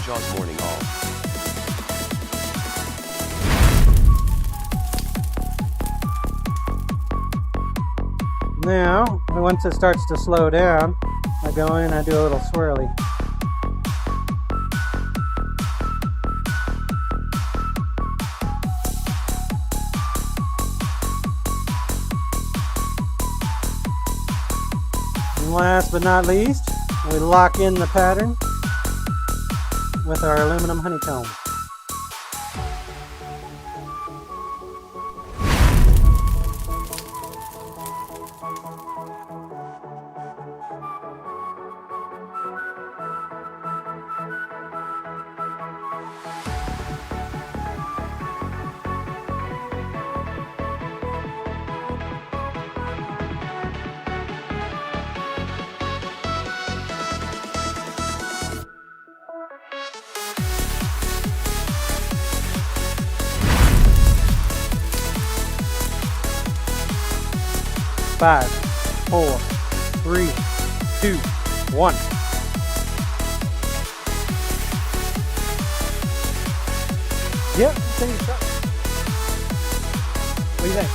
Jaws morning all. Now, once it starts to slow down, I go in, I do a little swirly. And last but not least, we lock in the pattern with our aluminum honeycomb. Five, 4, 3, 2, 1. Yep, same truck. What do you think?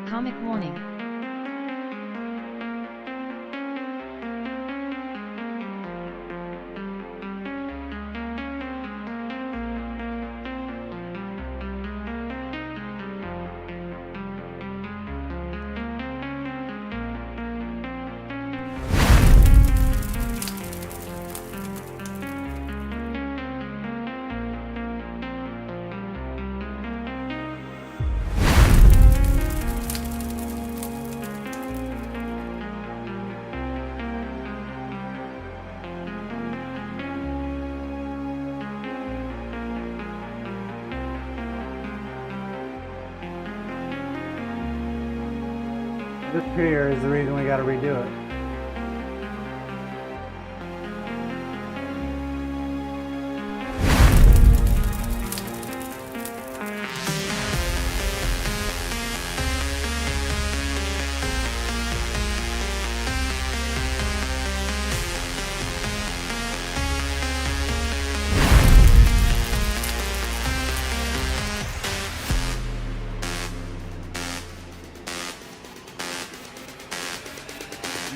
Comic warning. This here is the reason we got to redo it.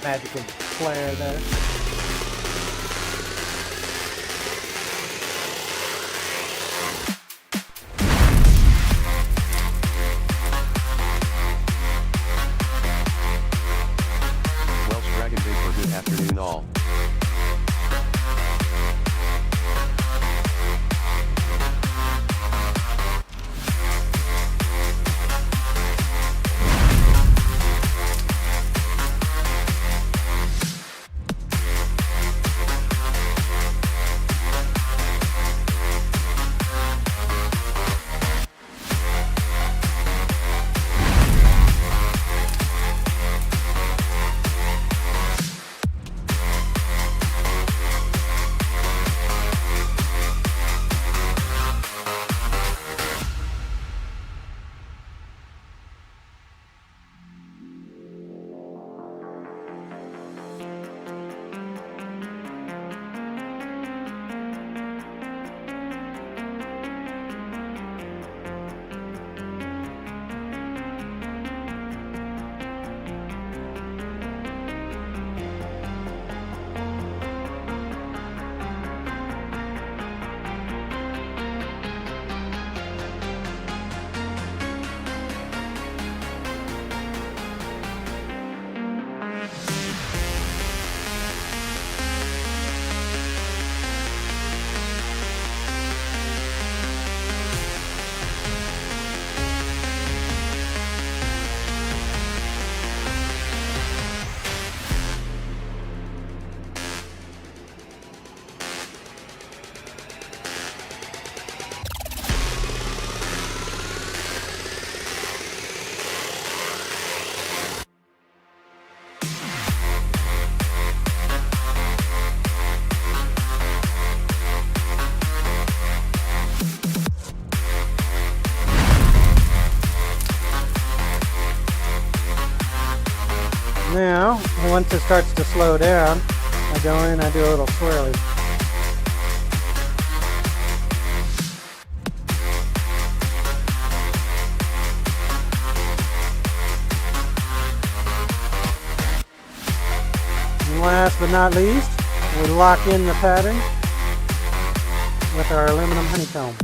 Magical flare there. Welsh Dragon Big for good afternoon all. now. Once it starts to slow down, I go in, I do a little swirly. And last but not least, we lock in the pattern with our aluminum honeycomb.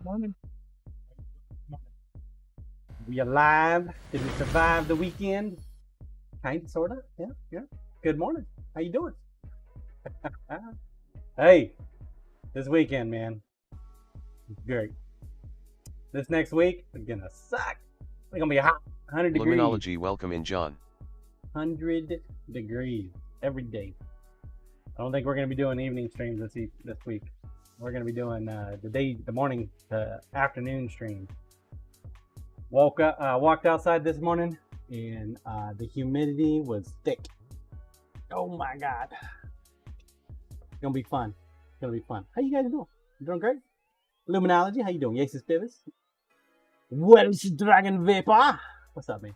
Morning. We alive? Did we survive the weekend? Kinda, sorta. Yeah. Good morning. How you doing? Hey, this weekend, man. Great. This next week is gonna suck. It's gonna be hot. 100 degrees. Luminology, welcome in, John. 100 degrees every day. I don't think we're gonna be doing evening streams this week. We're gonna be doing the morning to afternoon stream. Walked outside this morning, and the humidity was thick. Oh my god! It's gonna be fun. It's gonna be fun. How you guys doing? You doing great? Luminology, how you doing? Yesus Pivus. Welsh Dragon Vapor. What's up, man?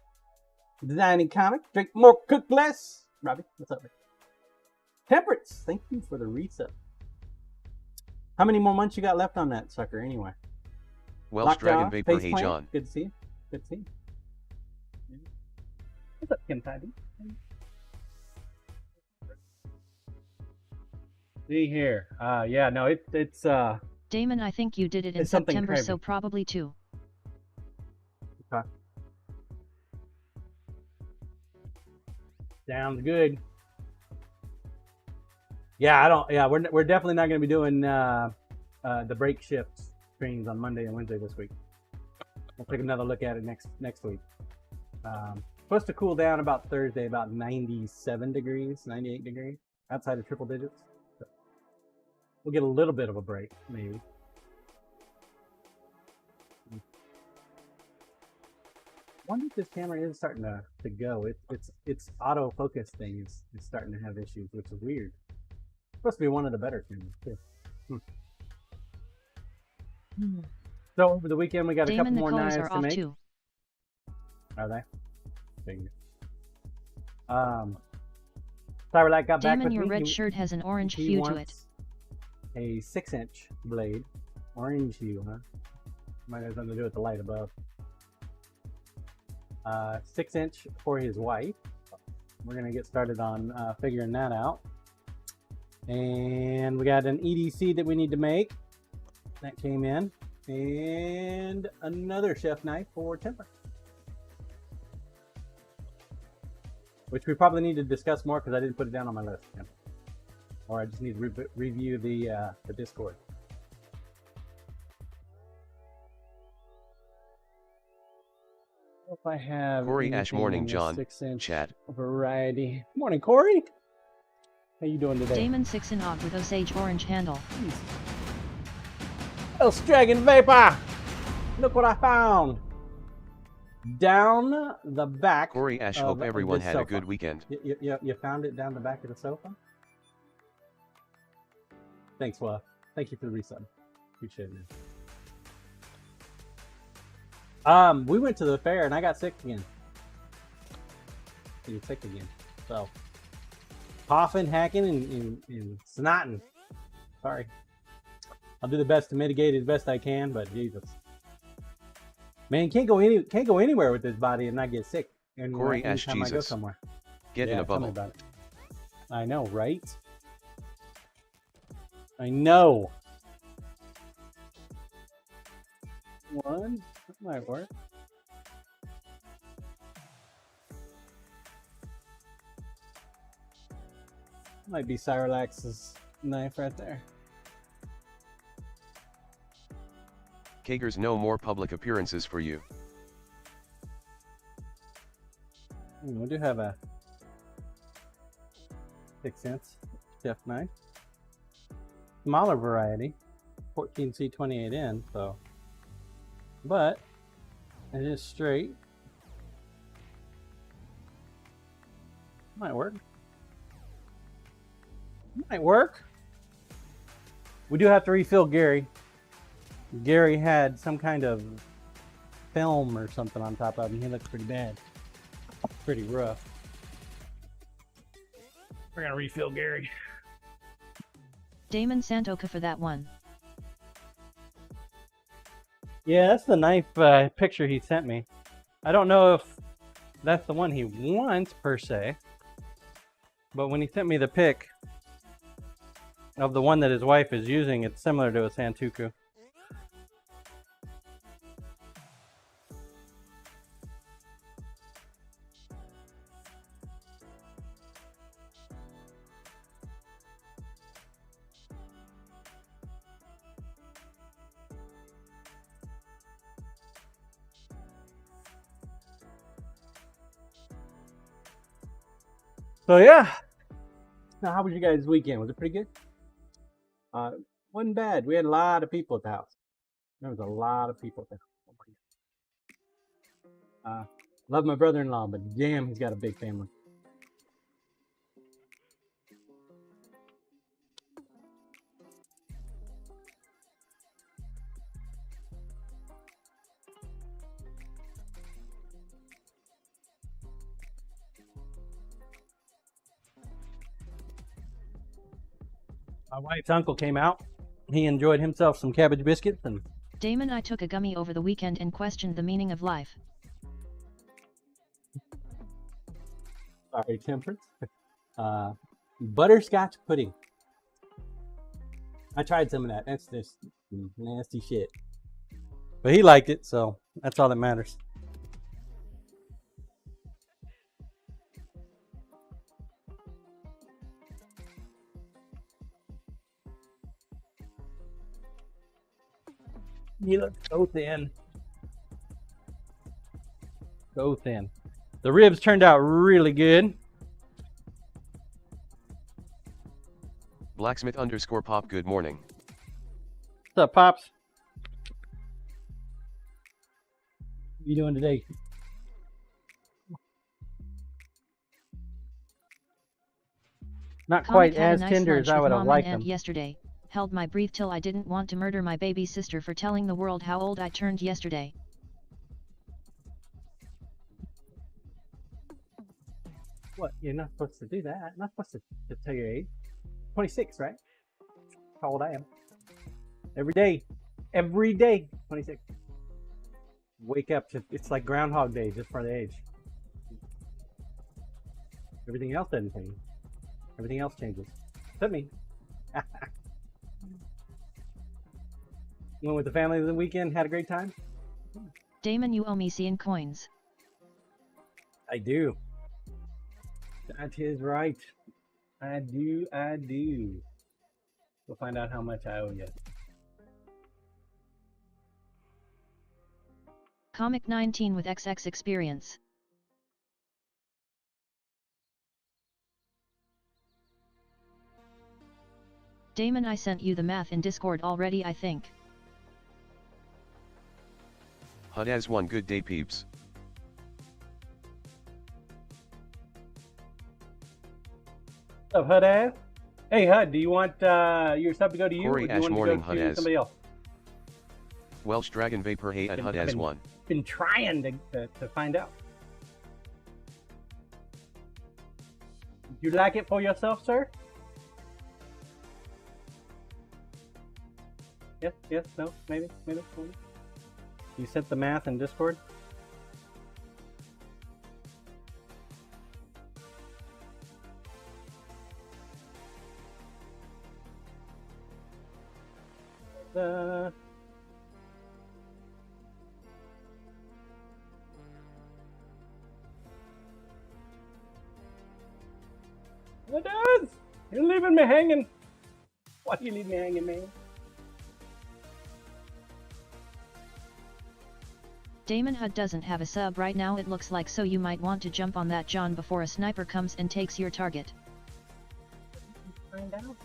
Designing comic. Drink more, cook less. Robbie, what's up, man? Temperance, thank you for the resub. How many more months you got left on that sucker anyway? Welsh Dragon Vapor, hey John. Good to see you. Good to see you. What's up, Kim Tidy? See here. Yeah, no, it's Damon, I think you did it in it's something September, crazy. so probably 2. Okay. Sounds good. Yeah, we're definitely not going to be doing the break shift streams on Monday and Wednesday this week. We'll take another look at it next week. Supposed to cool down about Thursday, about 97 degrees, 98 degrees, outside of triple digits. So we'll get a little bit of a break, maybe. I wonder if this camera is starting to go. Its autofocus thing is starting to have issues, which is weird. Supposed to be one of the better cameras too. So over the weekend we got Damon, a couple more the colors knives are to off make. too. Are they? Figure. Cyberlight got back Damon, with your me. red shirt has an orange hue to it. A 6-inch blade, orange hue, huh? Might have something to do with the light above. 6-inch for his wife. We're gonna get started on figuring that out. And we got an EDC that we need to make. That came in. And another chef knife for temper. Which we probably need to discuss more because I didn't put it down on my list. Yeah. Or I just need to review the Discord. If I have Corey Ash, morning, John. 6-inch Chat. variety. Morning, Corey. How you doing today? Damon 6 in odd with Osage orange handle. Welsh Dragon Vapor. Look what I found. Down the back. Corey Ash, hope everyone had a good weekend. You found it down the back of the sofa? Thanks, Fluff. Thank you for the resub. Appreciate it. We went to the fair and I got sick again. Getting sick again. So, coughing, hacking, and snotting. Sorry. I'll do the best to mitigate it as best I can, but Jesus. Man, can't go anywhere with this body and not get sick. And Corey Ash, anytime I go Jesus. somewhere. Get in a tell me bubble. about it. I know, right? I know. One, that might work. Might be Cyrilax's knife right there. Kagers, no more public appearances for you. We do have a 6-inch chef knife. Smaller variety, 14C28N, so. But it is straight. Might work. Might work. We do have to refill Gary. Gary had some kind of film or something on top of him. He looked pretty bad. Pretty rough. We're gonna refill Gary. Damon Santoka for that one. Yeah, that's the knife picture he sent me. I don't know if that's the one he wants per se, but when he sent me the pic of the one that his wife is using, it's similar to a Santoku. So yeah. Now, how was you guys' weekend? Was it pretty good? Wasn't bad. We had a lot of people at the house. There was a lot of people at the house. Love my brother-in-law, but damn, he's got a big family. My wife's uncle came out. He enjoyed himself some cabbage biscuits and Damon, I took a gummy over the weekend and questioned the meaning of life. sorry, temperance. Butterscotch pudding. I tried some of that. That's just nasty shit. But he liked it, so that's all that matters. He looks so thin. So thin. The ribs turned out really good. Blacksmith_pop, good morning. What's up, Pops? What you doing today? Not quite Comic had as a nice tender lunch as I with would have Mom liked and them. Aunt yesterday. Held my breath till I didn't want to murder my baby sister for telling the world how old I turned yesterday. What? You're not supposed to do that. Not supposed to tell your age. 26, right? How old I am. Every day. Every day. 26. Wake up to, it's like Groundhog Day just for the age. Everything else doesn't change. Everything else changes. Except me. Went with the family the weekend, had a great time? Damon, you owe me CN coins. I do. That is right. I do. We'll find out how much I owe you. Comic 19 with XX experience. Damon, I sent you the math in Discord already, I think. HUD has one good day, peeps. What's up, HUD ass? Hey, HUD, do you want your stuff to go to you, Corey or do you Ash want morning, to HUD go to as. somebody else? Welsh Dragon Vapor, hey at HUD has one. Been trying to find out. Would you like it for yourself, sir? Yes, no, maybe. You sent the math in Discord? It does! You're leaving me hanging. Why do you leave me hanging, man? Damon, HUD doesn't have a sub right now, it looks like, so you might want to jump on that John before a sniper comes and takes your target. Find out. You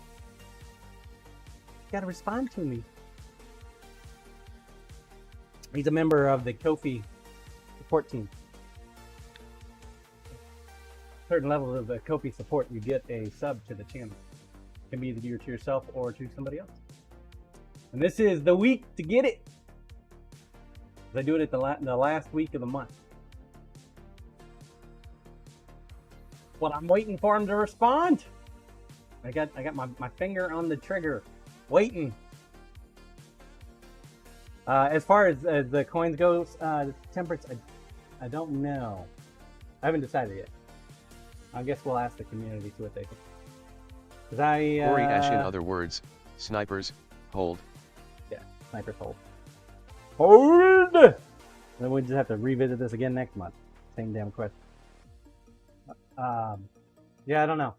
gotta respond to me. He's a member of the Kofi support team. Certain levels of the Kofi support, you get a sub to the channel. It can be either to yourself or to somebody else. And this is the week to get it. I do it at the last week of the month. What I'm waiting for him to respond. I got my finger on the trigger, waiting. As far as the coins goes, temperance, I don't know. I haven't decided yet. I guess we'll ask the community, see what they think. Corey Ash, in other words, snipers, hold. Yeah, snipers hold. Hold! Then we just have to revisit this again next month. Same damn question. Yeah, I don't know.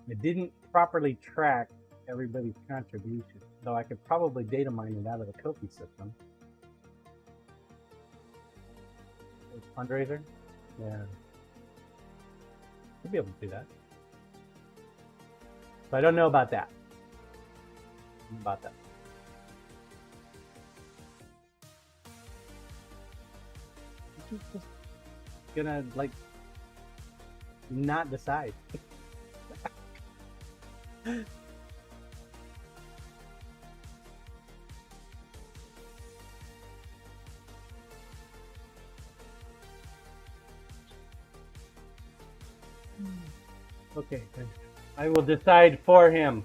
It didn't properly track everybody's contribution, though I could probably data mine it out of the Kofi system. Fundraiser? Yeah. We'll be able to do that. So I don't know about that. Just gonna like not decide. Okay, I will decide for him.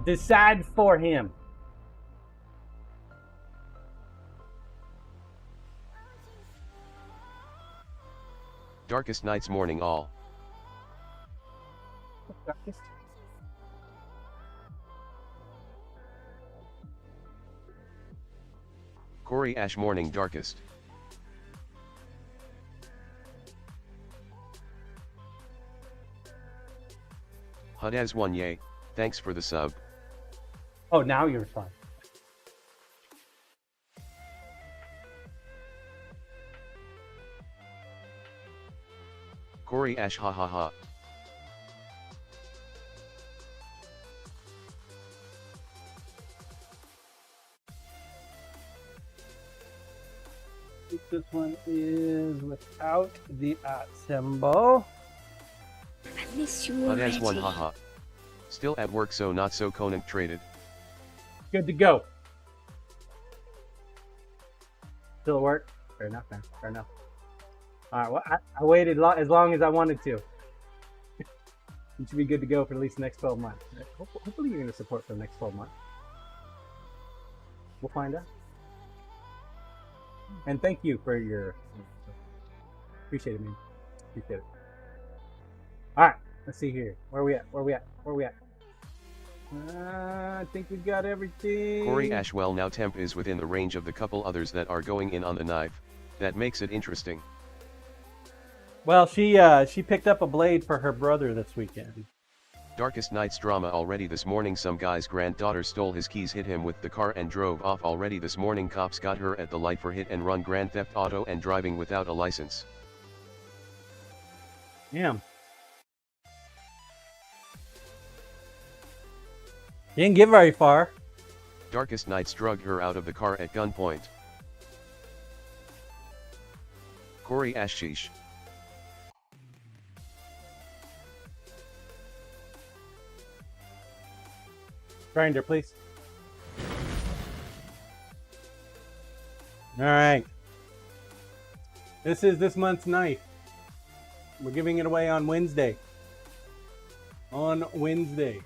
Decide for him. Darkest nights morning all. Darkest. Corey Ash morning darkest. HUD has one yay, thanks for the sub. Oh, now you're fine. Corey Ash ha ha ha. This one is without the symbol. I miss you HUD has already. one haha. Still at work, so not so Conan traded. Good to go. Still at work? Fair enough, man. Fair enough. Alright, well, I waited as long as I wanted to. You should be good to go for at least the next 12 months. Hopefully you're going to support for the next 12 months. We'll find out. And thank you for your... Appreciate it, man. Appreciate it. Alright, let's see here. Where are we at? I think we got everything. Corey Ash, well, now temp is within the range of the couple others that are going in on the knife. That makes it interesting. Well, she picked up a blade for her brother this weekend. Darkest nights drama already this morning. Some guy's granddaughter stole his keys, hit him with the car and drove off already this morning. Cops got her at the light for hit and run, grand theft auto and driving without a license. Yeah. You didn't get very far. Darkest nights drugged her out of the car at gunpoint. Corey Ash sheesh. Grinder, please. Alright. This is this month's knife. We're giving it away on Wednesday. On Wednesday.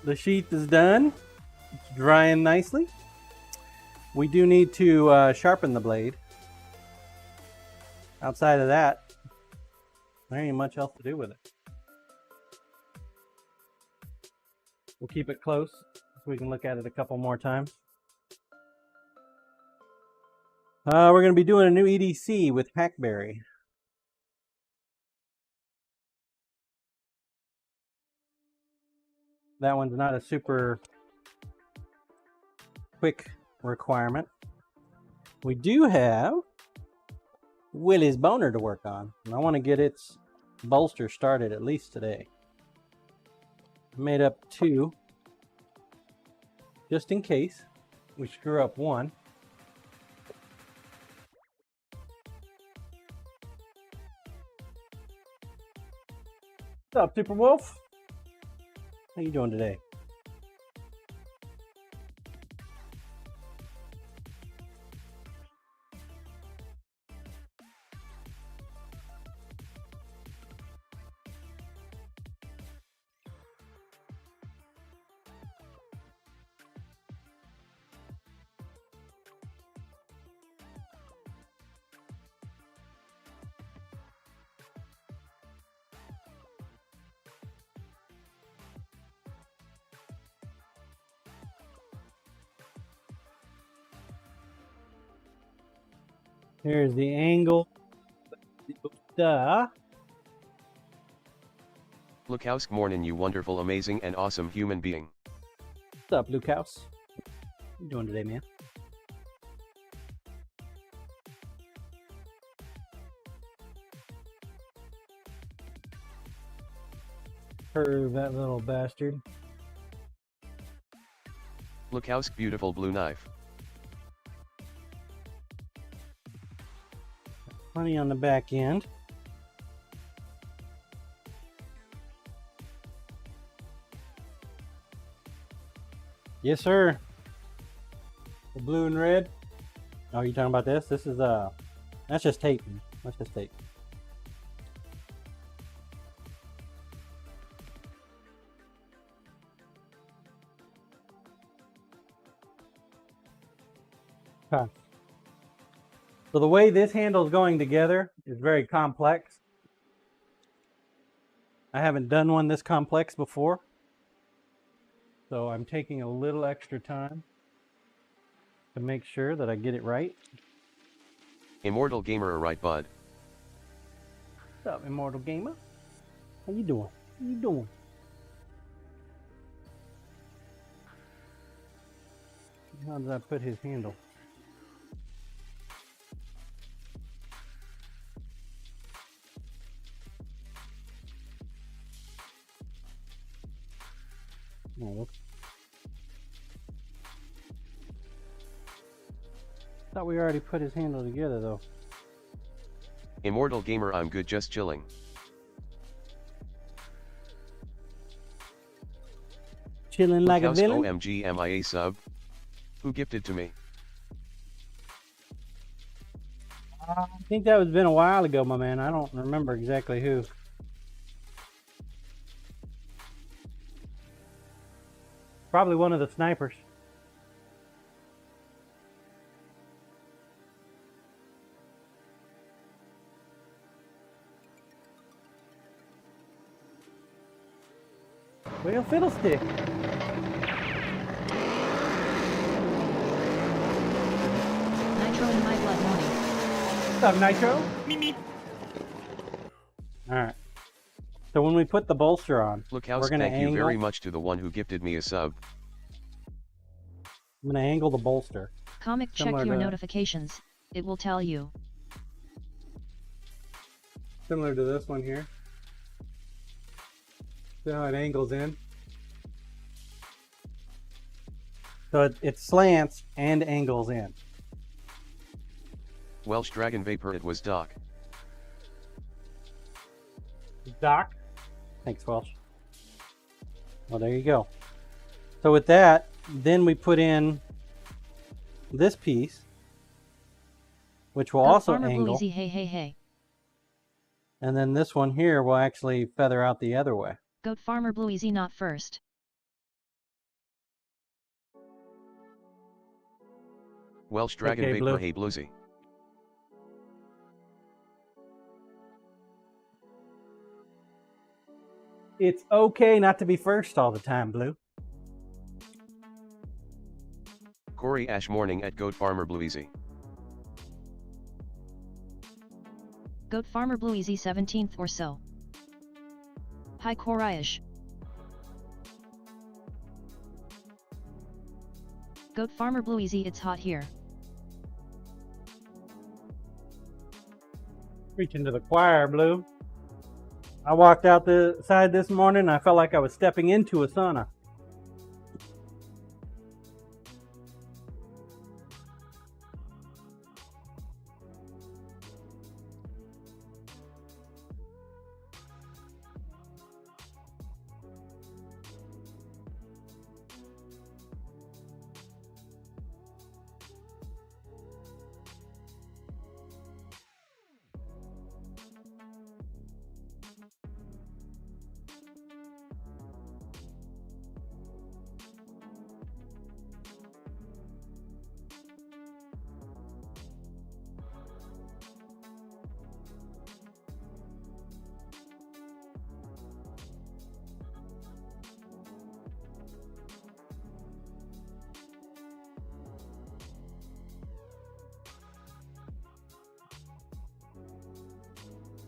The sheath is done. It's drying nicely. We do need to sharpen the blade. Outside of that, there ain't much else to do with it. We'll keep it close so we can look at it a couple more times. We're going to be doing a new EDC with Hackberry. That one's not a super quick requirement. We do have Willie's boner to work on, and I want to get its bolster started at least today. I made up 2 just in case. we screw up one. What's up, Super Wolf? How you doing today? Here's the angle. Duh. Lukowsk mornin', you wonderful, amazing, and awesome human being. What's up, Luke House? How you doing today, man? Curve that little bastard. Lukowsk, beautiful blue knife. Plenty on the back end. Yes, sir. The blue and red. Oh, you talking about this? This is that's just tape. That's just tape. Huh. So the way this handle is going together is very complex. I haven't done one this complex before. So I'm taking a little extra time to make sure that I get it right. Immortal gamer, right, bud? What's up, Immortal Gamer? How you doing? How you doing? How did I put his handle? Oh, thought we already put his handle together though. Immortal gamer, I'm good, just chilling. Chilling like a Lukowsk, villain. OMG, am I a sub? Who gifted to me? I think that was been a while ago, my man. I don't remember exactly who. Probably one of the snipers. Well, fiddlestick. Nitro in my blood morning. What's up, Nitro? Alright. So when we put the bolster on, Lukowsk, we're going to thank you angle. very much to the one who gifted me a sub. I'm going to angle the bolster. Comic, check Similar your to- notifications. It will tell you. Similar to this one here. See how it angles in? So it slants and angles in. Welsh Dragon Vapor, it was Doc. Doc? Thanks, Welsh. Well, there you go. So with that, then we put in this piece, which will Go also Farmer Blue angle. Easy, hey hey hey. And then this one here will actually feather out the other way. Goat Farmer Blue Easy not first. Welsh Dragon Okay, Vapor, Blue. hey Bluesy. It's okay not to be first all the time, Blue. Corey Ash morning at Goat Farmer Blueasy. Goat Farmer Blue Easy 17th or so. Hi Koraish. Goat Farmer Blue Easy, it's hot here. Preaching to the choir, Blue. I walked out the side this morning and I felt like I was stepping into a sauna.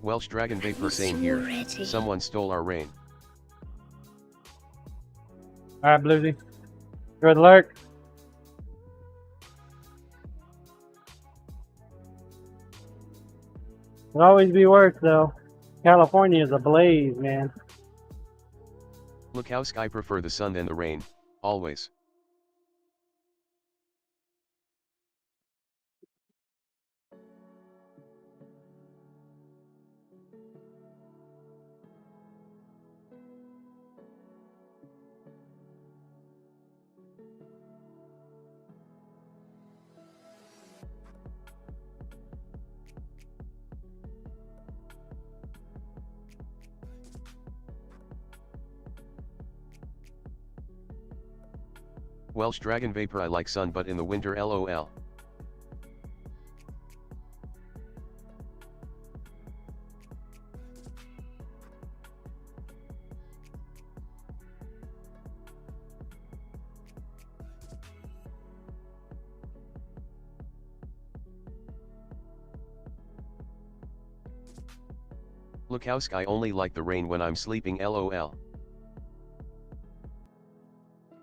Welsh dragon vapor, miss same you here. already. Someone stole our rain. Alright, Bluesy. Good lurk. It'll always be worse though. California is ablaze, man. Look how Sky prefer the sun than the rain, always. Welsh dragon vapor, I like sun but in the winter lol. Look how Sky only like the rain when I'm sleeping lol.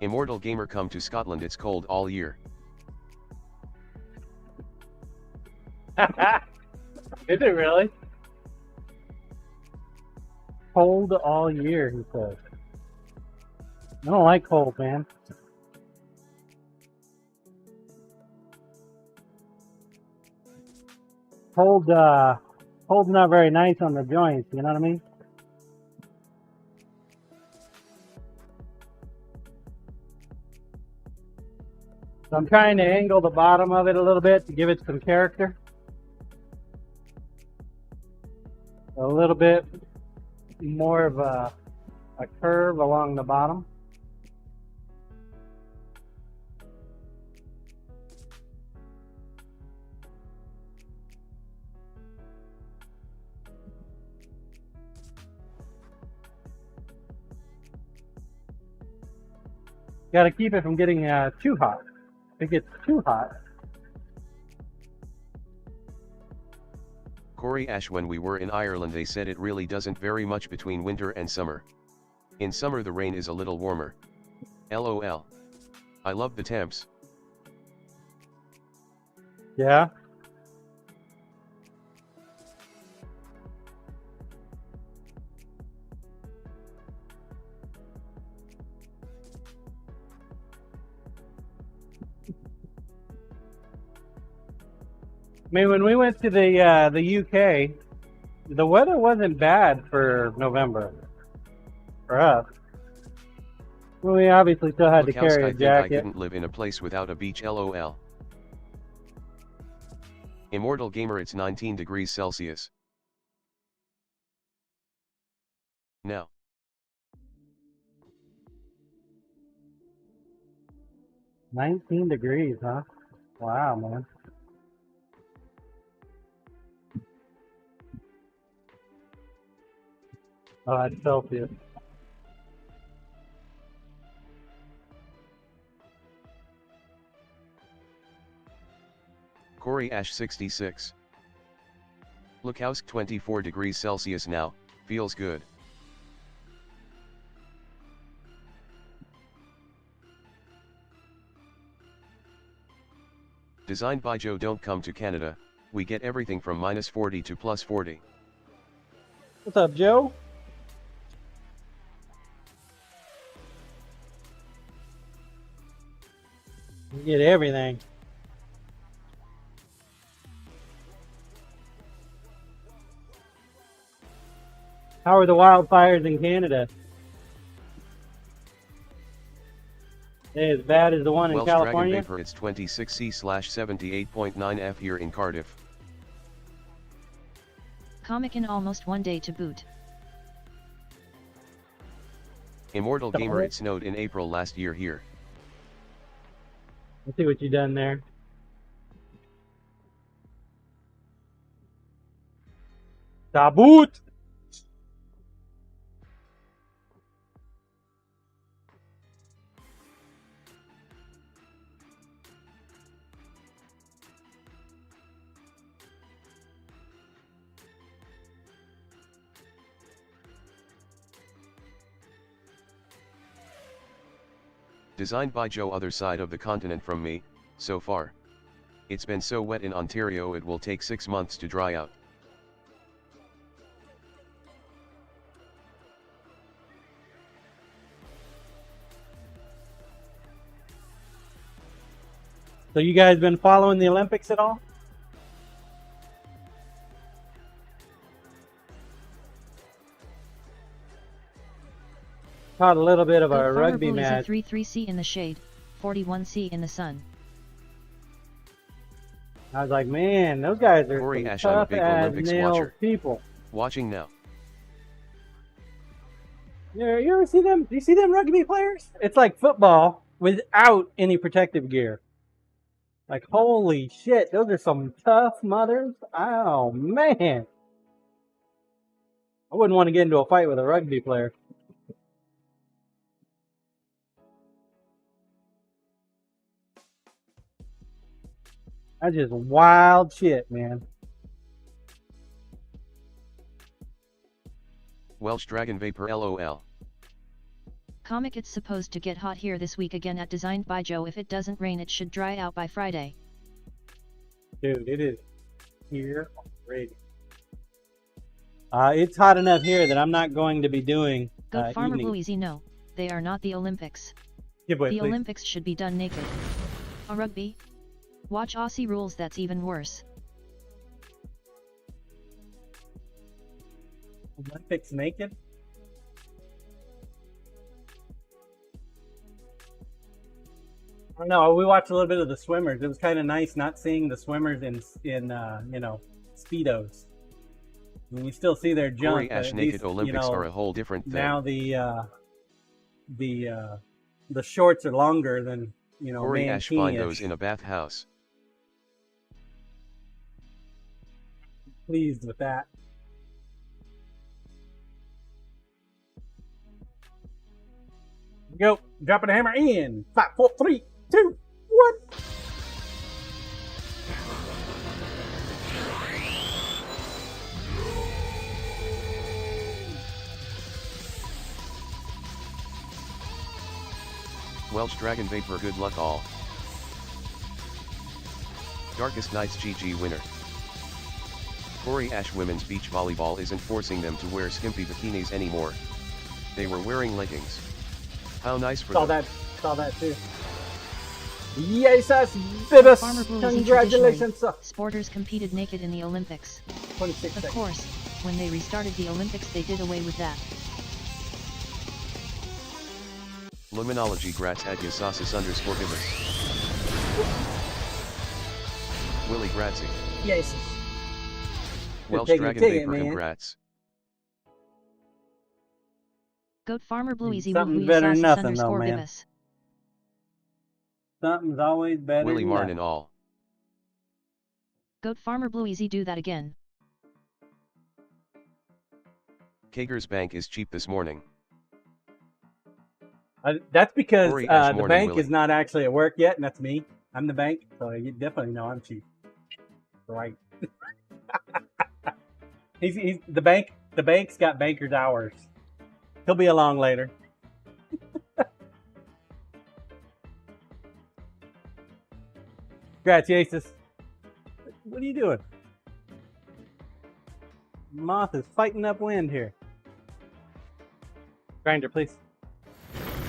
Immortal gamer, come to Scotland, it's cold all year. Is it really? Cold all year, he says. I don't like cold, man. Cold's not very nice on the joints, you know what I mean? So I'm trying to angle the bottom of it a little bit to give it some character. A little bit more of a curve along the bottom. Got to keep it from getting too hot. If it gets too hot. Corey Ash, when we were in Ireland they said it really doesn't vary much between winter and summer. In summer the rain is a little warmer. LOL. I love the temps. Yeah. I mean, when we went to the UK, the weather wasn't bad for November for us. Well, we obviously still had Look to how carry Sky a think I jacket. couldn't live in a place without a beach lol. Immortal gamer, it's 19 degrees Celsius. Now. 19 degrees, huh? Wow, man. Oh, that's Celsius. Corey Ash 66. Look how's 24 degrees Celsius now, feels good. Designed by Joe, don't come to Canada, we get everything from -40 to +40. What's up, Joe? You get everything. How are the wildfires in Canada? They as bad as the one in Welsh California? Dragon Vapor, it's 26C/78.9 F here in Cardiff. Comic in almost 1 day to boot. Immortal gamer, it snowed in April last year here. Let's see what you done there. Taboot! Designed by Joe, other side of the continent from me, so far. It's been so wet in Ontario it will take 6 months to dry out. So you guys been following the Olympics at all? Caught a little bit of a rugby match. 33C in the shade, 41C in the sun. I was like, man, those guys are Corey some Ash, I'm a tough big as Olympics nails watcher. people. Watching now. Yeah, you ever see them? Do you see them rugby players? It's like football without any protective gear. Like, holy shit, those are some tough mothers. Oh, man. I wouldn't want to get into a fight with a rugby player. That's just wild shit, man. Welsh Dragon Vapor LOL. Comic, it's supposed to get hot here this week again at Designed by Joe. If it doesn't rain, it should dry out by Friday. Dude, it is here already. It's hot enough here that I'm not going to be doing Goat Farmer evening. Bluezy, no, they are not the Olympics. Give way, The please. Olympics should be done naked. A rugby? Watch Aussie rules, that's even worse. Olympics naked? I don't know. We watched a little bit of the swimmers. It was kind of nice not seeing the swimmers in you know, speedos. I mean, you still see their junk. Corey Ash at naked least, Olympics you know, are a whole different thing. now the shorts are longer than, you know, Corey Ash, find mankini-ish. those in a bathhouse. Pleased with that. Go, dropping the hammer in 5, 4, 3, 2, 1. Welsh Dragon Vapor, good luck all. Darkest Nights GG winner. Corey Ash, women's beach volleyball isn't forcing them to wear skimpy bikinis anymore. They were wearing leggings. How nice for them. Saw that too. Yes, Bibus. Farmer Bluezy, Congratulations, sir. Sporters competed naked in the Olympics. 26 Of seconds. course, when they restarted the Olympics they did away with that. Luminology grats at Yasasis_Bibus. Willie Gratsy. Yes. Welsh take your Dragon ticket, Vapor, man. congrats. Goat Farmer Bluezy Something better than nothing, though, man. Bibus. Something's always better Willie than Martin nothing. and all. Goat Farmer Bluezy, do that again. Kager's Bank is cheap this morning. That's because Corey Ash, the morning, bank Willie. is not actually at work yet, and that's me. I'm the bank, so you definitely know I'm cheap. Right. he's the bank. The bank's got banker's hours. He'll be along later. Gratiasis. What are you doing? Moth is fighting upwind here. Grinder, please.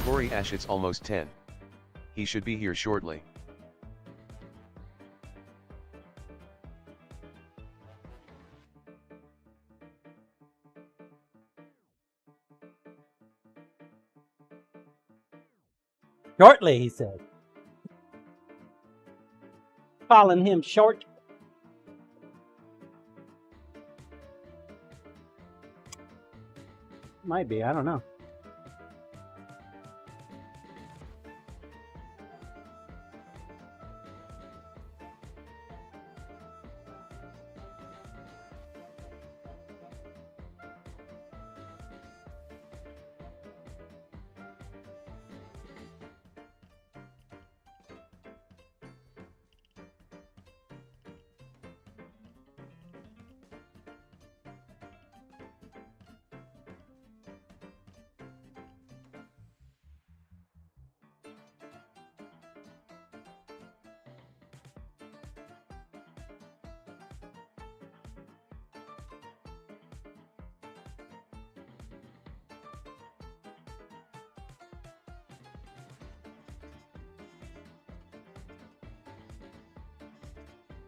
Corey Ash, it's almost 10. He should be here shortly. Shortly, he said. Calling him short. Might be, I don't know.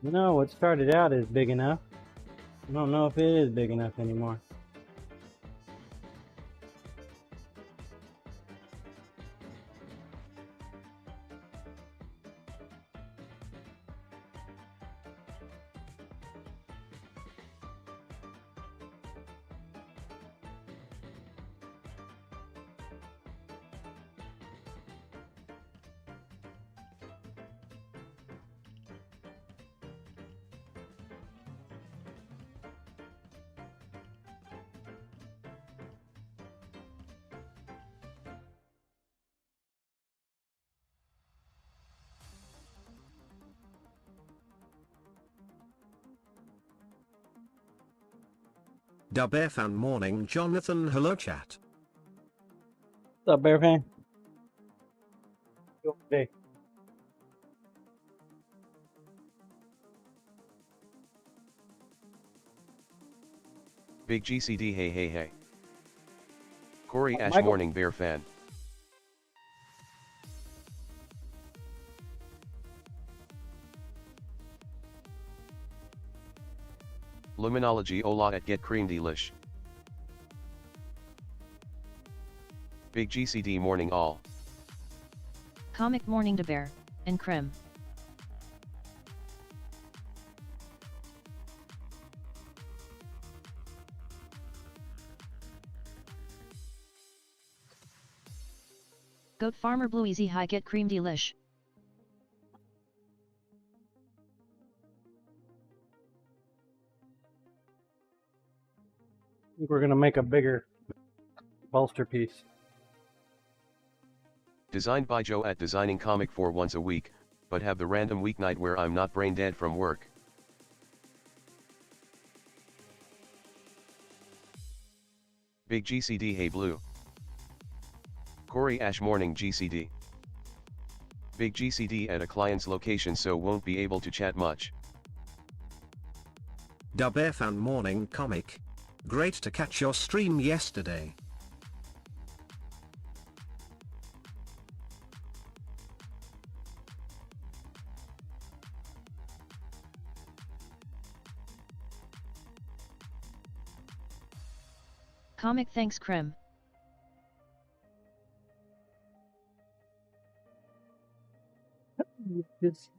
You know, what started out as big enough. I don't know if it is big enough anymore. Dub FM morning, Jonathan. Hello, chat. What's up, Bear Fan? Hey. Big GCD hey hey hey. Corey Ash Michael. morning bear fan. Luminology hola at get cream delish. Big GCD morning all. Comic morning to bear, and Krim. Goat farmer blue easy high get cream delish. I think we're gonna make a bigger bolster piece. Designed by Joe at Designing Comic for once a week, but have the random weeknight where I'm not brain dead from work. Big GCD hey blue. Corey Ash morning GCD. Big GCD at a client's location so won't be able to chat much. Dub FM morning comic. Great to catch your stream yesterday. Comic thanks Krim. Just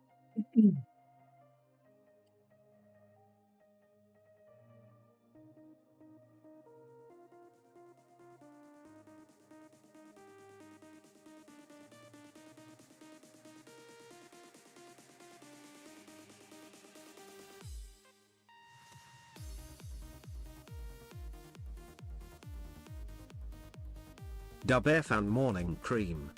Dub FM morning cream.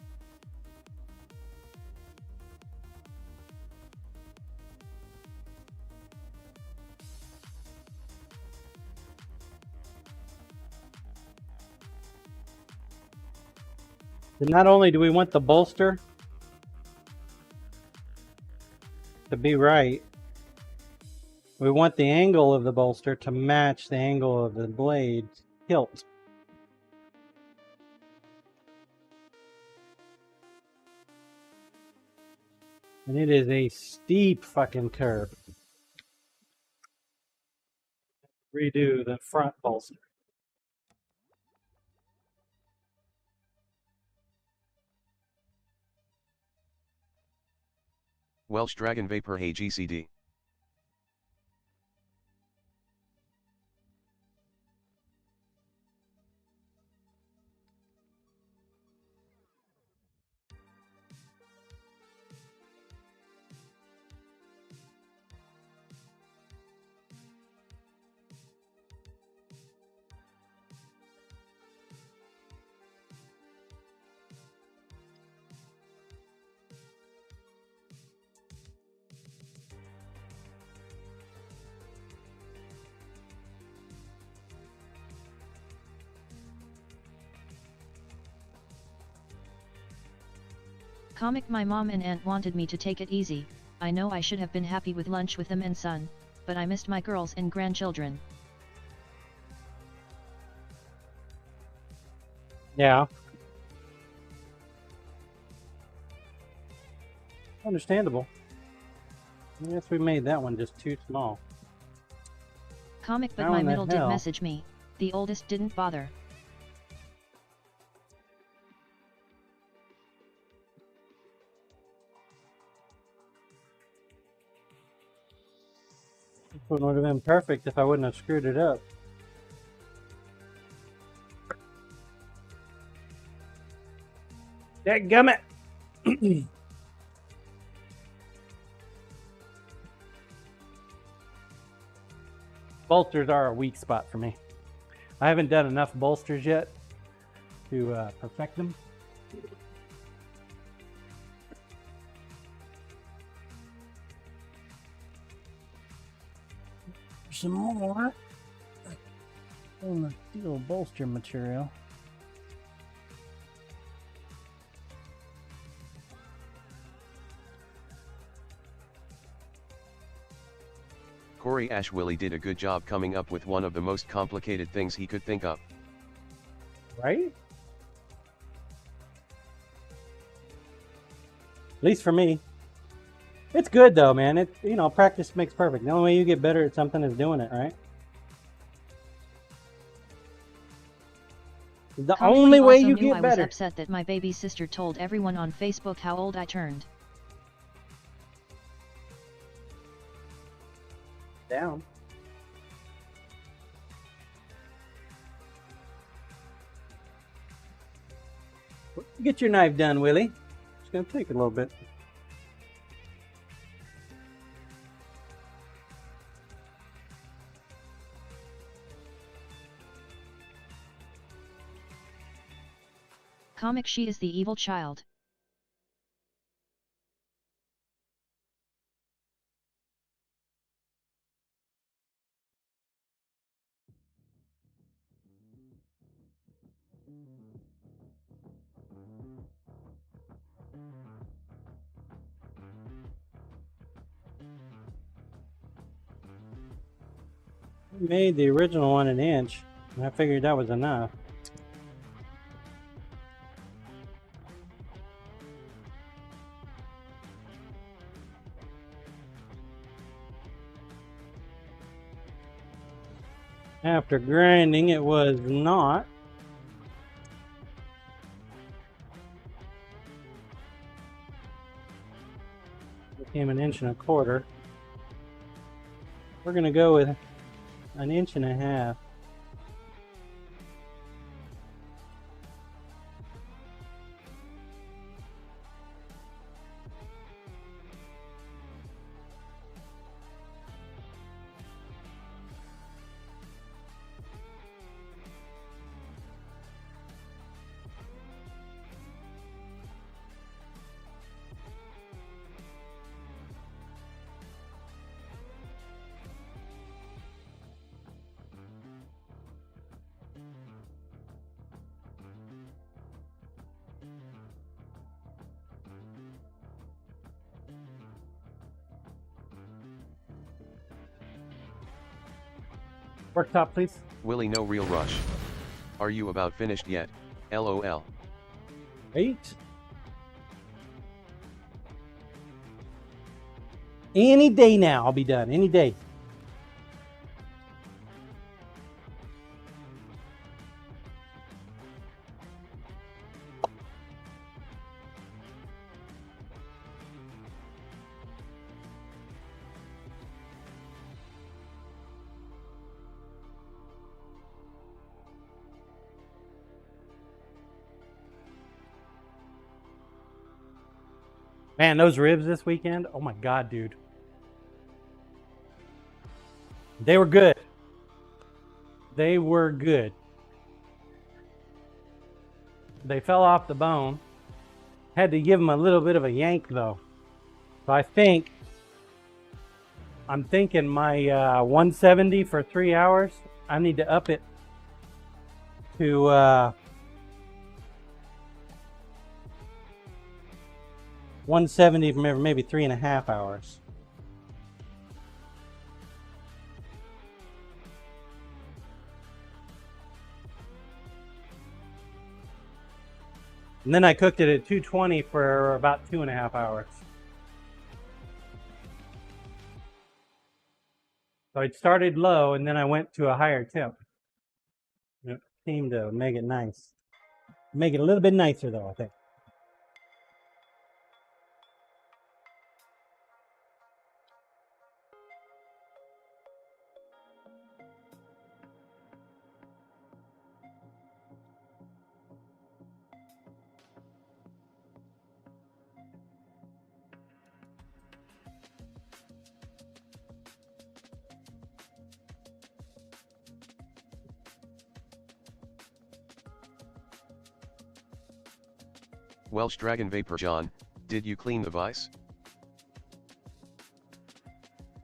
not only do we want the bolster to be right, we want the angle of the bolster to match the angle of the blade hilt. And it is a steep fucking curve. Redo the front bolster. Welsh Dragon Vapor hey GCD. Comic my mom and aunt wanted me to take it easy. I know I should have been happy with lunch with them and son, but I missed my girls and grandchildren. Yeah. Understandable. I guess we made that one just too small. Comic, but How my in the middle did hell? message me. The oldest didn't bother. This one would have been perfect if I wouldn't have screwed it up. Dadgummit! Bolsters are a weak spot for me. I haven't done enough bolsters yet to perfect them. Some more on the steel bolster material. Corey Ash Willie did a good job coming up with one of the most complicated things he could think of. Right? At least for me. It's good though, man. It, you know, practice makes perfect. The only way you get better at something is doing it, right? The Comic only way also you knew get I was better. upset that my baby sister told everyone on Facebook how old I turned. Down. Get your knife done, Willie. It's gonna take a little bit. Comic, she is the evil child. We made the original one 1 inch, and I figured that was enough. After grinding, it was not. Became 1 1/4 inches. We're gonna go with 1.5 inches. Worktop, please. Willie, no real rush. Are you about finished yet? LOL. 8. Any day now, I'll be done. Any day. Man, those ribs this weekend, oh my God, dude. They were good. They were good. They fell off the bone. Had to give them a little bit of a yank though. So I'm thinking my 170 for 3 hours, I need to up it to 170 for maybe 3.5 hours. And then I cooked it at 220 for about 2.5 hours. So I started low and then I went to a higher temp. It seemed to make it nice. Make it a little bit nicer though, I think. Welsh Dragon Vapor John, did you clean the vise?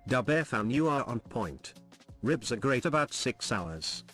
Dubearfan, you are on point. Ribs are great about 6 hours.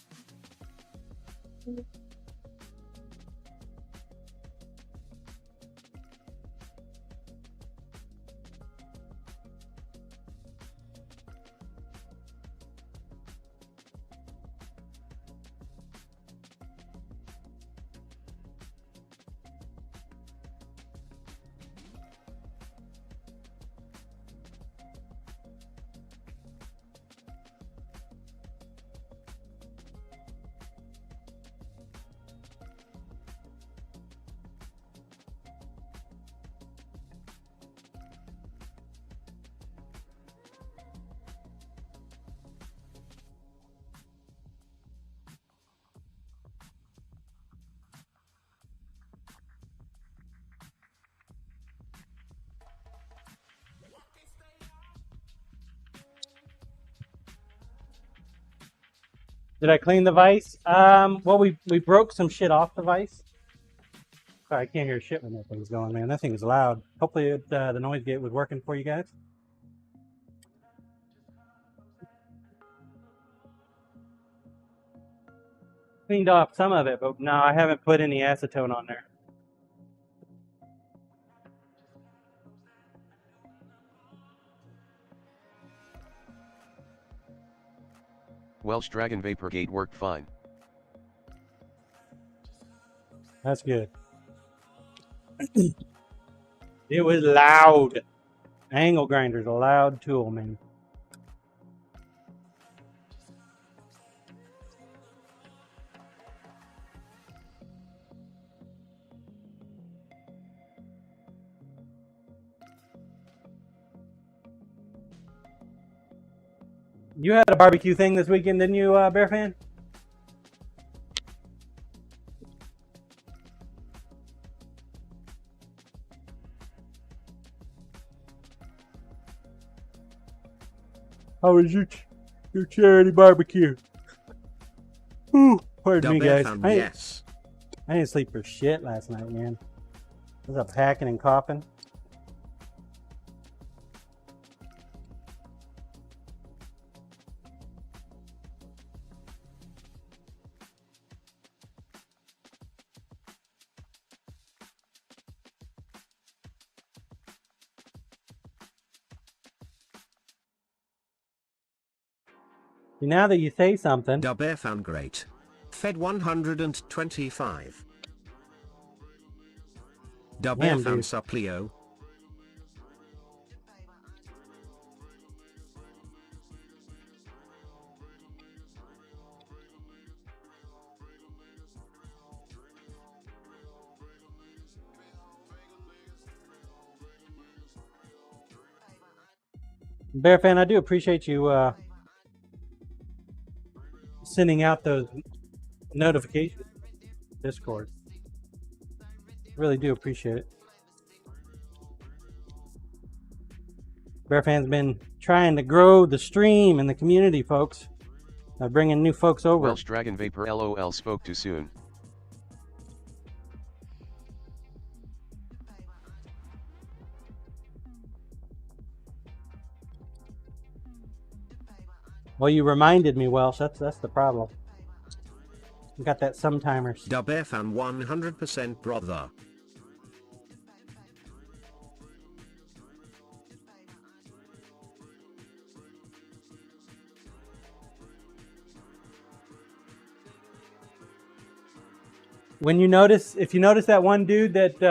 Did I clean the vise? Well, we broke some shit off the vise. Sorry, I can't hear shit when that thing's going, man. That thing's loud. Hopefully the noise gate was working for you guys. Cleaned off some of it, but no, I haven't put any acetone on there. Welsh Dragon Vapor Gate worked fine. That's good. It was loud. Angle grinder's a loud tool, man. You had a barbecue thing this weekend, didn't you, Bear Fan? How was your charity barbecue? Ooh, pardon me, guys. Yes. I didn't sleep for shit last night, man. I was up hacking and coughing. Now that you say something. Dubearfan great. Fed 125. Dubearfan supplio. Bear Fan, I do appreciate you sending out those notifications. Discord. Really do appreciate it. Bear Fan's been trying to grow the stream and the community, folks. Bringing new folks over. Welsh Dragon Vapor LOL spoke too soon. Well, you reminded me, Welsh. That's the problem. You got that sometimers. Dubearfan 100% brother. When you notice, if you notice that one dude that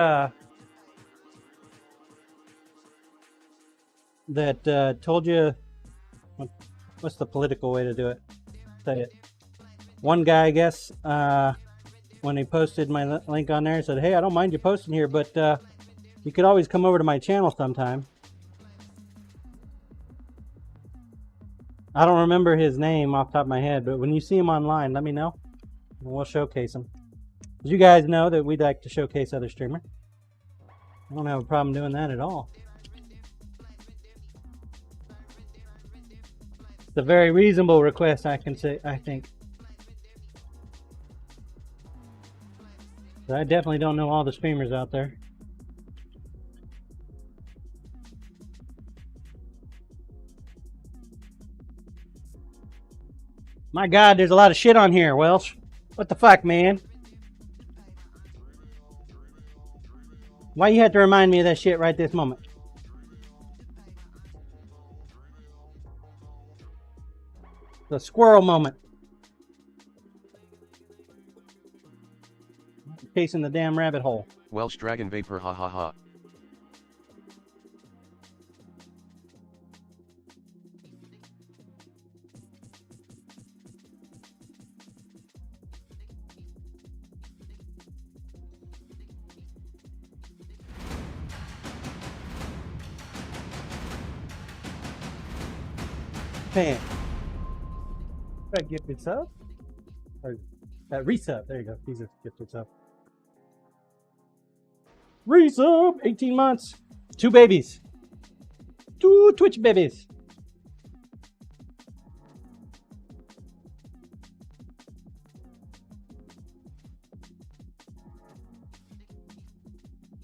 told you what's the political way to do it? Say it. One guy, I guess, when he posted my link on there, said, "Hey, I don't mind you posting here, but you could always come over to my channel sometime." I don't remember his name off the top of my head, but when you see him online, let me know, and we'll showcase him. You guys know that we'd like to showcase other streamers. I don't have a problem doing that at all. It's a very reasonable request, I can say, I think. But I definitely don't know all the streamers out there. My God, there's a lot of shit on here, Welsh. What the fuck, man? Why you have to remind me of that shit right this moment? The squirrel moment. Chasing the damn rabbit hole. Welsh Dragon Vapor, ha ha ha. Man. That gifted sub? Or that resub. There you go. These are gifted sub. Resub! 18 months. 2 babies. 2 Twitch babies.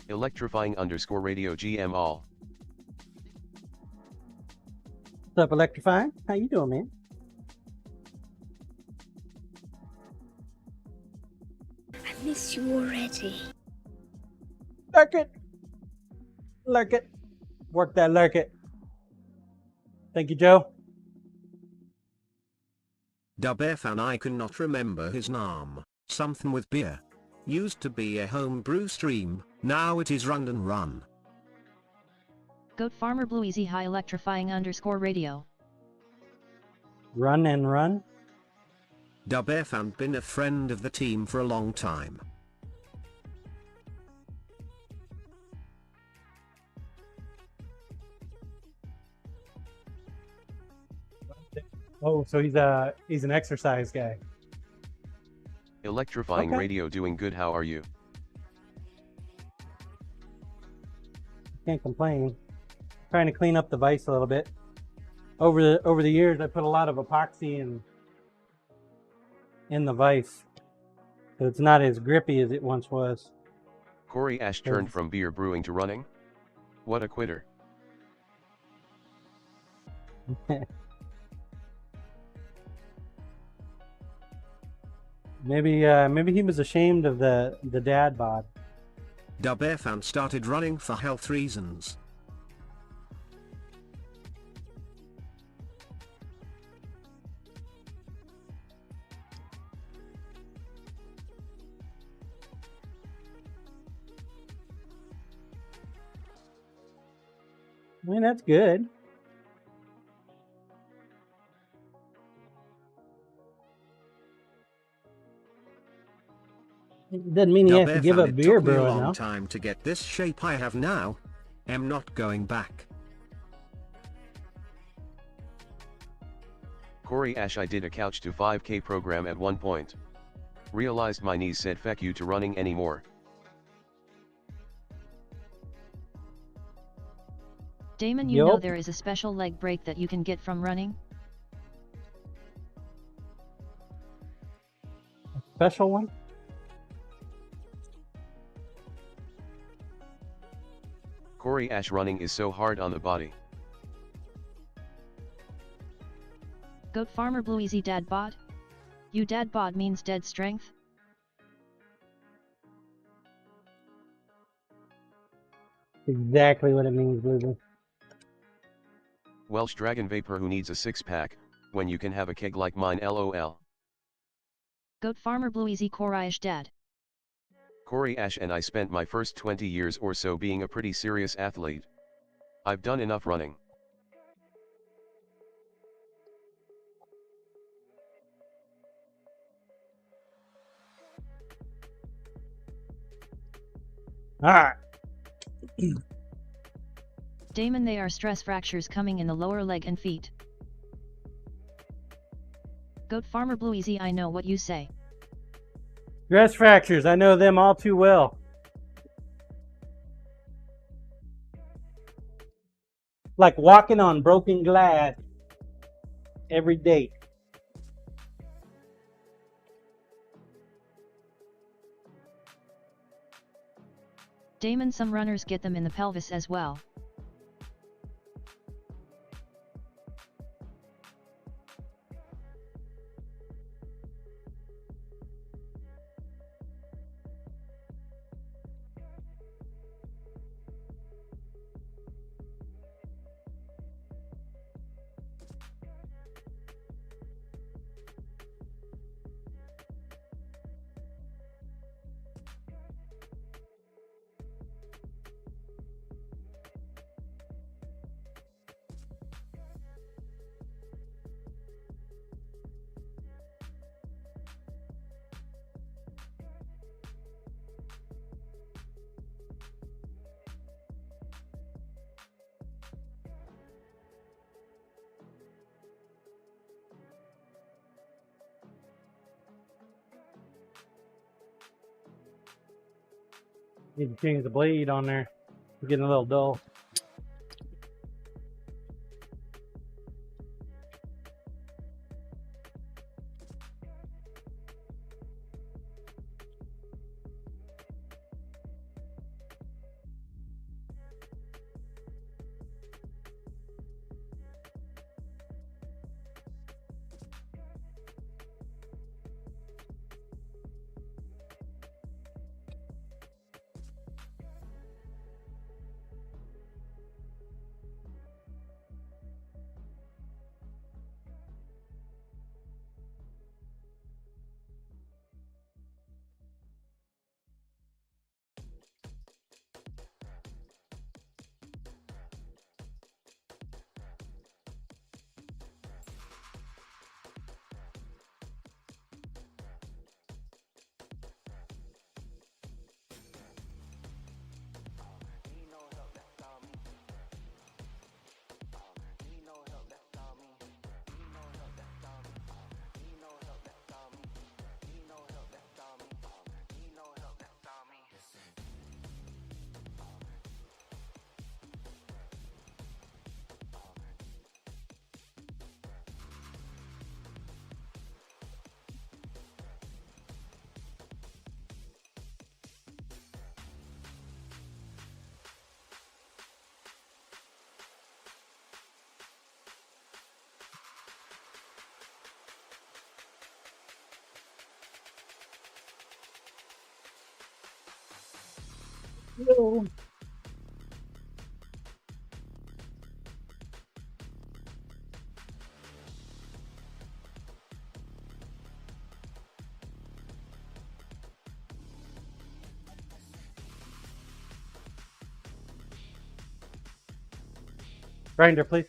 Electrifying _ radio GM all. What's up, Electrifying? How you doing, man? I miss you already. Lurk it. Lurk it. Work that lurk it. Thank you, Joe. Dubfan, I cannot remember his name. Something with beer. Used to be a homebrew stream, now it is run and run. Goat Farmer Blue Easy High Electrifying _ radio. Run and run? Dubfan been a friend of the team for a long time. Oh, so he's an exercise guy. Electrifying Okay. radio doing good, how are you? Can't complain. Trying to clean up the vise a little bit. Over the years, I put a lot of epoxy in the vise, so it's not as grippy as it once was. Corey Ash turned from beer brewing to running? What a quitter. Maybe he was ashamed of the dad bod. Dubfan started running for health reasons. I mean, that's good. It doesn't mean he has to give up beer brewing now. It took me a long now. time to get this shape I have now. Am not going back. Corey Ash, I did a couch to 5K program at one point. Realized my knees said feck you to running anymore. Damon, you know Yup. there is a special leg break that you can get from running? Special one? Corey Ash, running is so hard on the body. Goat Farmer Blue Easy Dad Bod? You dad bod means dead strength? Exactly what it means, Bluey. Welsh Dragon Vapor, who needs a 6-pack, when you can have a keg like mine, lol. Goat Farmer Blue Easy Coryish Dad. Corey Ash and I spent my first 20 years or so being a pretty serious athlete. I've done enough running. Alright. Damon, they are stress fractures coming in the lower leg and feet. Goat Farmer Blue Easy, I know what you say. Stress fractures, I know them all too well. Like walking on broken glass every day. Damon, some runners get them in the pelvis as well. Need to change the blade on there. It's getting a little dull. Hello. Grinder, please.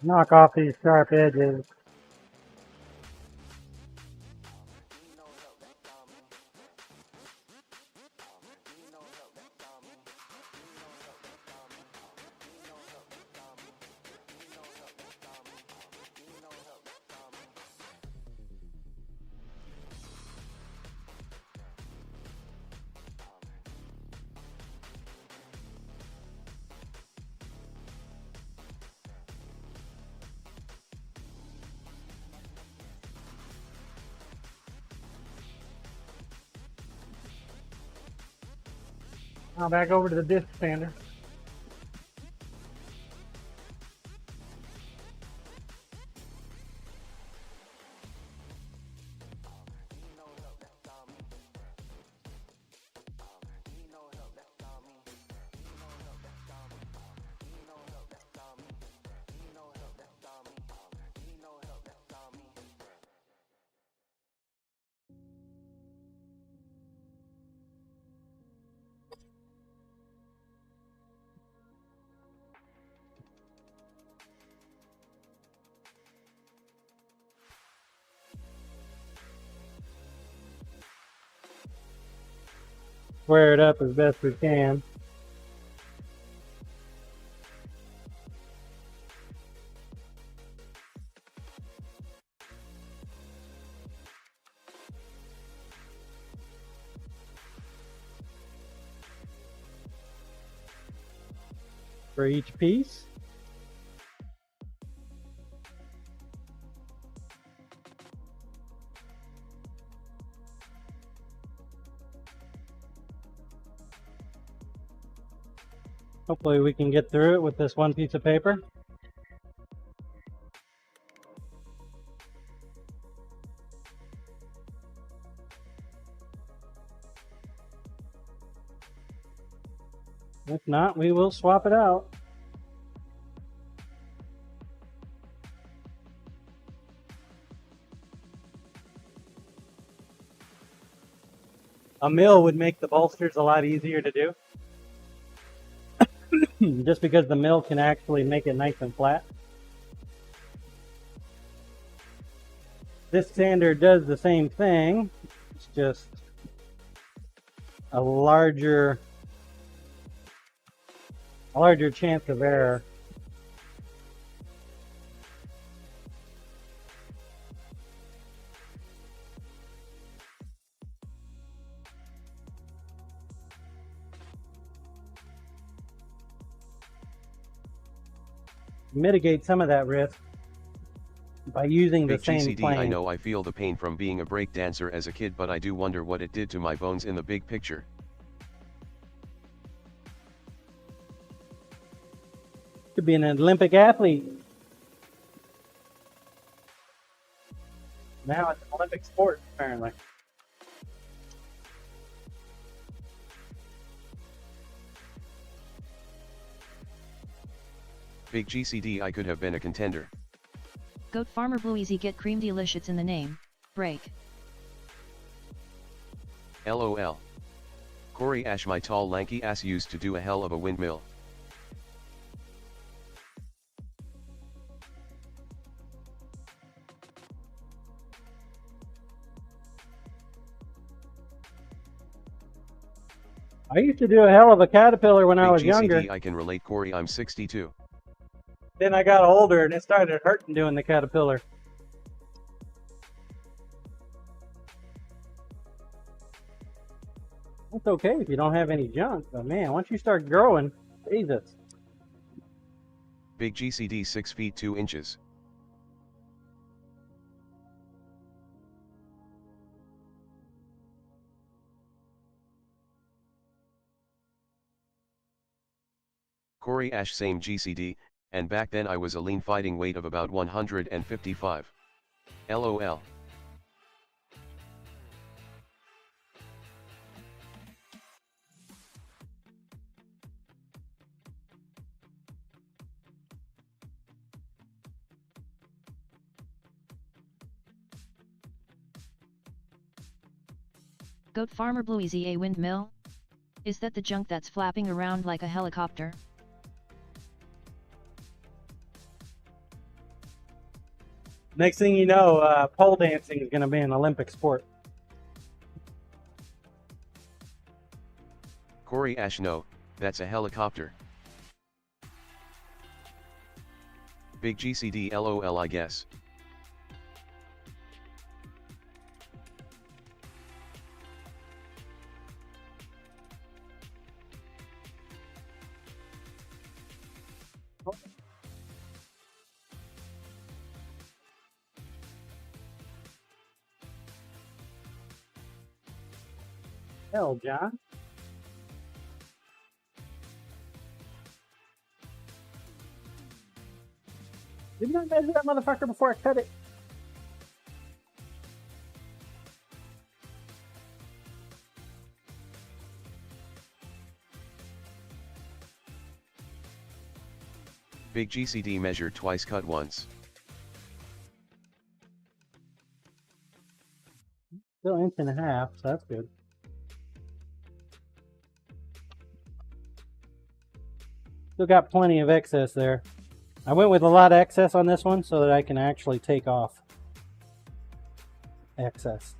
Knock off these sharp edges. Now back over to the disc sander. Square it up as best we can. For each piece. Hopefully we can get through it with this one piece of paper. If not, we will swap it out. A mill would make the bolsters a lot easier to do. Just because the mill can actually make it nice and flat. This sander does the same thing. It's just a larger chance of error. Mitigate some of that risk by using the Big same GCD, plane. I know I feel the pain from being a break dancer as a kid, but I do wonder what it did to my bones in the big picture. Could be an Olympic athlete. Now it's an Olympic sport, apparently. Big GCD, I could have been a contender. Goat Farmer Blue Easy get cream delicious in the name. Break. LOL. Corey Ash, my tall lanky ass used to do a hell of a windmill. I used to do a hell of a caterpillar when I was Big GCD, younger. I can relate, Corey, I'm 62. Then I got older and it started hurting doing the caterpillar. It's okay if you don't have any junk, but man, once you start growing, Jesus. Big GCD 6 feet 2 inches. Corey Ash, same GCD, and back then I was a lean fighting weight of about 155. LOL. Goat Farmer Blue Easy a windmill? Is that the junk that's flapping around like a helicopter? Next thing you know, pole dancing is going to be an Olympic sport. Corey Ash, no, that's a helicopter. Big GCD LOL, I guess. Hell, John. Didn't I measure that motherfucker before I cut it? Big GCD measured twice, cut once. Still 1.5 inches, so that's good. Still got plenty of excess there. I went with a lot of excess on this one so that I can actually take off excess.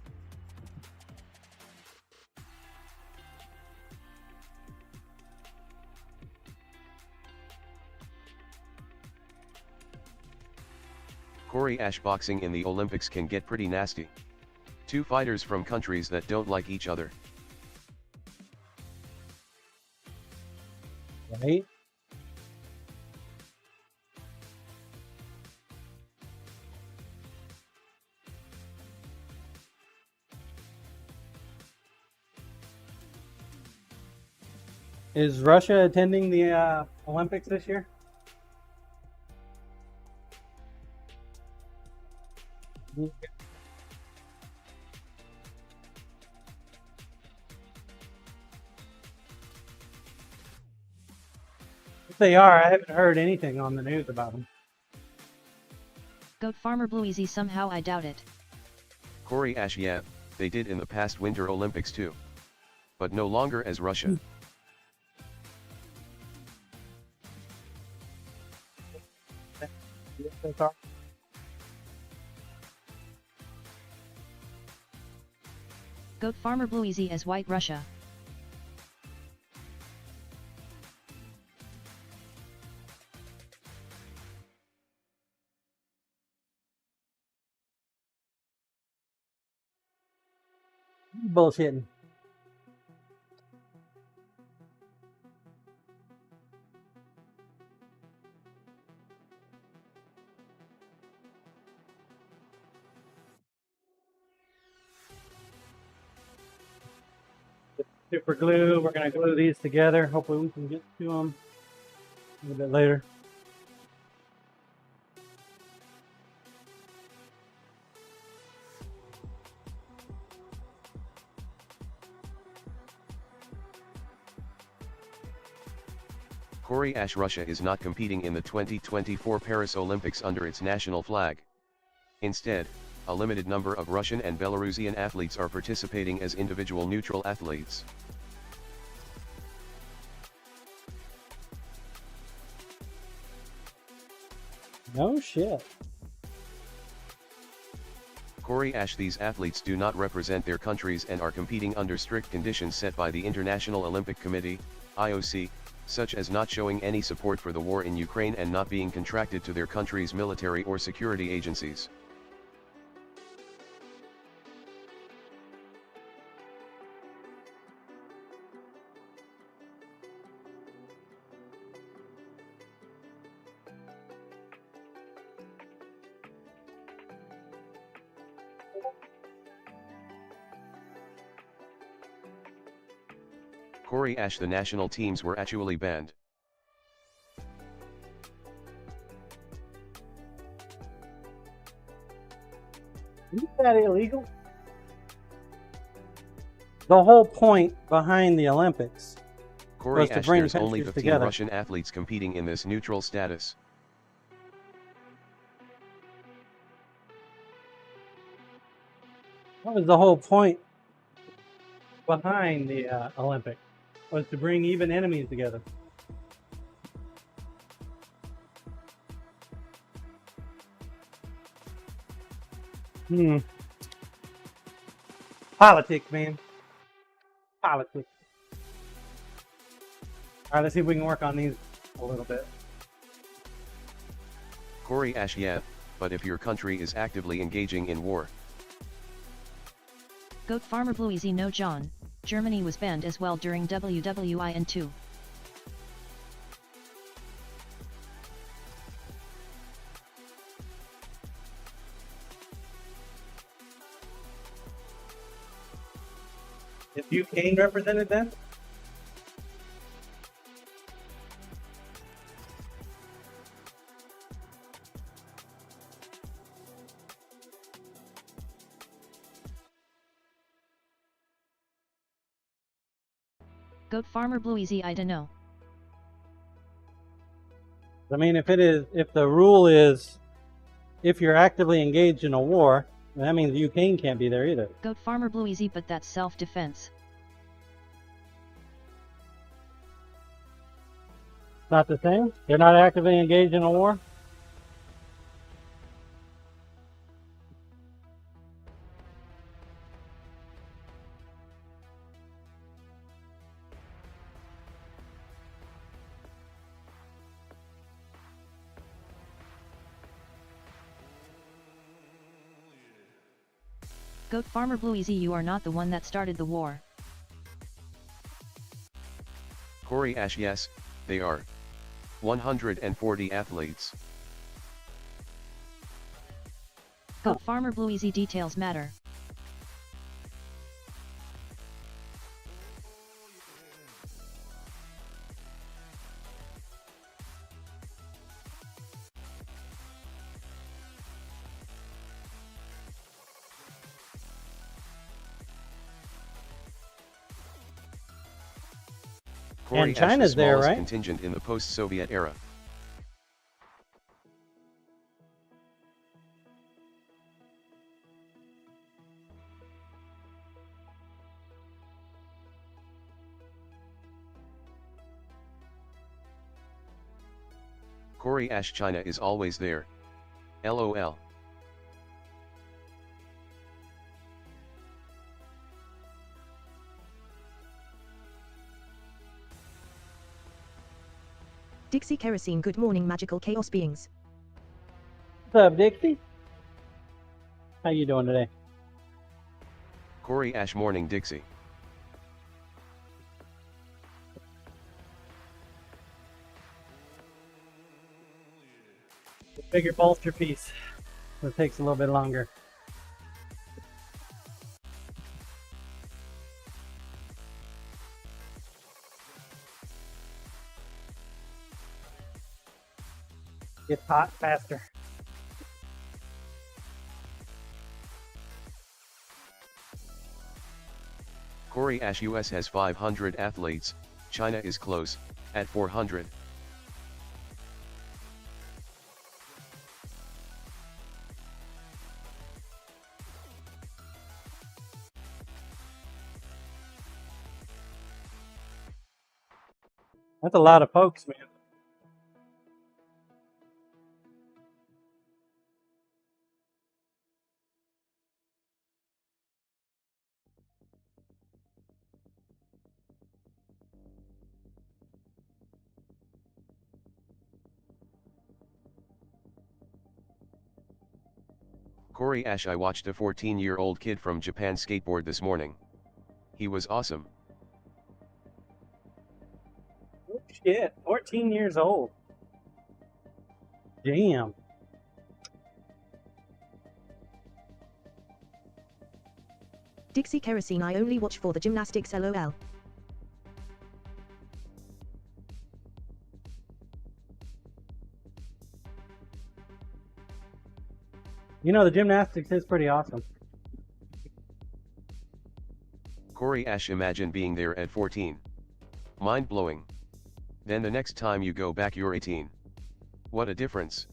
Corey Ash, boxing in the Olympics can get pretty nasty. Two fighters from countries that don't like each other. Right? Is Russia attending the Olympics this year? If they are, I haven't heard anything on the news about them. Goat Farmer Blue Easy, somehow I doubt it. Corey Ash, yeah, they did in the past Winter Olympics too. But no longer as Russia. Goat Farmer Blue Easy as White Russia. Bullshitting. Super glue. We're going to glue these together. Hopefully we can get to them a little bit later. Corey Ash, Russia is not competing in the 2024 Paris Olympics under its national flag. Instead, a limited number of Russian and Belarusian athletes are participating as individual neutral athletes. No shit. Corey Ash, these athletes do not represent their countries and are competing under strict conditions set by the International Olympic Committee, IOC, such as not showing any support for the war in Ukraine and not being contracted to their country's military or security agencies. Corey Ash, the national teams were actually banned. Isn't that illegal? The whole point behind the Olympics Corey was to Ash, bring there's only countries 15 together. Russian athletes competing in this neutral status. What was the whole point behind the Olympics? Was to bring even enemies together. Politics, man. Politics. Alright, let's see if we can work on these a little bit. Corey Ash, yeah, but if your country is actively engaging in war. Goat Farmer Blue Easy, no John. Germany was banned as well during WWIN2. If Ukraine represented them? Goat farmer Bluezy, I dunno. I mean, if the rule is, if you're actively engaged in a war, that means Ukraine can't be there either. Goat farmer Bluezy, but that's self-defense. Not the same? They're not actively engaged in a war? Goat farmer Bluezy, you are not the one that started the war. Corey Ash, yes, they are. 140 athletes. Goat farmer Bluezy, details matter. Corey And Ash, China's the there, smallest right? contingent in the post-Soviet era. Corey Ash, China is always there. LOL. Dixie Kerosene, good morning magical chaos beings. What's up, Dixie? How you doing today? Corey Ash, morning Dixie. Bigger bolster piece. It takes a little bit longer. Gets hot faster. Corey Ash, US has 500 athletes, China is close, at 400. That's a lot of folks, man. Corey Ash, I watched a 14-year-old kid from Japan skateboard this morning. He was awesome. Oh, shit, 14 years old. Damn. Dixie Kerosene, I only watch for the gymnastics lol. You know, the gymnastics is pretty awesome. Corey Ash, imagine being there at 14. Mind-blowing. Then the next time you go back you're 18. What a difference.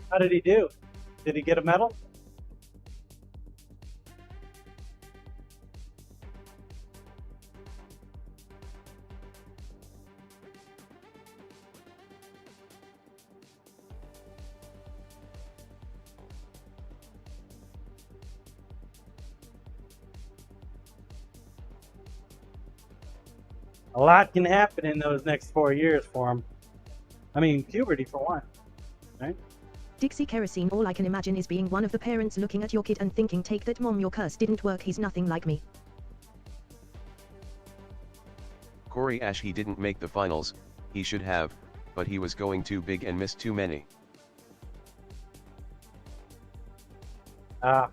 How did he do? Did he get a medal? A lot can happen in those next 4 years for him. I mean, puberty for one, right? Dixie Kerosene, all I can imagine is being one of the parents looking at your kid and thinking, take that mom, your curse didn't work, he's nothing like me. Corey Ash, he didn't make the finals, he should have, but he was going too big and missed too many. Ah.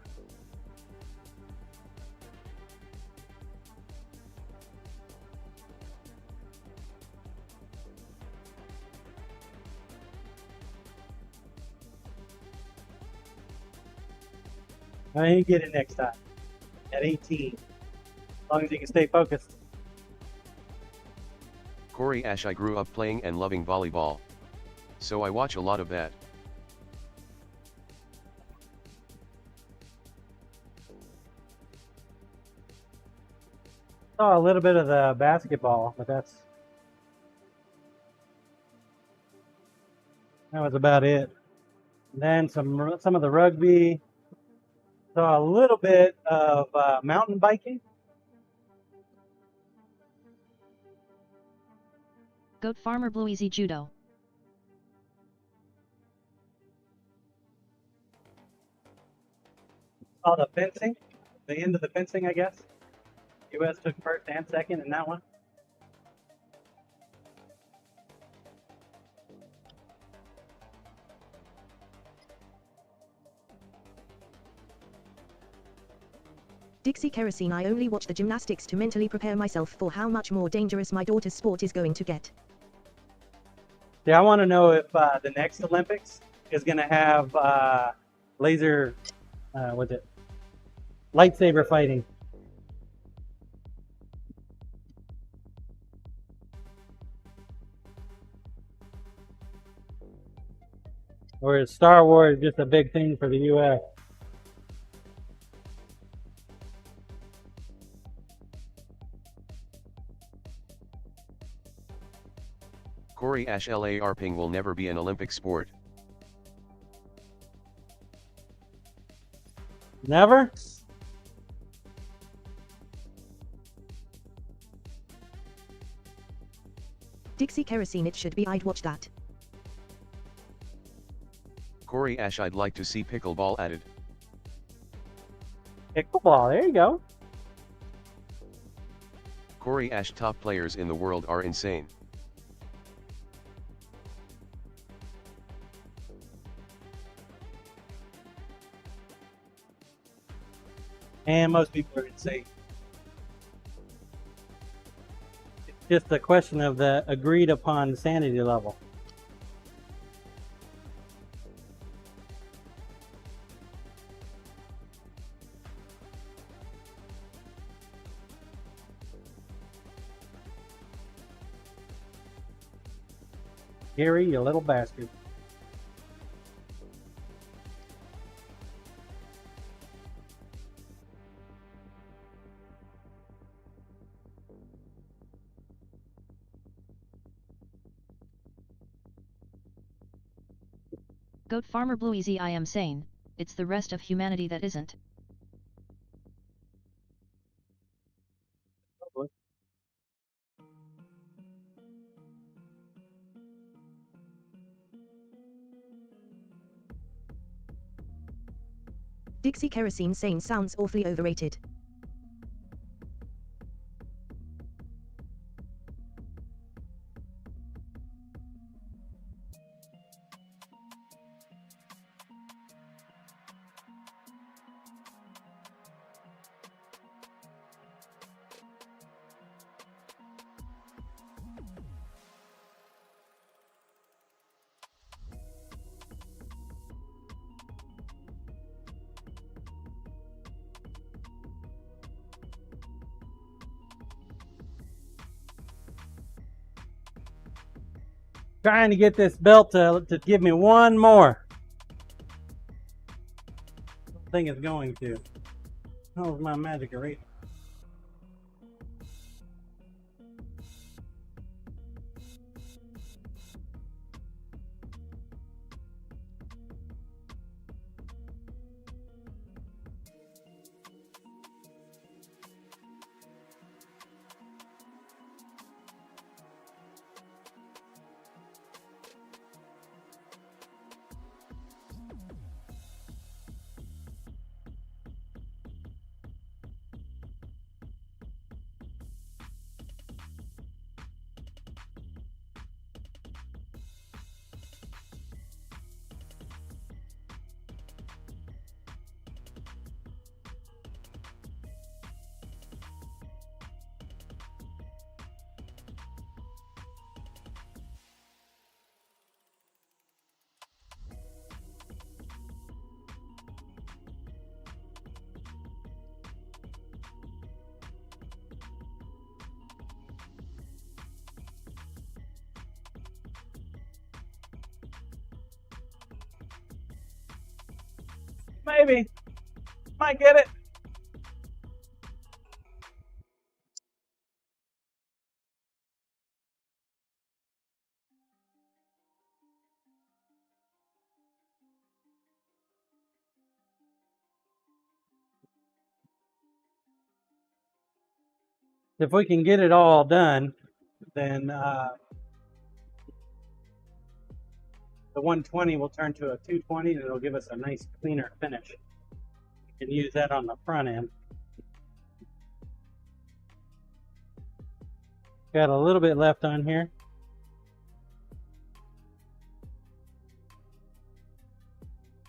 I ain't get it next time. At 18. As long as you can stay focused. Corey Ash, I grew up playing and loving volleyball. So I watch a lot of that. Saw a little bit of the basketball, but that was about it. And then some of the rugby. Saw a little bit of mountain biking. Goat Farmer Blue Easy Judo. Saw the fencing, the end of the fencing, I guess. U.S. took first and second in that one. Dixie Kerosene. I only watch the gymnastics to mentally prepare myself for how much more dangerous my daughter's sport is going to get. Yeah, I want to know if the next Olympics is going to have laser, lightsaber fighting. Or is Star Wars just a big thing for the U.S.? Corey Ash, LARPing will never be an Olympic sport. Never? Dixie Kerosene. It should be. I'd watch that. Corey Ash, I'd like to see pickleball added. Pickleball, there you go. Corey Ash, top players in the world are insane. And most people are insane. It's just a question of the agreed upon sanity level. Gary, you little bastard. Goat Farmer Blue Easy. I am sane, it's the rest of humanity that isn't. Dixie Kerosene. Sane sounds awfully overrated. Trying to get this belt to give me one more. I don't think it's going to. How's my magic eraser? Maybe. Might get it. If we can get it all done, then the 120 will turn to a 220 and it'll give us a nice cleaner finish. We can use that on the front end. Got a little bit left on here.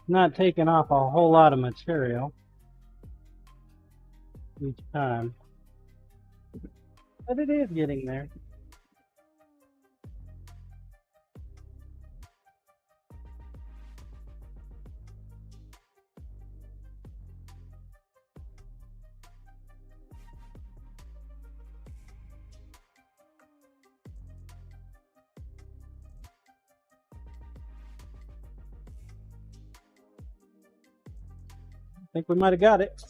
Not taking off a whole lot of material each time, but it is getting there. I think we might have got it.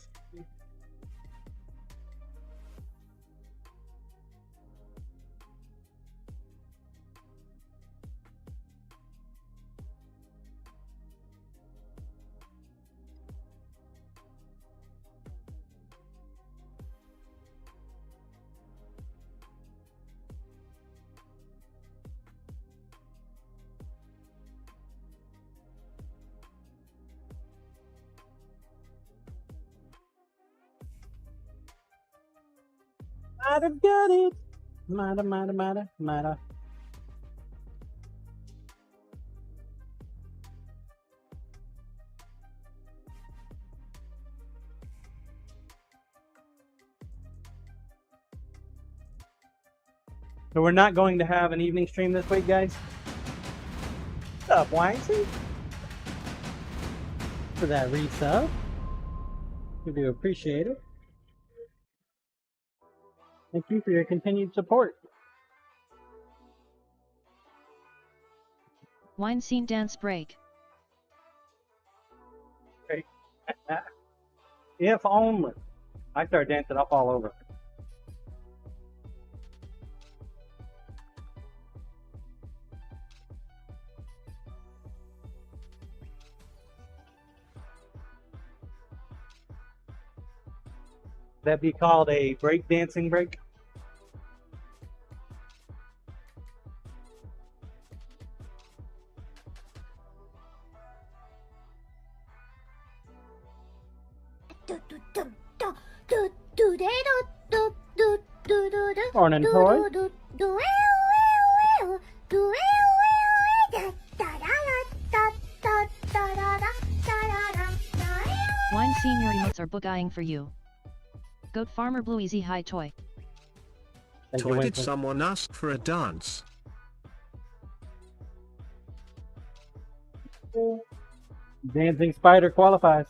Might have got it. Might have. So we're not going to have an evening stream this week, guys. What's up, Weinstein? For that resub. We do appreciate it. Thank you for your continued support. Wine scene dance break. Okay. If only. I start dancing up all over. That be called a break dancing break? Morning, Toy. Wine scene, your emotes are book-eyeing for you. Goat Farmer Blue Easy High Toy. Thank you, Toy, did Winston. someone ask for a dance? Dancing Spider qualifies.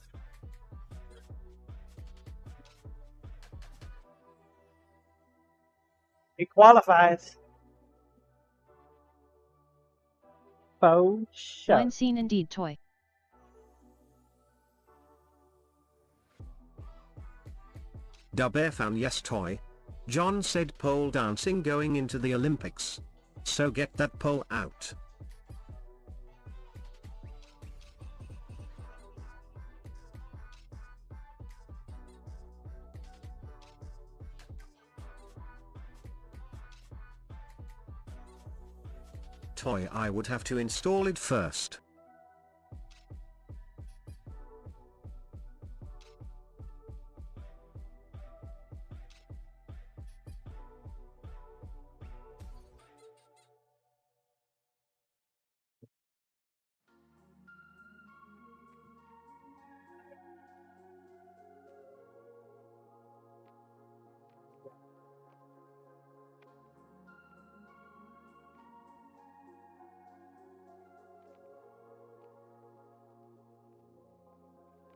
It qualifies. Faux show. Wine scene indeed Toy. Dub Air fan, yes Toy. John said pole dancing going into the Olympics. So get that pole out. Toy, I would have to install it first.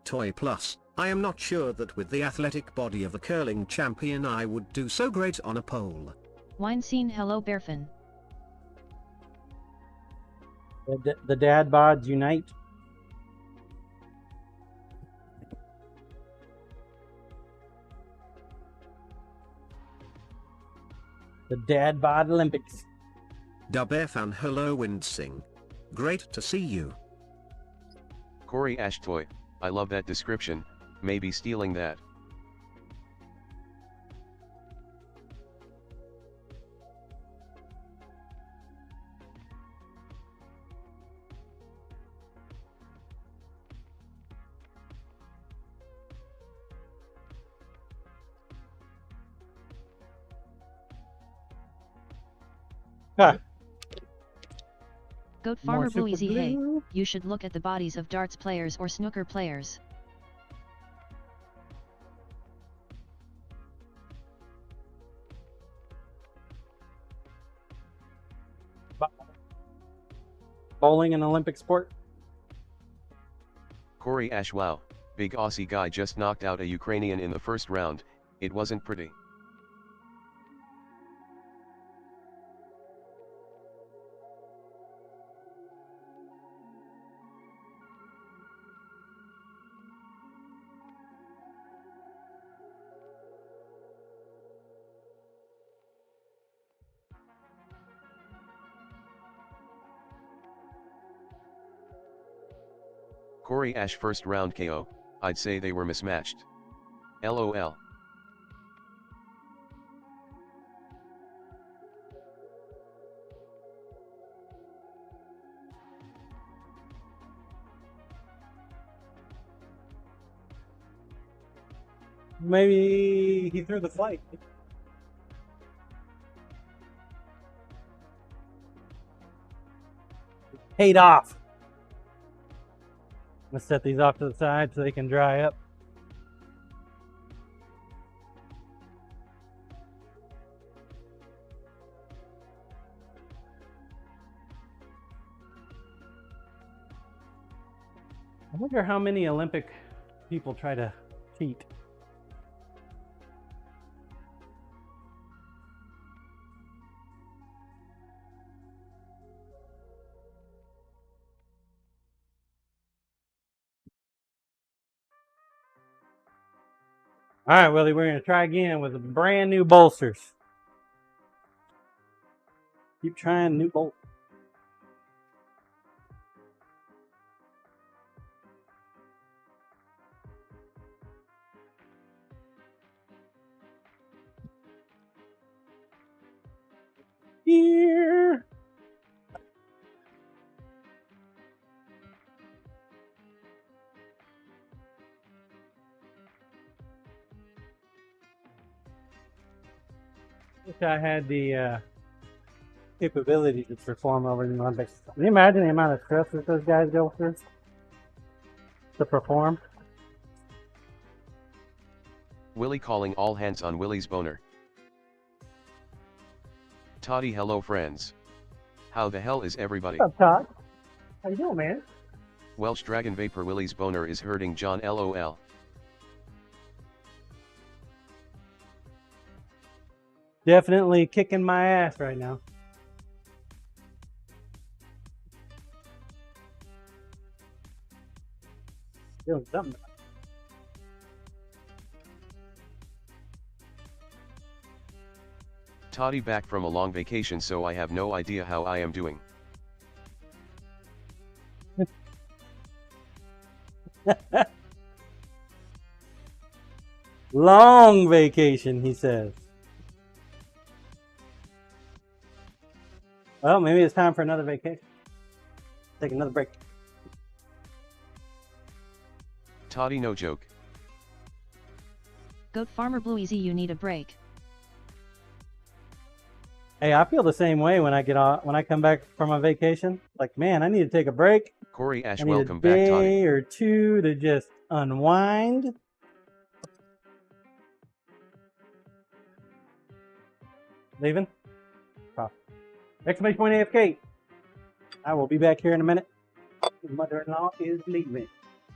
Toy plus, I am not sure that with the athletic body of a curling champion I would do so great on a pole. Wine scene hello Bearfin. The dad bods unite. The Dad Bod Olympics. Dub fan hello Windsing. Great to see you. Corey Ashtoy, I love that description, maybe stealing that. Huh. Goat More Farmer super Bluezy, hey, glue. you should look at the bodies of darts players or snooker players. Bowling an Olympic sport? Corey Ash, wow, big Aussie guy just knocked out a Ukrainian in the first round, it wasn't pretty. Corey Ash first round KO, I'd say they were mismatched. LOL. Maybe he threw the flight. Paid off. I'm gonna set these off to the side so they can dry up. I wonder how many Olympic people try to cheat. All right, Willie, we're going to try again with brand new bolsters. Keep trying new bolsters. Here. Wish I had the capability to perform over the Olympics. Can you imagine the amount of stress that those guys go through to perform? Willie calling all hands on Willie's boner. Toddy, hello friends. How the hell is everybody? What's up, Todd? How you doing, man? Welsh Dragon Vapor, Willie's boner is hurting John, LOL. Definitely kicking my ass right now. Doing something. Toddy back from a long vacation, so I have no idea how I am doing. Long vacation, he says. Well, maybe it's time for another vacation. Take another break. Toddy, no joke. Goat Farmer Bluezy, you need a break. Hey, I feel the same way when I get off, when I come back from a vacation. Like, man, I need to take a break. Corey Ash, I need welcome a back, day Toddy. or two to just unwind. Leaving? Oh. Exclamation point AFK. I will be back here in a minute. His mother-in-law is leaving.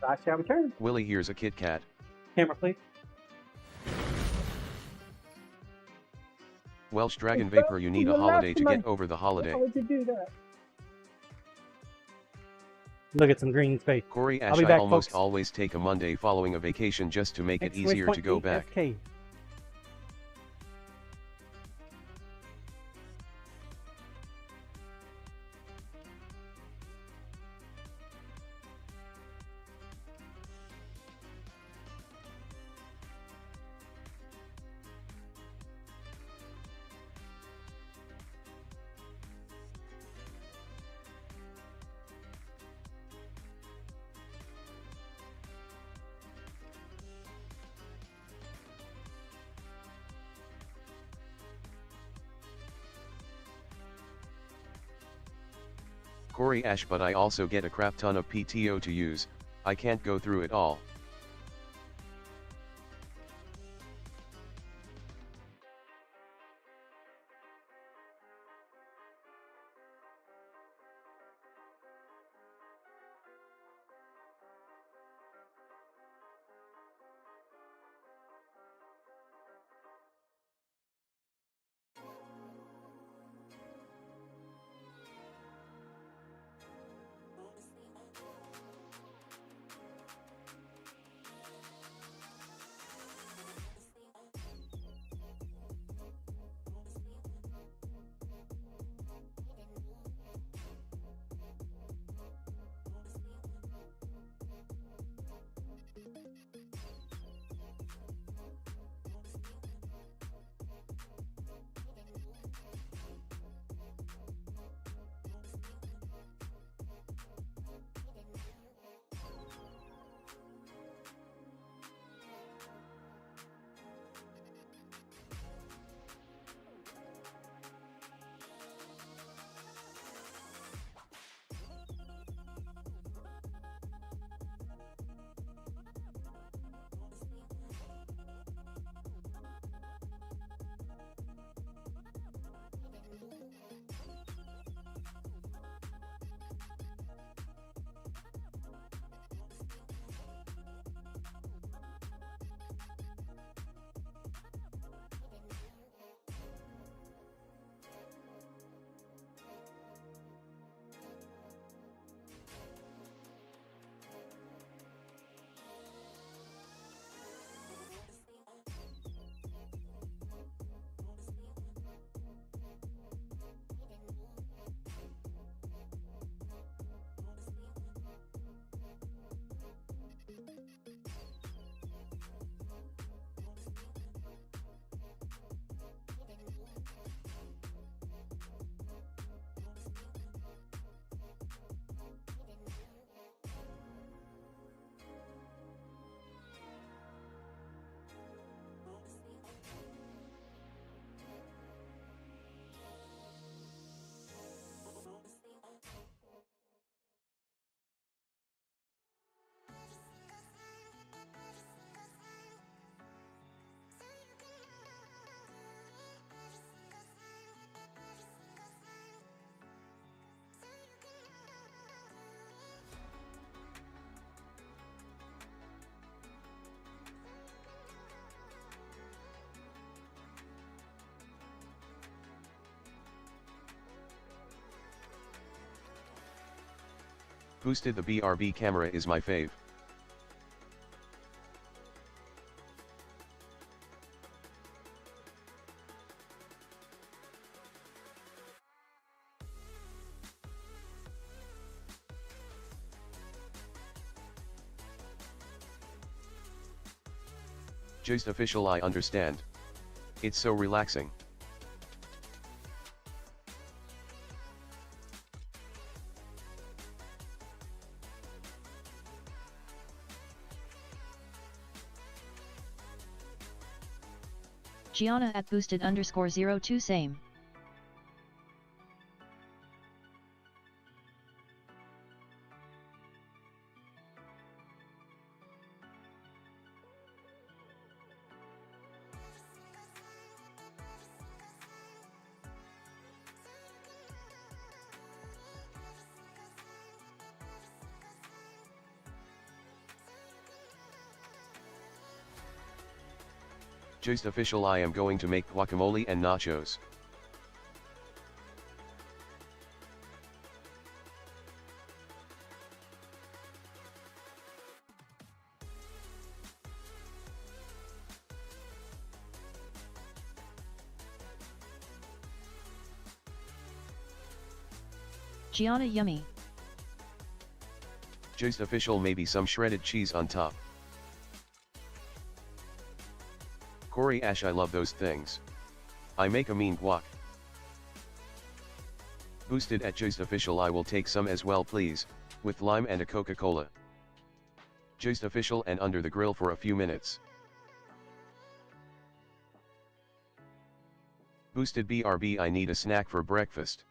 So I shall return. Willie, here's a Kit Kat. Camera, please. Welsh Dragon Vapor, you need a holiday to get over the holiday. How would you do that? Look at some green space. Corey I'll Ash, be I back, almost folks. always take a Monday following a vacation just to make it easier to go back. AFK. Corey Ash, but I also get a crap ton of PTO to use, I can't go through it all. Boosted, the BRB camera is my fave. Just official, I understand. It's so relaxing. Gianna at boosted_02 same. Just official, I am going to make guacamole and nachos. Gianna yummy. Just official, maybe some shredded cheese on top. Corey Ash, I love those things. I make a mean guac. Boosted at Just official, I will take some as well please, with lime and a Coca-Cola. Just official, and under the grill for a few minutes. Boosted BRB, I need a snack for breakfast.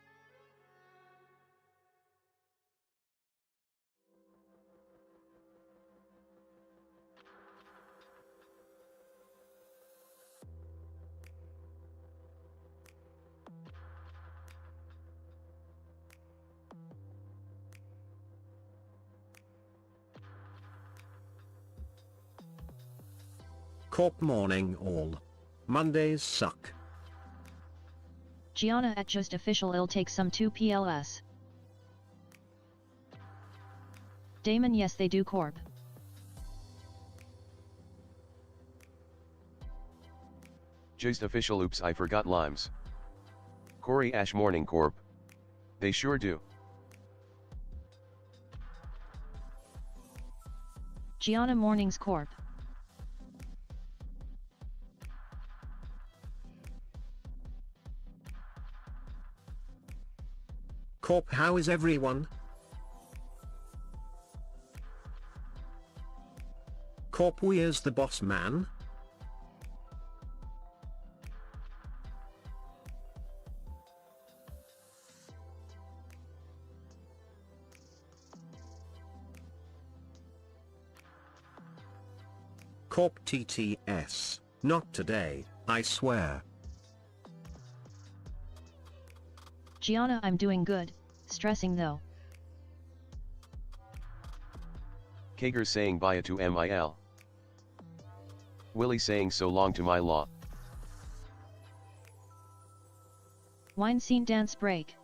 Corp morning all. Mondays suck. Gianna at just official ill take some 2 PLS. Damon yes they do Corp. Just official oops I forgot limes. Corey Ash morning Corp. They sure do. Gianna mornings Corp. Corp how is everyone? Corp where's the boss man? Corp TTS, not today, I swear. Gianna I'm doing good, stressing though. Kager saying bye to MIL. Willie saying so long to my law. Wine scene dance break.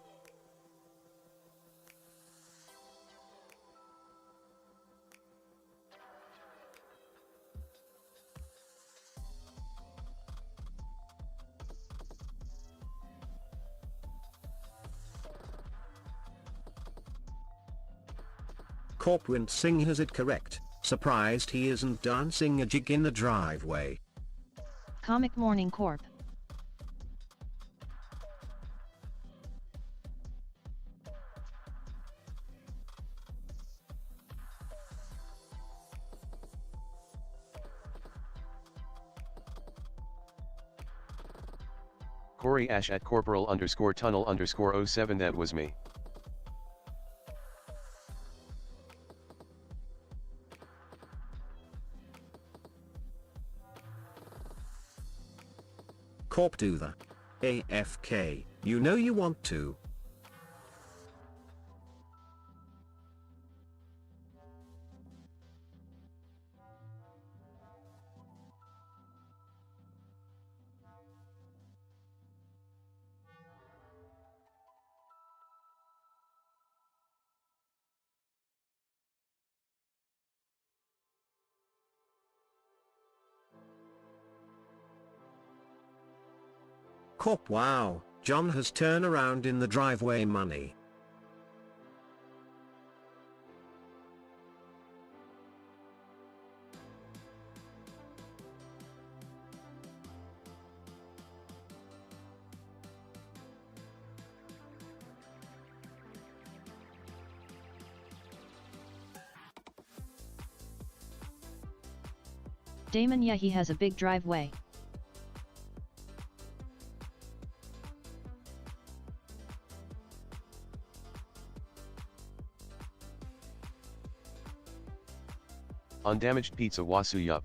Corp Wincing has it correct, surprised he isn't dancing a jig in the driveway. Comic morning Corp. Corey Ash at corporal_tunnel_07 that was me. Corp do the AFK, you know you want to. Corp wow, John has turned around in the driveway money. Damon yeah he has a big driveway. Undamaged pizza wasu yup.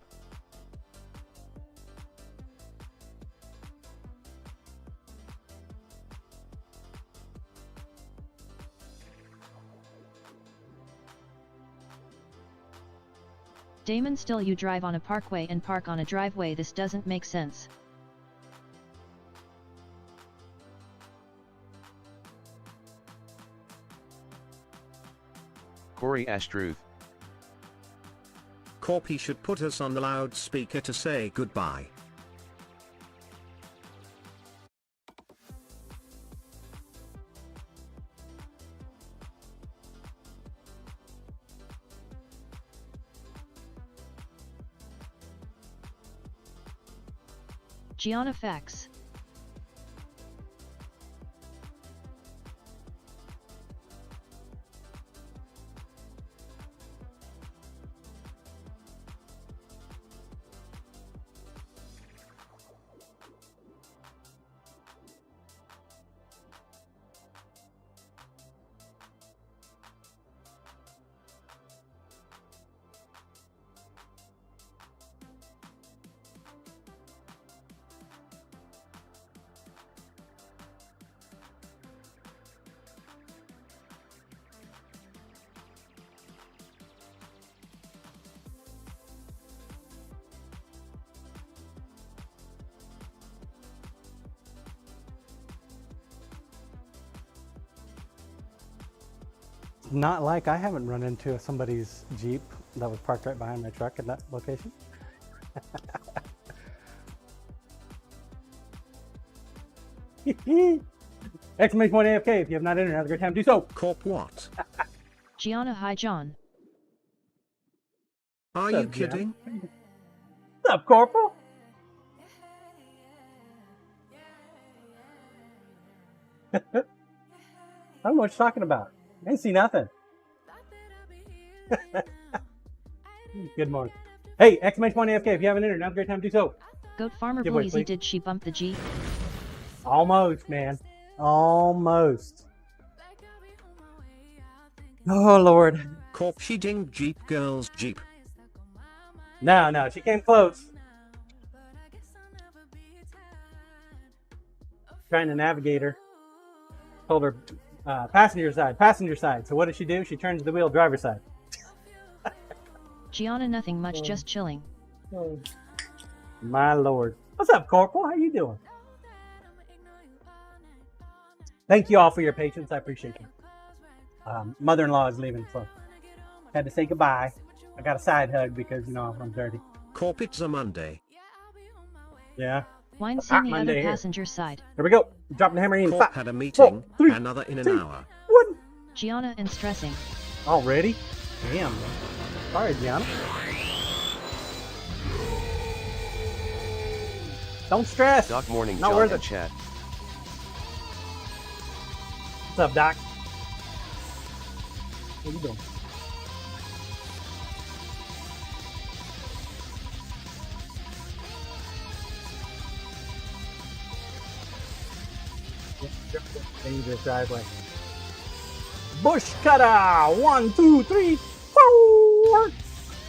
Damon still you drive on a parkway and park on a driveway, this doesn't make sense. Corey Ashtruth. Corp he should put us on the loudspeaker to say goodbye. Gianna Fax. not like I haven't run into somebody's Jeep that was parked right behind my truck at that location. Exclamation point AFK if you have not entered, have a great time, do so. Corp what? Gianna, hi John. Are you kidding? What's up, Corporal? I don't know what you're talking about. I didn't see nothing. Good morning. Hey, exclamation point AFK if you haven't entered, have a great time, do so. Goat Farmer Giveaway, Bleezy, please. did she bump the G? Almost, man. Almost. Oh, Lord. Corp she dinged Jeep girl's Jeep. No, she came close. Trying to navigate her. Told her passenger side. So what did she do? She turns the wheel driver's side. Gianna, nothing much, just chilling. My Lord. What's up, Corporal? How you doing? Thank you all for your patience. I appreciate you. Mother-in-law is leaving, so had to say goodbye. I got a side hug because, you know, I'm dirty. Corp it's a Monday. Yeah. Wine see the Monday other here. passenger side. Here we go. Dropping the hammer in. Corp 5, had a meeting, 4, 3, another in an 2, hour. 1. Gianna and stressing. Already? Damn, man. Sorry, Gianna. Don't stress. Doc morning, Not John worth and it. chat. What's up, Doc? What are you doing? Dangerous driveway. Bush cutter! 1, 2, 3, 4!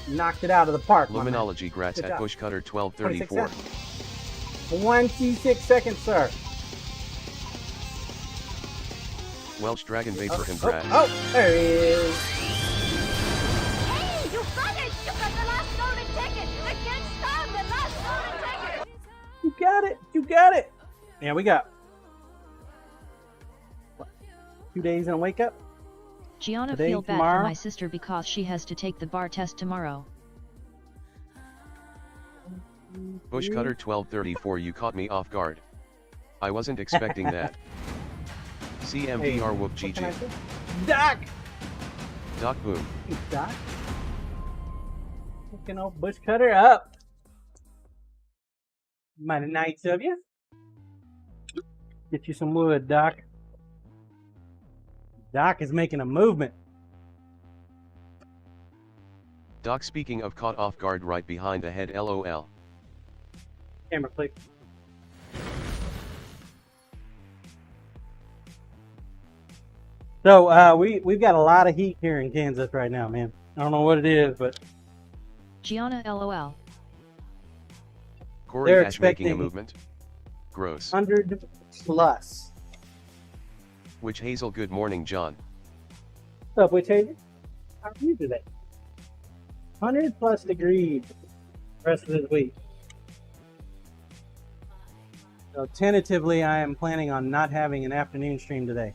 Knocked it out of the park. my man. Luminology grats Good at job. Bushcutter 26 1234. seconds. 26 seconds, sir. Welsh Dragon Vapor him grats. Oh, there he is. Hey, you got it! You got the last golden ticket! The kids found the last golden ticket! You got it. You got it. Yeah, we got what, 2 days and a wake up. Gianna, Today, feel bad tomorrow? for my sister because she has to take the bar test tomorrow. Bushcutter 1234, you caught me off guard. I wasn't expecting that. CMVR whoop What can I GG. say? Doc. Doc boom. Hey, Doc. Looking old bush cutter up. Mighty nice of you. Get you some wood, Doc. Doc is making a movement. Doc, speaking of caught off guard, right behind the head, LOL. Camera, please. So we've got a lot of heat here in Kansas right now, man. I don't know what it is, but Gianna, lol. Corey They're Ash making a expecting- movement. Gross. 100 plus. Which Hazel, good morning, John. What's up, Witch Hazel? How are you today? 100 plus degrees rest of this week. So tentatively, I am planning on not having an afternoon stream today.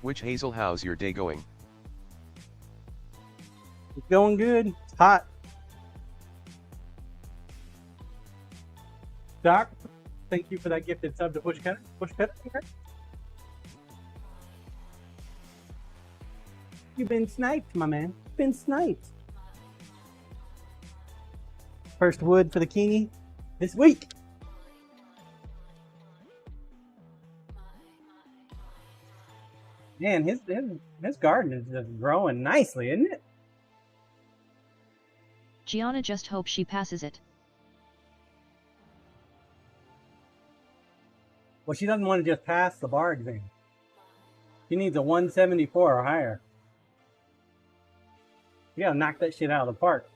Which Hazel, how's your day going? It's going good. It's hot. Doc, thank you for that gifted sub to Push Cutter. Push Cutter, okay? You've been sniped, my man. Been sniped. First wood for the Kingy this week. Man, his garden is just growing nicely, isn't it? Gianna, just hope she passes it. Well, she doesn't want to just pass the bar exam. She needs a 174 or higher. You gotta knock that shit out of the park.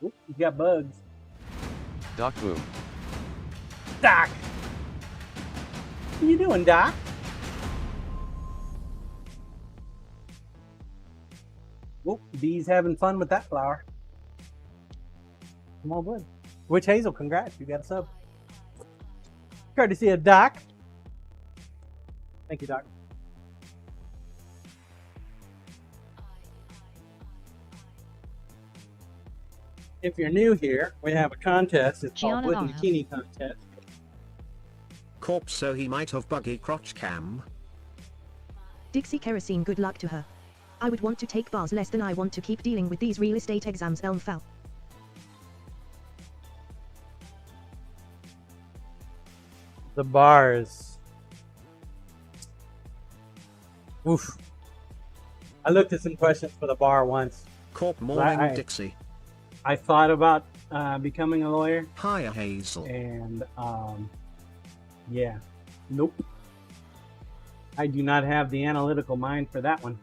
Oop, you got bugs. Doc boom. Doc! What you doing, Doc? Whoop, bees having fun with that flower. Come on, bud. Witch Hazel, congrats, you got a sub. Courtesy of Doc. Thank you, Doc. If you're new here, we have a contest. It's called Gianna Wood Aha. Bikini Contest. Corpse, so he might have buggy crotch cam. Dixie Kerosene, good luck to her. I would want to take bars less than I want to keep dealing with these real estate exams. Elm foul. The bars. Oof. I looked at some questions for the bar once. Corp morning I- Dixie. I thought about becoming a lawyer, Hiya Hazel. and yeah, nope. I do not have the analytical mind for that one.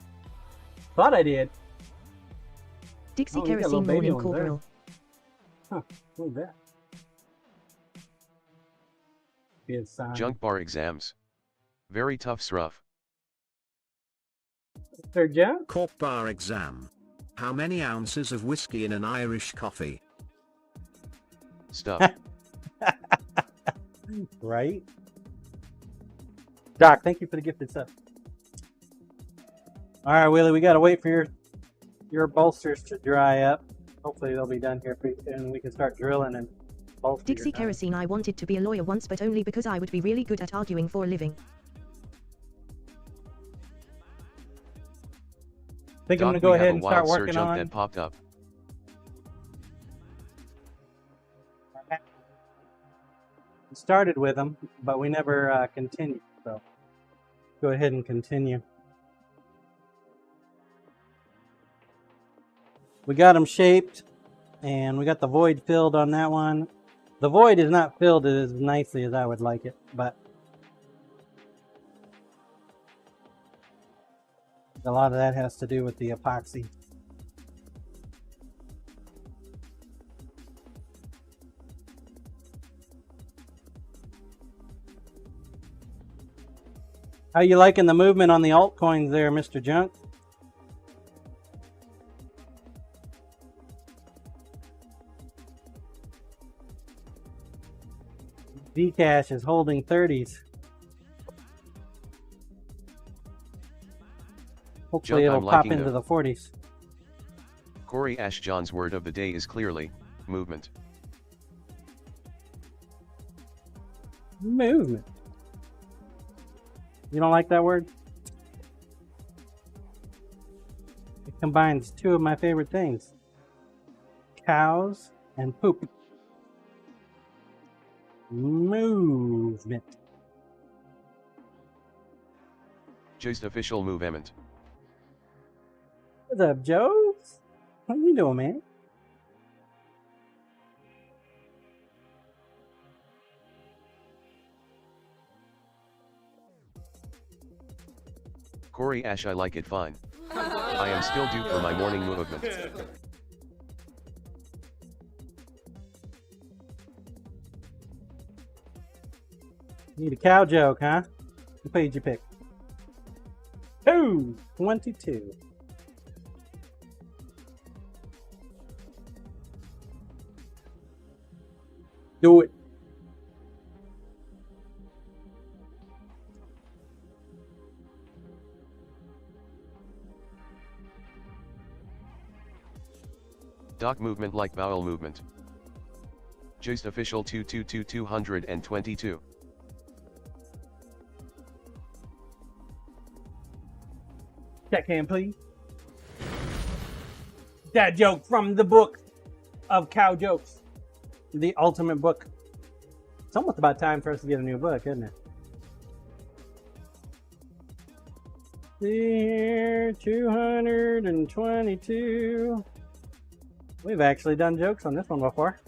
Thought I did. Dixie Oh, you got little Kerosene baby morning ones there. corporal. What is that? It's Junk bar exams. Very tough stuff. third jump. Corp bar exam. How many ounces of whiskey in an Irish coffee? Stuff. Right? Doc, thank you for the gifted sub. All right, Willie, we got to wait for your bolsters to dry up. Hopefully they'll be done here pretty soon and we can start drilling and bolster. Dixie Kerosene, I wanted to be a lawyer once, but only because I would be really good at arguing for a living. I think I'm going to Doc, go we ahead have and a start wild working surjunk on. that popped up. We started with them, but we never continued. So go ahead and continue. We got them shaped, and we got the void filled on that one. The void is not filled as nicely as I would like it, but a lot of that has to do with the epoxy. How you liking the movement on the altcoins there, Mr. Junk? Zcash is holding 30s. Hopefully Junk, it'll I'm pop liking into the- the 40s. Corey Ashjohn's word of the day is clearly movement. Movement. You don't like that word? It combines two of my favorite things. Cows and poop. Movement. Just official movement. What's up, Joe? What you doing, man? Corey Ash, I like it fine. I am still due for my morning movement. Need a cow joke, huh? What page you pick? 22. Do it. Doc movement like bowel movement. Just official 222. Check hand, please. That joke from the book of cow jokes. The ultimate book. It's almost about time for us to get a new book, isn't it? Here, 222. We've actually done jokes on this one before.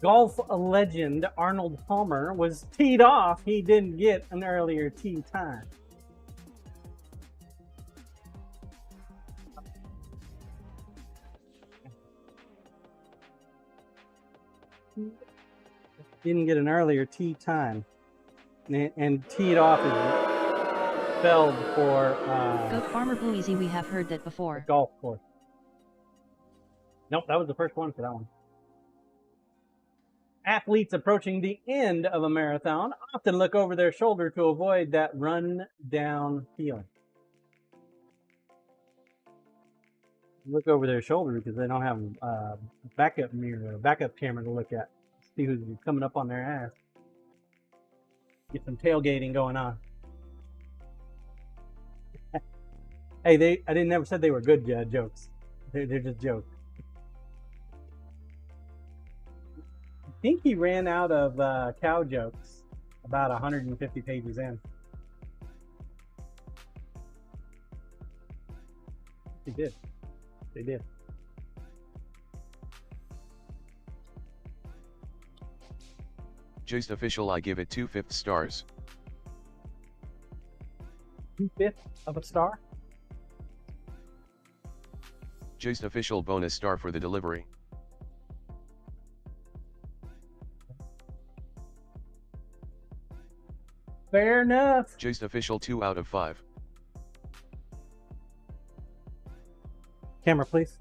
Golf legend Arnold Palmer was teed off. He didn't get an earlier tee time. Didn't get an earlier tee time. And teed off is spelled for Go Farmer Blueezy, we have heard that a before. golf course. Nope, that was the first one for that one. Athletes approaching the end of a marathon often look over their shoulder to avoid that run-down feeling. Look over their shoulder because they don't have a backup mirror or backup camera to look at. See who's coming up on their ass. Get some tailgating going on. Hey, I never said they were good jokes. They're just jokes. I think he ran out of cow jokes about 150 pages in. He did. They did. Just official, I give it 2/5 stars. 2/5 of a star? Just official bonus star for the delivery. Fair enough. Just official 2 out of 5. Camera, please.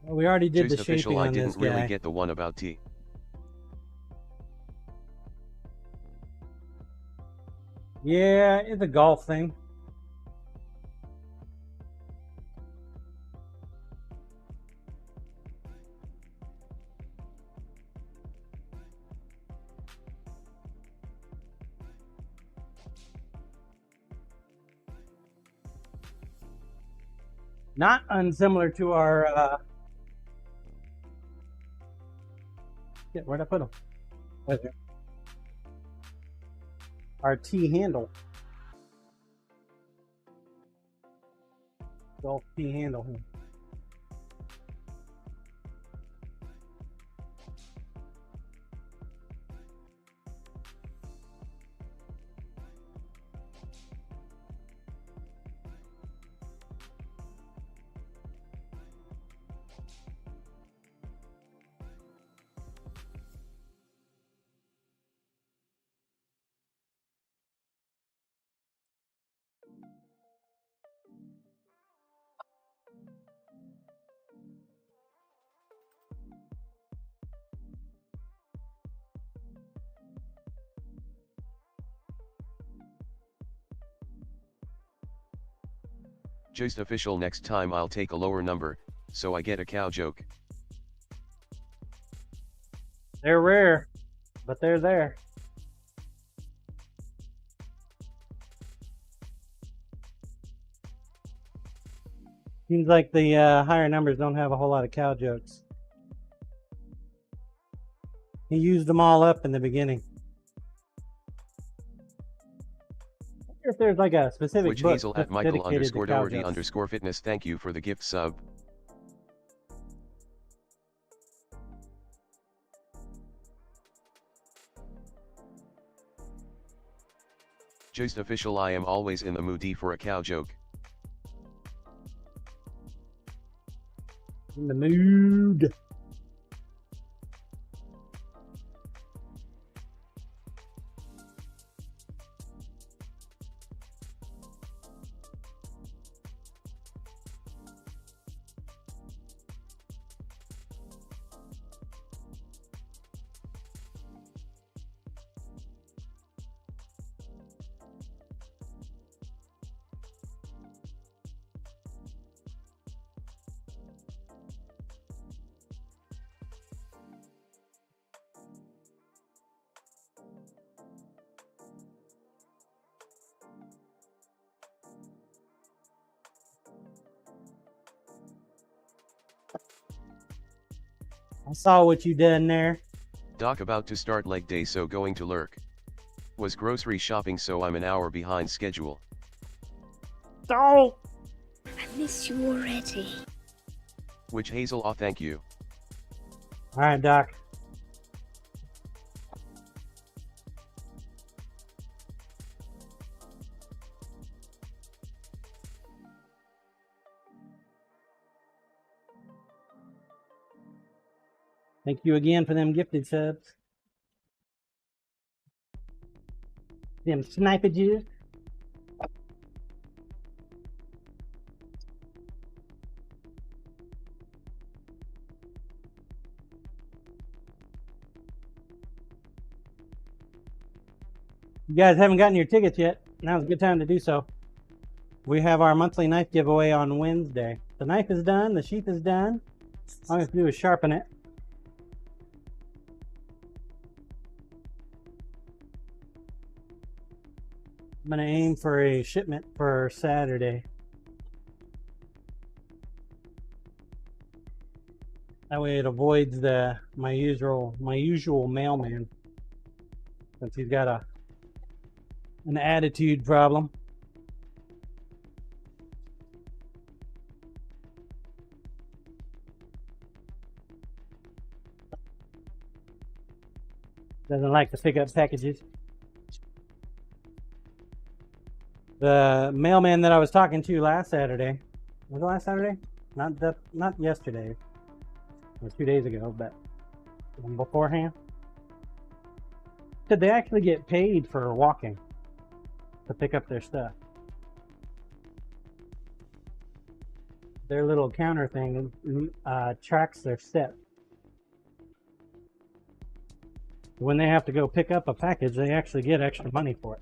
Well, we already did Just the official, shaping I on this didn't really guy. get the one about tea. Yeah, it's a golf thing. Not unsimilar to our shit, where'd I put them? Right there. Our T handle. Golf T handle here. Just official, next time I'll take a lower number, so I get a cow joke. They're rare, but they're there. Seems like the higher numbers don't have a whole lot of cow jokes. He used them all up in the beginning. I wonder if there's like a specific Which book Hazel that's at Michael dedicated to cow _Doherty jokes. _fitness, thank you for the gift sub. Just official, I am always in the mood for a cow joke. In the mood. I saw what you done there. Doc about to start leg day, so going to lurk. Was grocery shopping, so I'm an hour behind schedule. Oh! I miss you already. Which Hazel, aw, thank you. Alright, Doc. Thank you again for them gifted subs. Them snipages. You guys haven't gotten your tickets yet. Now's a good time to do so. We have our monthly knife giveaway on Wednesday. The knife is done. The sheath is done. All I have to do is sharpen it. I'm going to aim for a shipment for Saturday. That way it avoids my usual mailman, since he's got an attitude problem. Doesn't like to pick up packages. The mailman that I was talking to last Saturday, was it last Saturday? Not yesterday. It was 2 days ago, but beforehand. Said they actually get paid for walking to pick up their stuff. Their little counter thing tracks their steps. When they have to go pick up a package, they actually get extra money for it.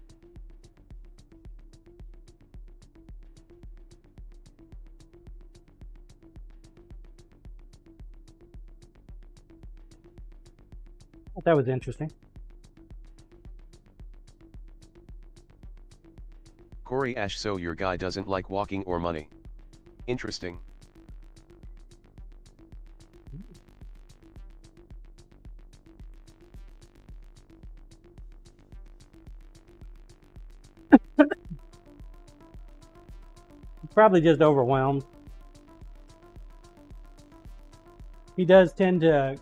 That was interesting. Corey Ash, so your guy doesn't like walking or money. Interesting. Probably just overwhelmed. He does tend to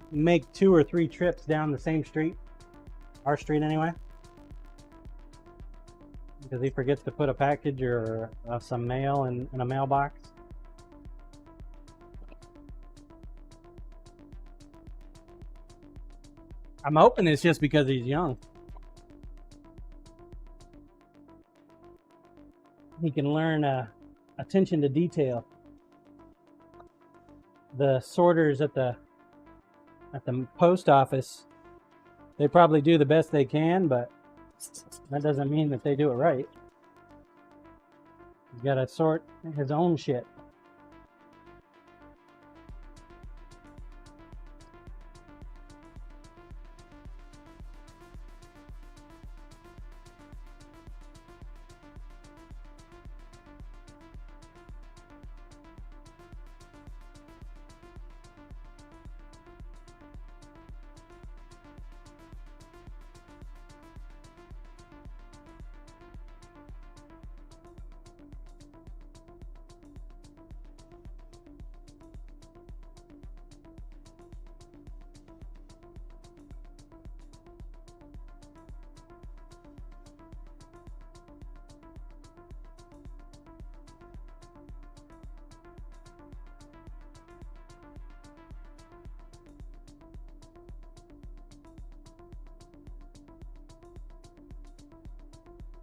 make 2 or 3 trips down the same street, our street anyway, because he forgets to put a package or some mail in a mailbox. I'm hoping it's just because he's young. He can learn attention to detail. The sorters at the post office, they probably do the best they can, but that doesn't mean that they do it right. He's got to sort his own shit.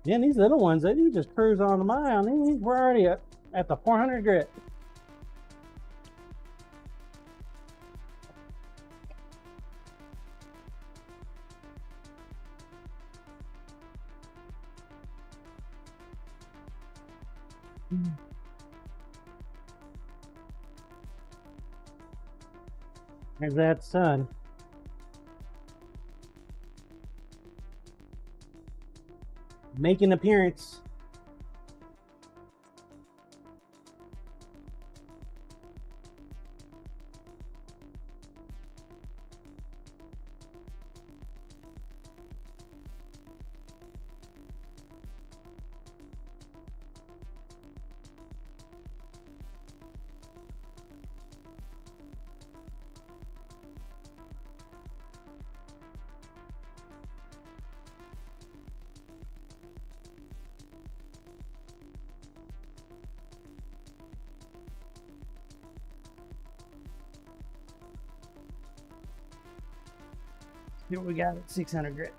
Yeah, these little ones, they do just cruise on the mile. We're already at the 400 grit. There's that sun. Make an appearance. See what we got at 600 grit.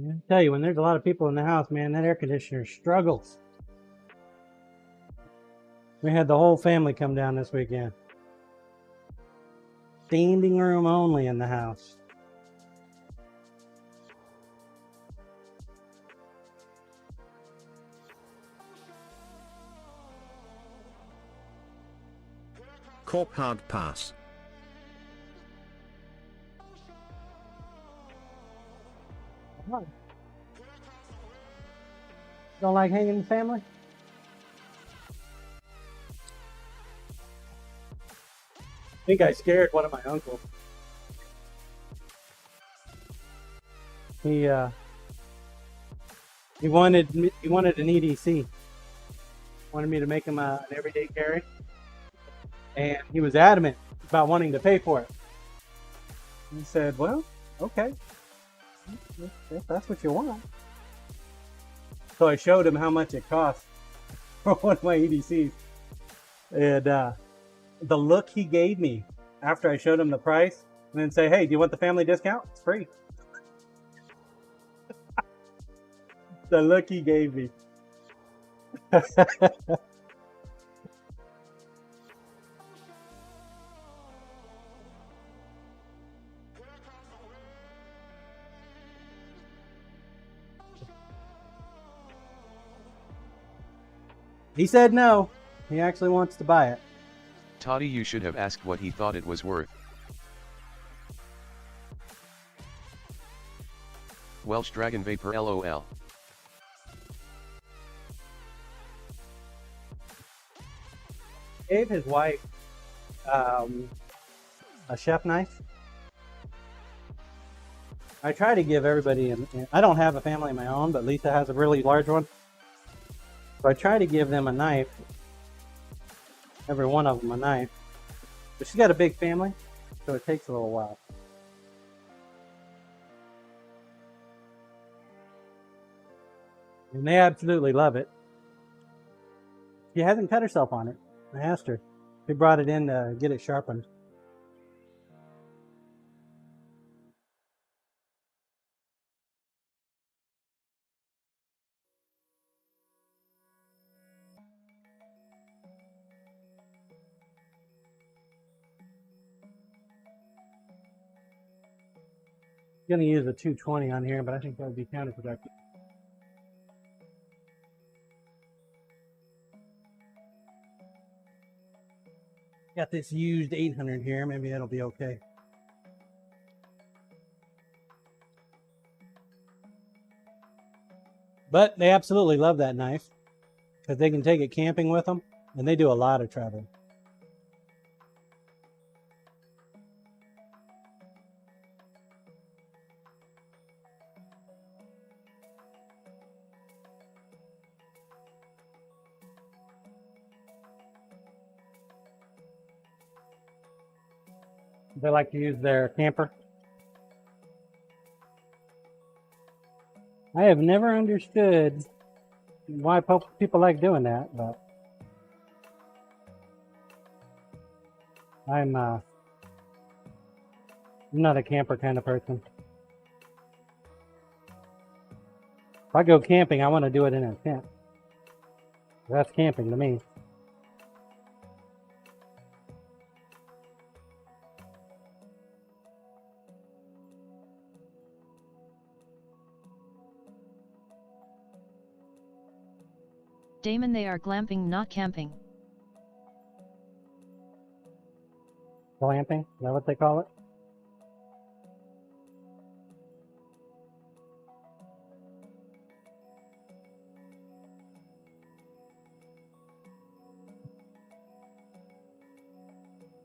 I tell you, when there's a lot of people in the house, man, that air conditioner struggles. We had the whole family come down this weekend. Standing room only in the house. Corp hard pass. Don't like hanging in the family? I think I scared one of my uncles. He wanted an EDC. Wanted me to make him an everyday carry, and he was adamant about wanting to pay for it. He said, "Well, okay, if that's what you want." So I showed him how much it cost for one of my EDCs, and the look he gave me after I showed him the price, and then say, "Hey, do you want the family discount? It's free." The look he gave me. He said no. He actually wants to buy it. Toddy, you should have asked what he thought it was worth. Welsh Dragon Vapor LOL. Gave his wife a chef knife. I try to give everybody, I don't have a family of my own, but Lisa has a really large one. So I try to give them a knife, every one of them a knife. But she's got a big family, so it takes a little while. And they absolutely love it. She hasn't cut herself on it. I asked her. She brought it in to get it sharpened. I'm going to use a 220 on here, but I think that would be counterproductive. Got this used 800 here. Maybe that'll be okay. But they absolutely love that knife because they can take it camping with them, and they do a lot of traveling. They like to use their camper. I have never understood why people like doing that, but I'm not a camper kind of person. If I go camping, I want to do it in a tent. That's camping to me. Damon, they are glamping, not camping. Glamping? Is that what they call it?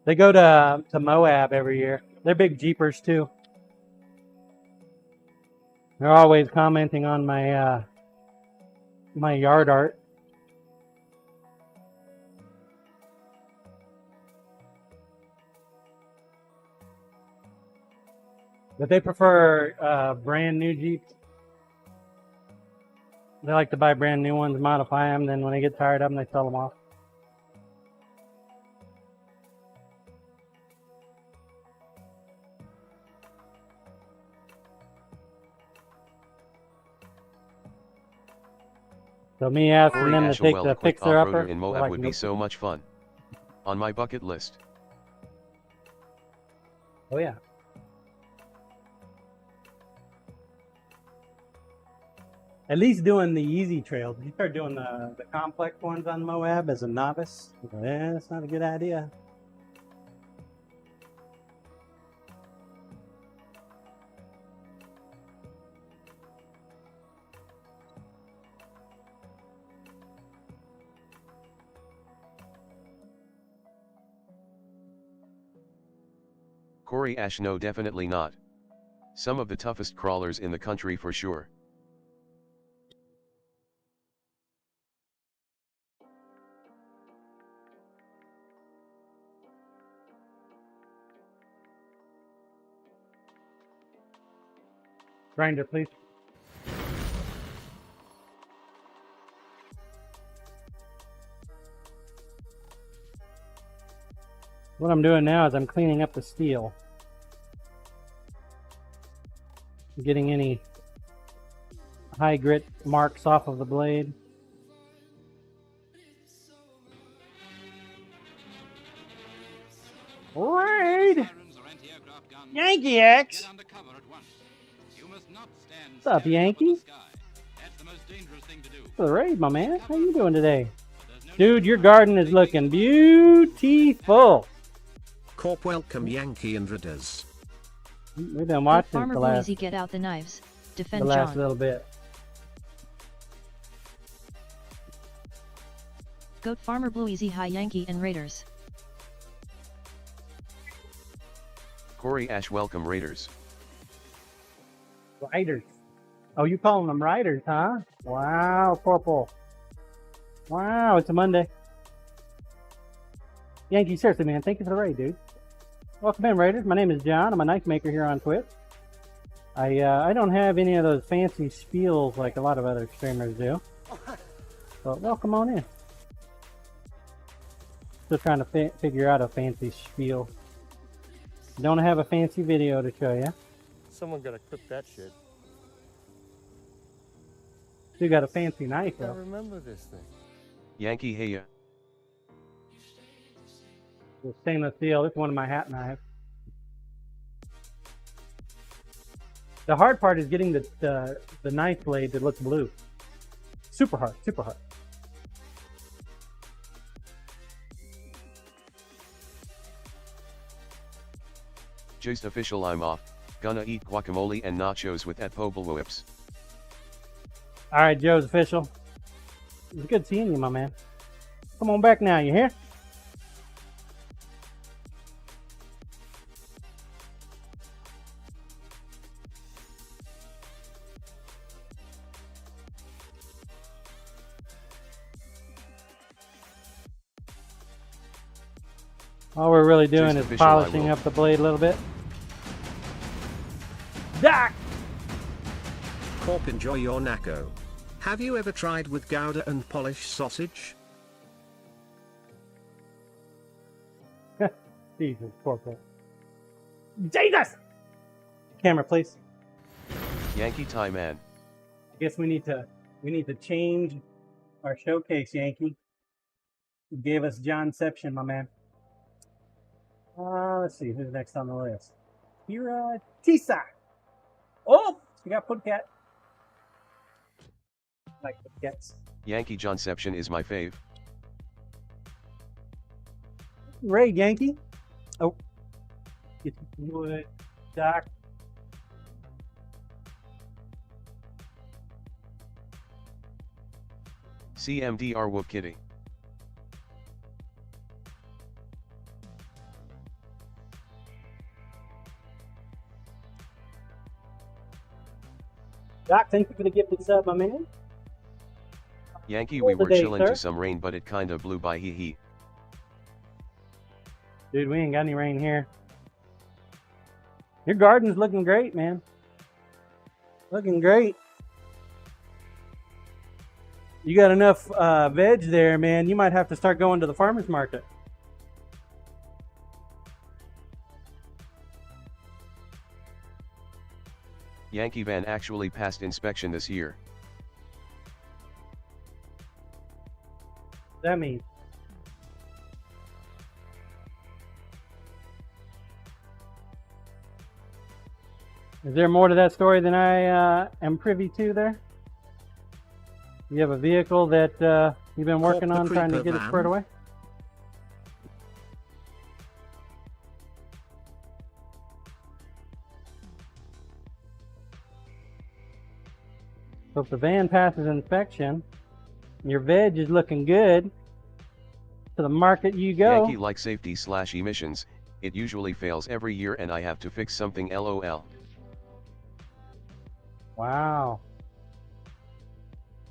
They go to Moab every year. They're big jeepers too. They're always commenting on my my yard art. But they prefer brand new Jeeps. They like to buy brand new ones, modify them, then when they get tired of them, they sell them off. So me asking Corey them to take Ashelwell, the a quick fixer-upper. off-roader in Moab would be so much fun. On my bucket list. Oh yeah. At least doing the easy trails. If you start doing the complex ones on Moab as a novice, that's not a good idea. Corey Ash, no, definitely not. Some of the toughest crawlers in the country for sure. Grinder, please. What I'm doing now is I'm cleaning up the steel. Getting any high grit marks off of the blade. Raid! Yankee X! What's up, Yankee? For the raid, my man. How you doing today? Dude, your garden is looking beautiful. Corp, welcome Yankee and Raiders. We've been watching Farmer the last, Bluesy, get out the knives. Defend the last John. little bit. Goat Farmer Bluesy, hi Yankee and Raiders. Corey Ash, welcome Raiders. Riders. Oh, you calling them riders, huh? Wow, Corporal. Wow, it's a Monday. Yankee, seriously, man, thank you for the raid, dude. Welcome in, Raiders. My name is John. I'm a knife maker here on Twitch. I don't have any of those fancy spiels like a lot of other streamers do. But welcome on in. Still trying to figure out a fancy spiel. Don't have a fancy video to show you. Someone gotta clip that shit. Still got a fancy knife, I though. remember this thing. Yankee, hey ya. The stainless steel. This is one of my hat knives. The hard part is getting the knife blade that looks blue. Super hard, super hard. Just official, I'm off. Gonna eat guacamole and nachos with that Pobble whips. All right, Joe's official. It's good seeing you, my man. Come on back now, you hear? All we're really doing Just is official, polishing up the blade a little bit. Doc! Corp, enjoy your naco. Have you ever tried with Gouda and Polish sausage? Jesus, Corporal. Jesus! Camera, please. Yankee tie man. I guess we need to change our showcase, Yankee. You gave us Johnception, my man. Let's see who's next on the list. Kira Tisa. Oh, we got Putcat. Like Putcats. Yankee Johnception is my fave. Ray Yankee. Oh. Get the wood, Doc. CMDR whoop kitty. Doc, thank you for the gifted sub, my man. Yankee, we Hold the were date, chilling sir. to some rain, but it kinda blew by. Hee hee. Dude, we ain't got any rain here. Your garden's looking great, man. Looking great. You got enough veg there, man. You might have to start going to the farmer's market. Yankee van actually passed inspection this year. What that means? Is there more to that story than I am privy to there? You have a vehicle that you've been working on trying to get it squared away? So if the van passes inspection, your veg is looking good, to the market you go. Yankee like safety/emissions, it usually fails every year and I have to fix something, lol. Wow.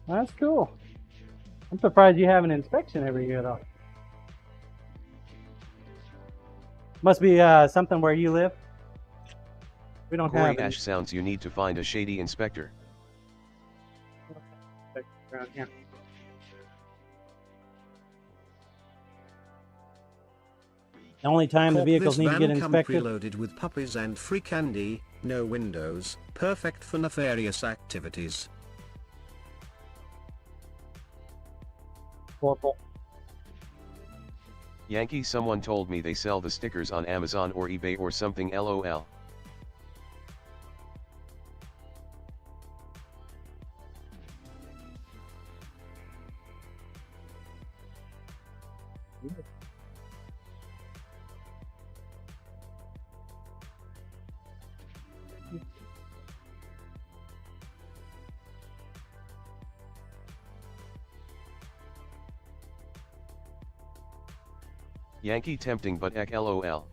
That's cool. I'm surprised you have an inspection every year though. Must be something where you live. We don't Corey have Ash sounds you need to find a shady inspector. around here. The only time the vehicles need to get inspected. Preloaded with puppies and free candy, no windows, perfect for nefarious activities. Corporal. Yankee, someone told me they sell the stickers on Amazon or eBay or something, lol. Yankee tempting but ek lol.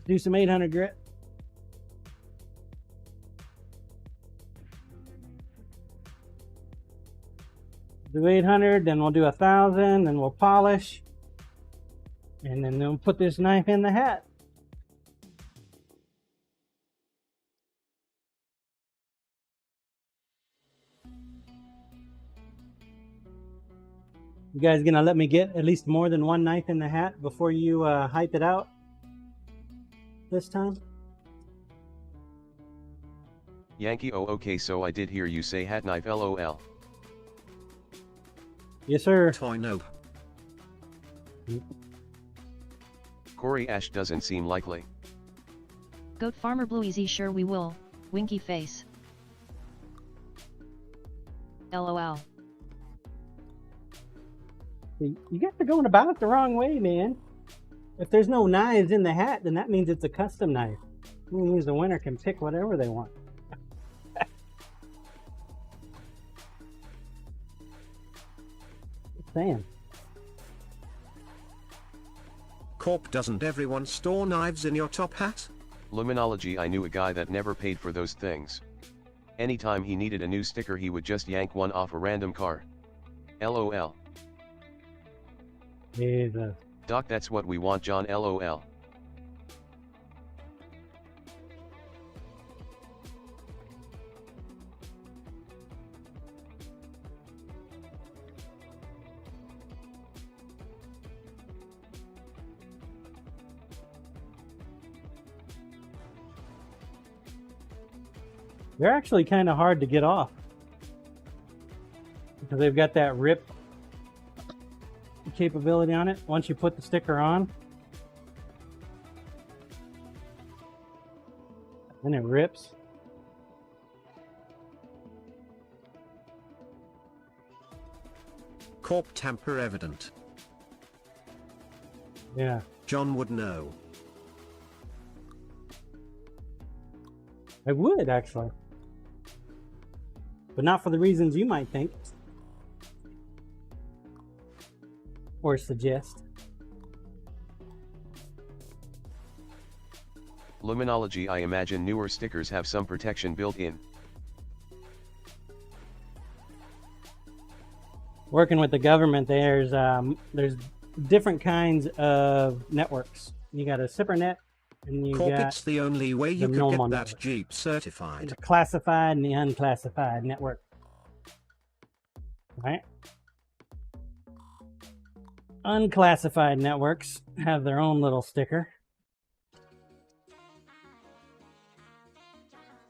Do some 800 grit. Do 800, then we'll do 1,000, then we'll polish. And then we'll put this knife in the hat. You guys gonna let me get at least more than one knife in the hat before you hype it out this time? Yankee, oh okay, so I did hear you say hat knife, lol. Yes sir. Toy nope. Corey Ash doesn't seem likely. Goat Farmer Blue Easy, sure we will, winky face. LOL. You guys are going about it the wrong way, man. If there's no knives in the hat, then that means it's a custom knife. It means the winner can pick whatever they want. Just saying. Corp, doesn't everyone store knives in your top hat? Luminology, I knew a guy that never paid for those things. Anytime he needed a new sticker he would just yank one off a random car. LOL. Jesus. Doc, that's what we want, John, LOL. They're actually kind of hard to get off. Because they've got that rip capability on it once you put the sticker on. Then it rips. Corp tamper evident. Yeah. John would know. I would, actually. But not for the reasons you might think. Or suggest. Luminology. I imagine newer stickers have some protection built in. Working with the government, there's different kinds of networks. You got a SIPRnet, and you Corp, got it's the only way you the could normal get that network. Jeep certified. The classified and the unclassified network. Right? Unclassified networks have their own little sticker.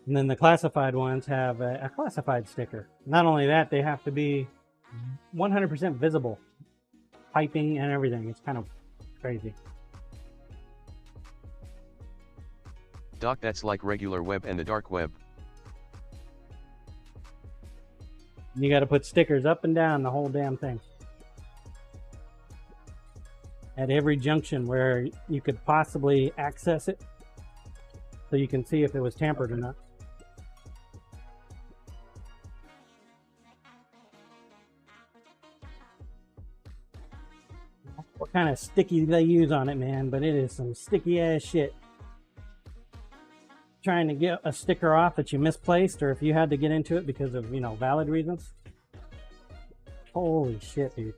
And then the classified ones have a classified sticker. Not only that, they have to be 100% visible. Piping and everything. It's kind of crazy. Doc, that's like regular web and the dark web. You got to put stickers up and down the whole damn thing. At every junction where you could possibly access it, so you can see if it was tampered or not. What kind of sticky they use on it, man, but it is some sticky ass shit. Trying to get a sticker off that you misplaced, or if you had to get into it because of, you know, valid reasons. Holy shit, dude.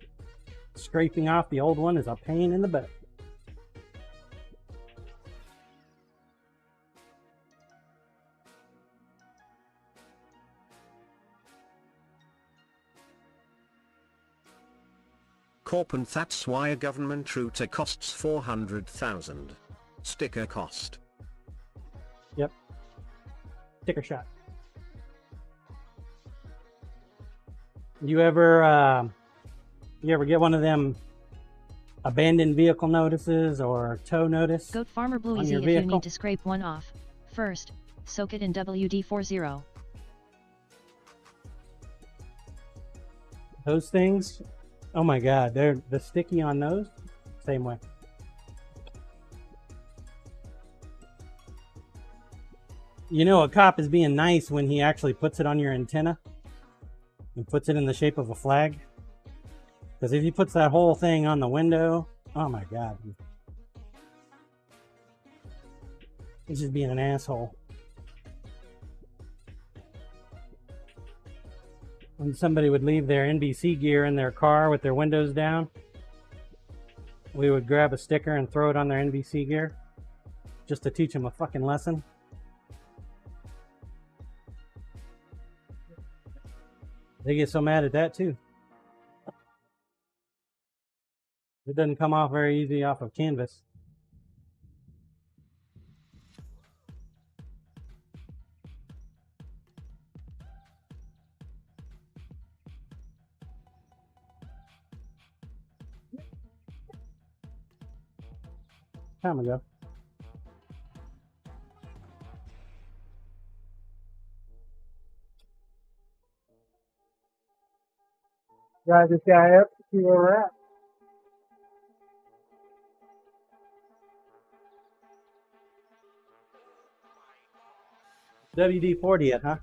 Scraping off the old one is a pain in the butt. Corp, and that's why a government router costs 400,000. Sticker cost. Yep. Sticker shot. You ever get one of them abandoned vehicle notices or tow notice? Goat Farmer Blue on Easy. your If you vehicle? need to scrape one off, first, soak it in WD-40. Those things, oh my god, they're the sticky on those, same way. You know a cop is being nice when he actually puts it on your antenna and puts it in the shape of a flag. Because if he puts that whole thing on the window, oh my god. He's just being an asshole. When somebody would leave their NBC gear in their car with their windows down, we would grab a sticker and throw it on their NBC gear just to teach them a fucking lesson. They get so mad at that too. It doesn't come off very easy off of canvas. Time ago. Drive this guy up to see where we're at. WD-40 it, huh?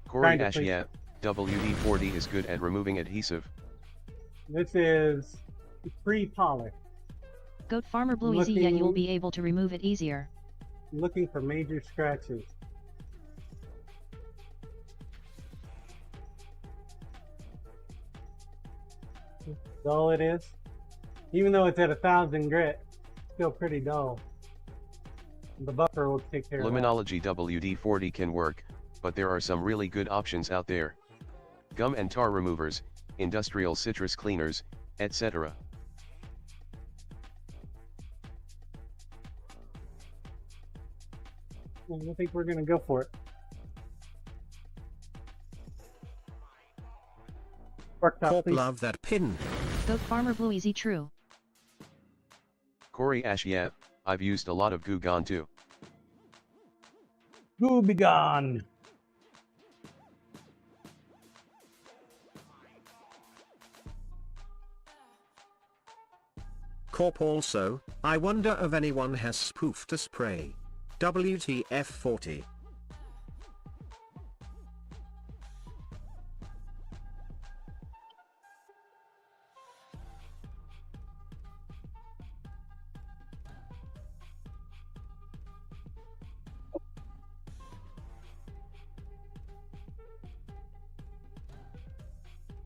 Corey Kinda, Ash, please. yeah, WD-40 is good at removing adhesive. This is pre-polish. Goat Farmer Blue Easy. Yeah, Looking- you'll be able to remove it easier. Looking for major scratches. Dull it is. Even though it's at 1,000 grit, still pretty dull. The buffer will take care of that. Luminology WD-40 can work, but there are some really good options out there. Gum and tar removers, industrial citrus cleaners, etc. I think we're gonna go for it. Worktop, Corp, please. love that pin. Goat farmer Blue Easy true. Corey Ash, yeah, I've used a lot of Goo Gone too. Goo be gone. Corp also, I wonder if anyone has spoofed a spray. WTF 40.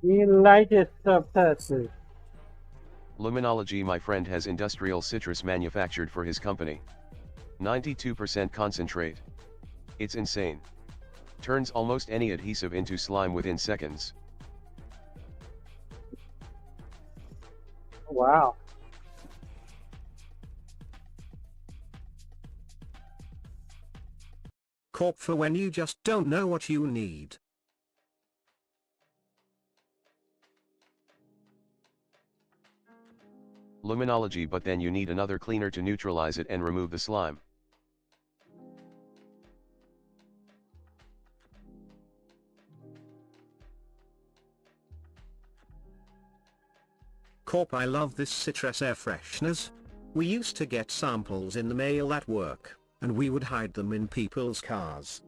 The lightest of touches. Luminology, my friend has industrial citrus manufactured for his company. 92% concentrate. It's insane. Turns almost any adhesive into slime within seconds. Wow. Corp for when you just don't know what you need. Luminology, but then you need another cleaner to neutralize it and remove the slime. Corp, I love this citrus air fresheners. We used to get samples in the mail at work, and we would hide them in people's cars.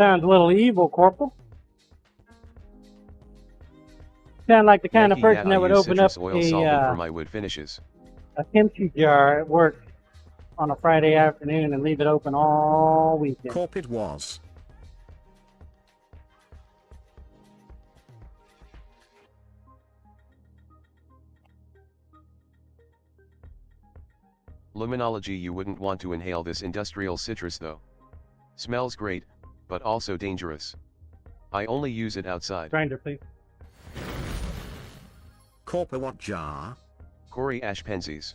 Sounds a little evil, Corporal. Sound like the kind of Yankee, person yeah, that would I use open up citrus oil solvent for a my wood finishes. kimchi jar at work on a Friday afternoon and leave it open all weekend. Corp, it was. Luminology, you wouldn't want to inhale this industrial citrus though. Smells great, but also dangerous. I only use it outside. Grinder, please. Corp, what jar? Corey Ash Pensies.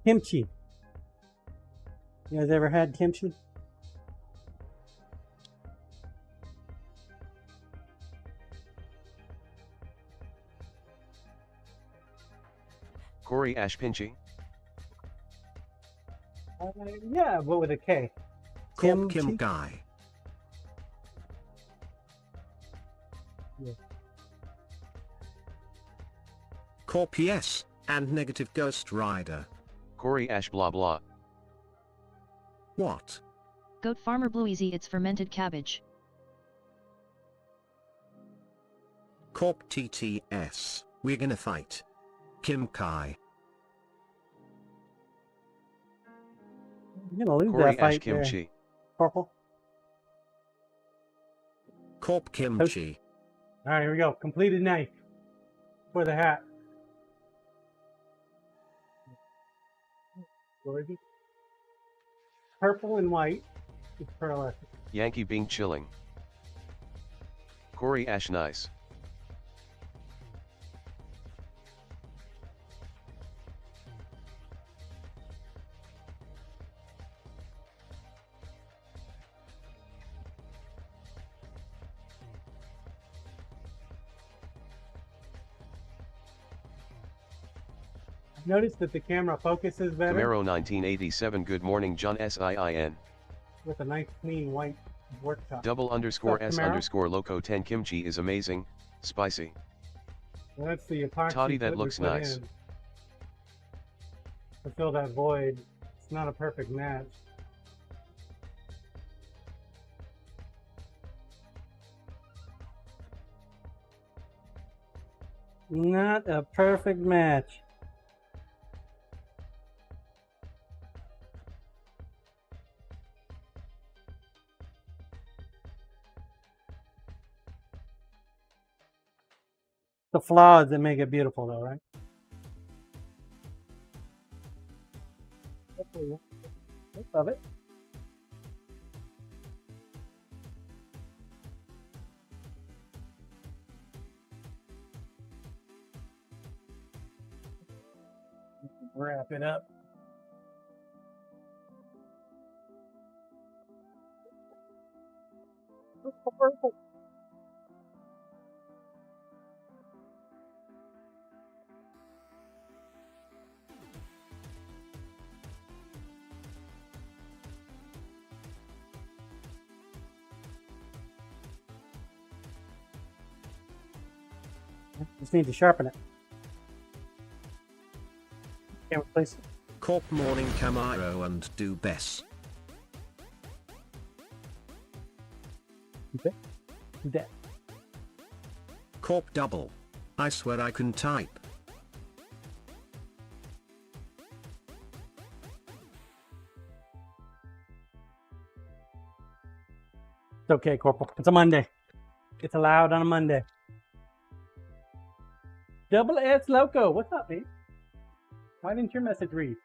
Kimchi. You guys ever had kimchi? Corey Ash Pinchy. Yeah, but with a K. Corp, Kimchi? Kim Guy. Yeah. Corp, yes, and negative Ghost Rider. Corey Ash blah blah. What? Goat farmer Blue Easy, it's fermented cabbage. Corp TTS, we're gonna fight. Kim Kai. You're gonna lose Corey that fight Ash Kimchi. there, Corporal. Corp Kimchi. All right, here we go. Completed knife for the hat. Gorgeous. Purple and white is pearlescent. Yankee Bing chilling. Corey Ash nice. Notice that the camera focuses better Camaro 1987. Good morning, John SIIN. with a nice clean white worktop. Double underscore What's S up, Camaro? underscore loco 10. Kimchi is amazing, spicy. Well, that's the epoxy Toddy, that that we looks put nice. in to fill that void. It's not a perfect match. Not a perfect match. The flaws that make it beautiful, though, right? of it. Wrap it up. Purple. Just need to sharpen it. Can't replace it. Corp morning Camaro and do best. Okay. Do that. Corp double. I swear I can type. It's okay, Corporal. It's a Monday. It's allowed on a Monday. Double S Loco. What's up, man? Why didn't your message read?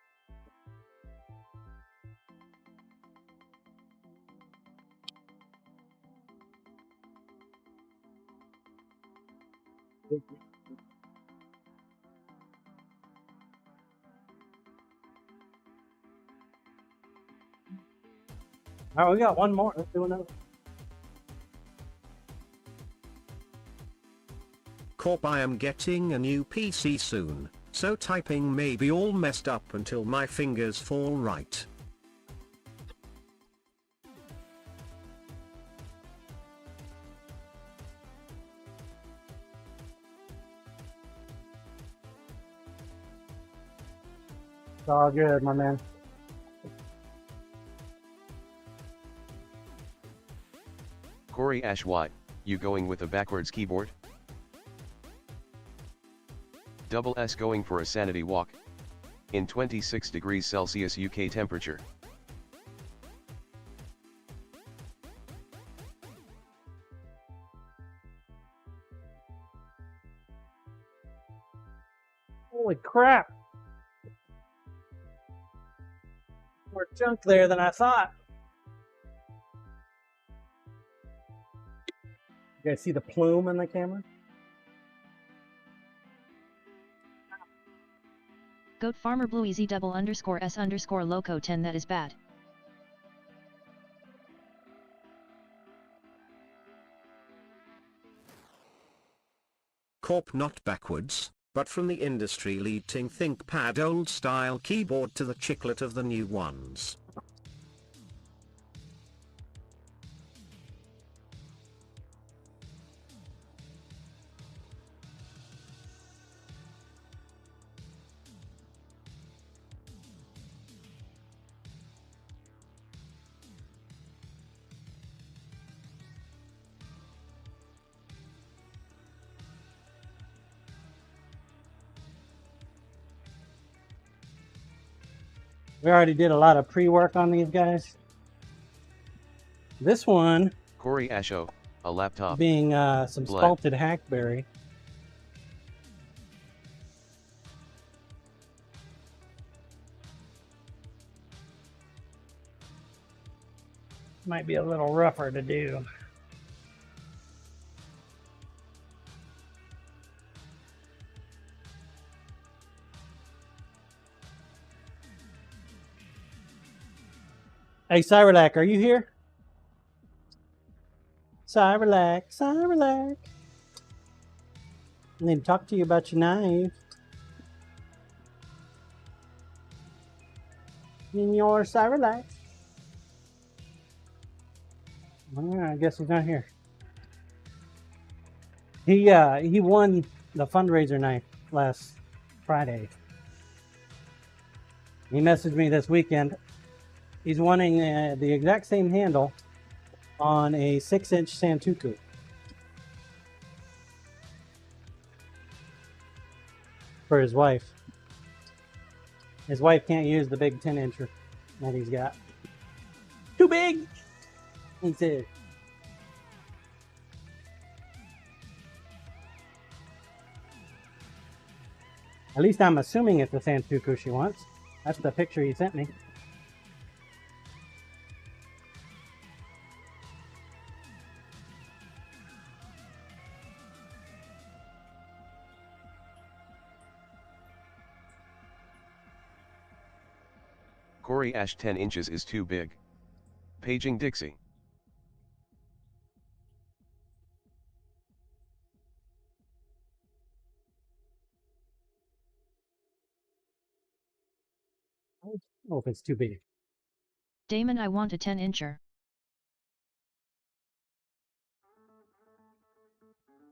All right, we got one more. Let's do another. Corp, I am getting a new PC soon, so typing may be all messed up until my fingers fall right. It's all good, my man. Corey Ash Y, you going with a backwards keyboard? Double S going for a sanity walk. In 26 degrees Celsius UK temperature. Holy crap. More junk there than I thought. You guys see the plume in the camera? Goat Farmer Blue Easy double underscore S underscore loco 10 that is bad. Corp not backwards, but from the industry leading ThinkPad old style keyboard to the chiclet of the new ones. We already did a lot of pre-work on these guys. This one Corey Asho, a laptop. being some Blood. sculpted hackberry. Might be a little rougher to do. Hey, Cyrelac, are you here? Cyrelac, Cyrelac. I need to talk to you about your knife. In your Cyrelac. Alright, I guess he's not here. He won the fundraiser night last Friday. He messaged me this weekend. He's wanting the exact same handle on a 6-inch Santoku. For his wife. His wife can't use the big 10-incher that he's got. Too big! He said. At least I'm assuming it's the Santoku she wants. That's the picture he sent me. Corey Ash 10 inches is too big. Paging Dixie. I don't know if it's too big. Damon, I want a 10-incher.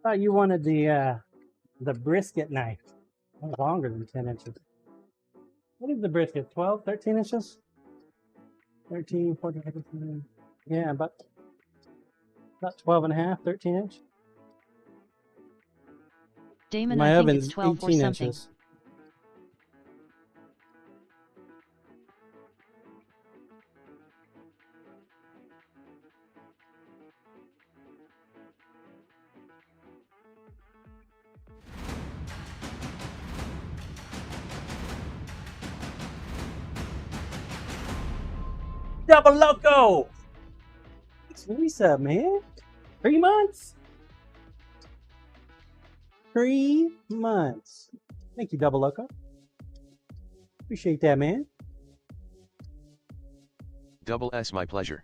Thought you wanted the brisket knife. That's longer than 10 inches. What is the brisket? 12, 13 inches? 13, 14, 15. Yeah, about 12 and a half, 13 inch. Damon, My I think oven's it's 12 or 18 something. inches. Double Loco! It's Lisa, man. 3 months? 3 months. Thank you, Double Loco. Appreciate that, man. Double S, my pleasure.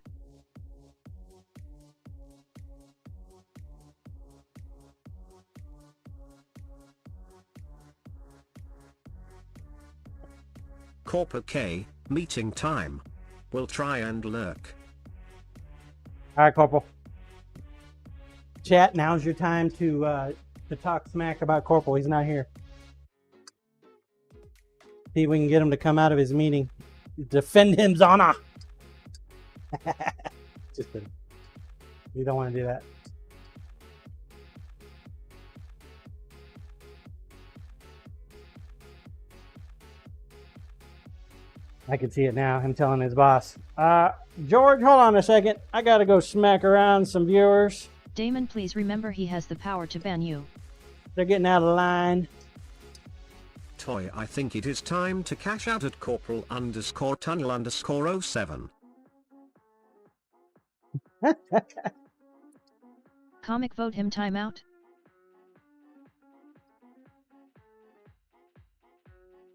Corpo K, meeting time. We'll try and lurk. All right, Corporal. Chat, now's your time to talk smack about Corporal. He's not here. See if we can get him to come out of his meeting. Defend his honor. Just kidding. You don't want to do that. I can see it now, him telling his boss. George, hold on a second. I gotta go smack around some viewers. Damon, please remember he has the power to ban you. They're getting out of line. Toy, I think it is time to cash out at corporal_tunnel_07. Comic, vote him timeout.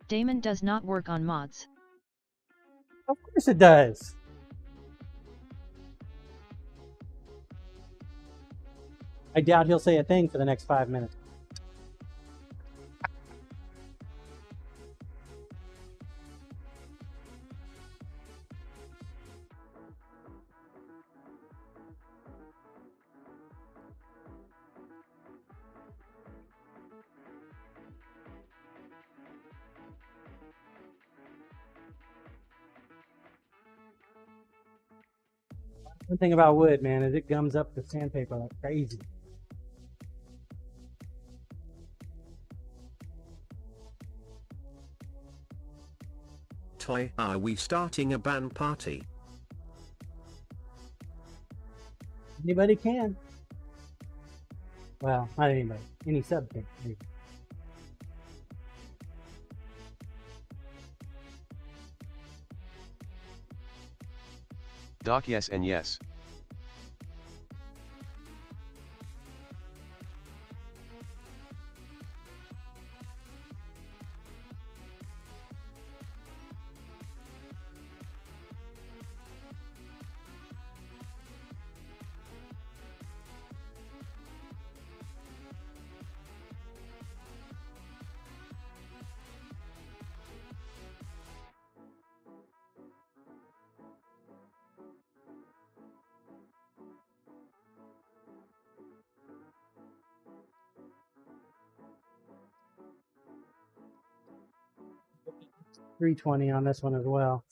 Damon does not work on mods. Of course it does. I doubt he'll say a thing for the next 5 minutes. One thing about wood, man, is it gums up the sandpaper like crazy. Toy, are we starting a ban party? Anybody can. Well, not anybody. Any sub can. Maybe. Doc, yes and yes. $320 on this one as well.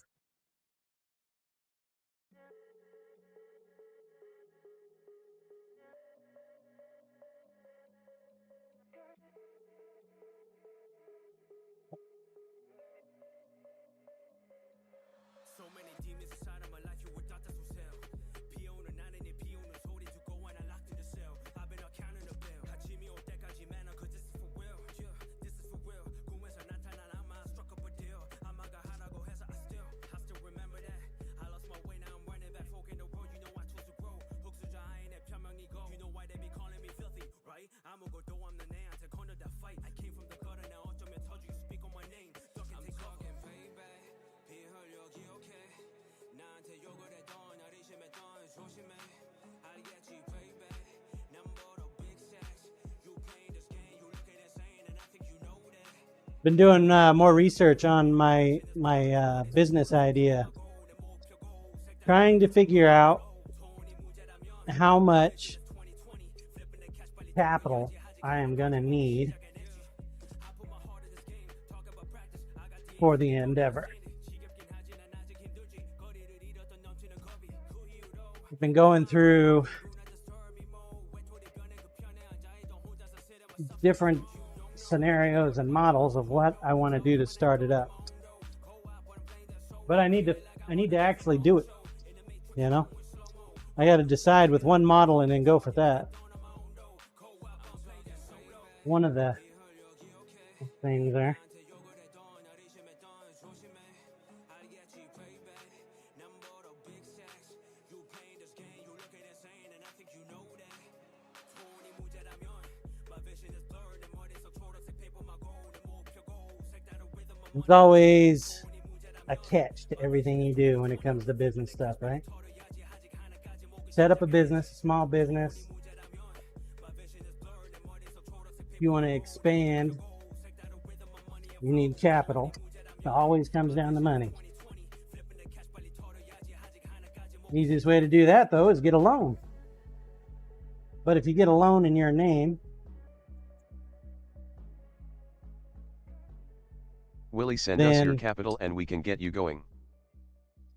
Been doing more research on my business idea. Trying to figure out how much capital I am going to need for the endeavor. I've been going through different scenarios and models of what I want to do to start it up. But I need to actually do it, you know? I got to decide with one model and then go for that. One of the things there. There's always a catch to everything you do when it comes to business stuff, right? Set up a business, a small business. If you want to expand, you need capital. It always comes down to money. The easiest way to do that, though, is get a loan. But if you get a loan in your name, Willie, send us your capital and we can get you going.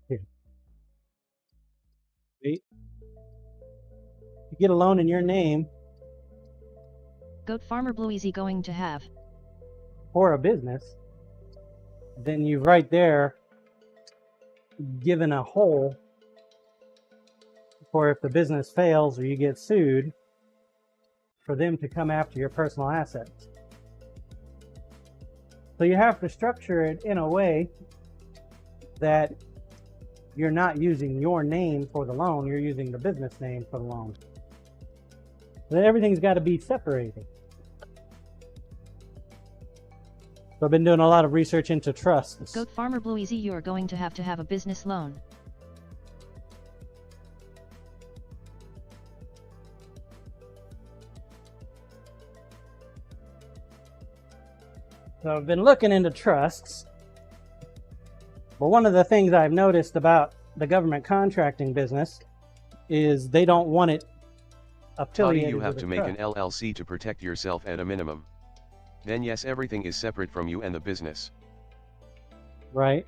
Here. Wait. You get a loan in your name. Goat Farmer Blueezy going to have. For a business, then you've right there given a hole for if the business fails or you get sued, for them to come after your personal assets. So you have to structure it in a way that you're not using your name for the loan, you're using the business name for the loan. So everything's got to be separated. So I've been doing a lot of research into trusts. Goat Farmer Blueezy, you are going to have a business loan. So I've been looking into trusts, but one of the things I've noticed about the government contracting business is they don't want it affiliated You have with to a make an trust. LLC to protect yourself at a minimum. Then yes, everything is separate from you and the business. Right.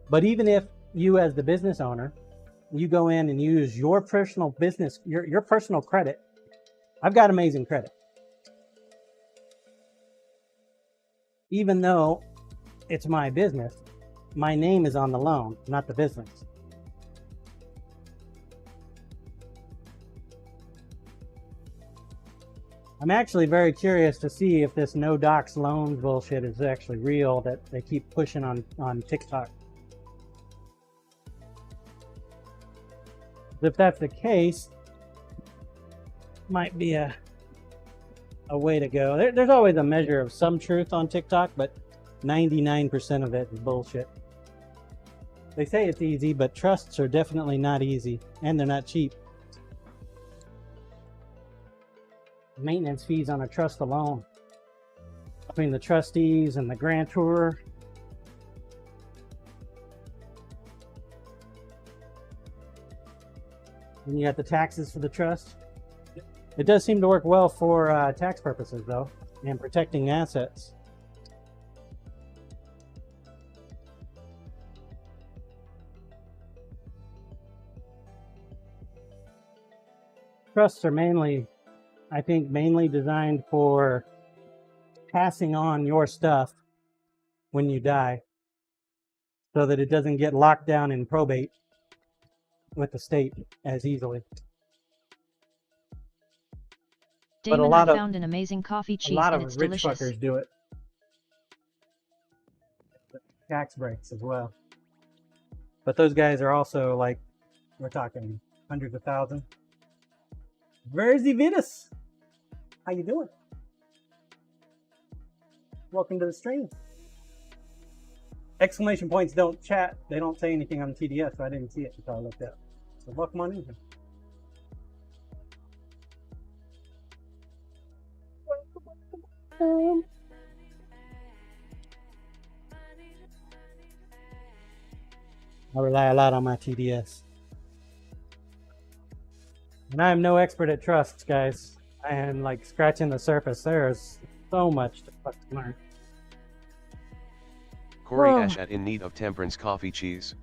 But even if you as the business owner, you go in and use your personal business, your personal credit. I've got amazing credit. Even though it's my business, my name is on the loan, not the business. I'm actually very curious to see if this no docs loans bullshit is actually real that they keep pushing on TikTok. If that's the case, might be a way to go. There's always a measure of some truth on TikTok, but 99% of it is bullshit. They say it's easy, but trusts are definitely not easy, and they're not cheap. Maintenance fees on a trust alone, between the trustees and the grantor. And you got the taxes for the trust. It does seem to work well for tax purposes, though, and protecting assets. Trusts are mainly, I think, mainly designed for passing on your stuff when you die, so that it doesn't get locked down in probate with the state as easily. Damon, but a lot I of found an amazing coffee cheese a lot and of it's rich delicious. fuckers do it. Tax breaks as well. But those guys are also like, we're talking hundreds of thousands. Where's the Vitus? How you doing? Welcome to the stream. Exclamation points don't chat. They don't say anything on the TDS, so I didn't see it until I looked up. So welcome on in. I rely a lot on my TDS. And I am no expert at trusts, guys. I am like scratching the surface. There's so much to fucking learn. Corey Ash at In Need of Temperance Coffee Cheese.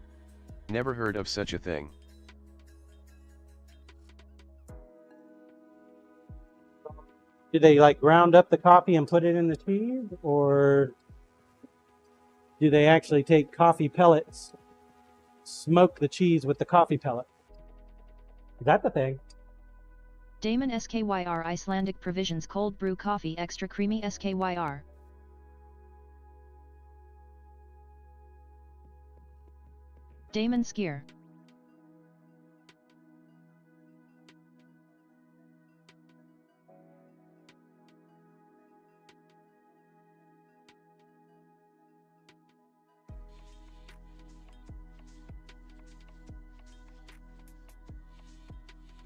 Never heard of such a thing. Do they like ground up the coffee and put it in the cheese? Or do they actually take coffee pellets, smoke the cheese with the coffee pellet? Is that the thing? Damon SKYR Icelandic Provisions Cold Brew Coffee Extra Creamy SKYR. Damon Skier.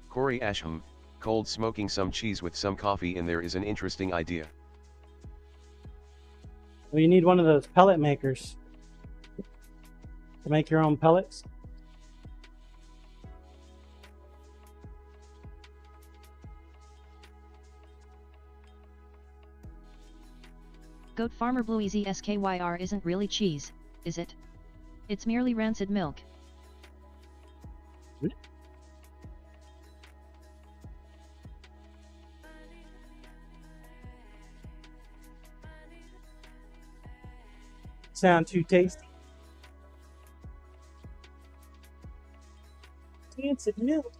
Corey Asham, cold smoking some cheese with some coffee in there is an interesting idea. Well, you need one of those pellet makers to make your own pellets. Goat Farmer Blue Easy SKYR isn't really cheese, is it? It's merely rancid milk. Sound too tasty? Rancid milk.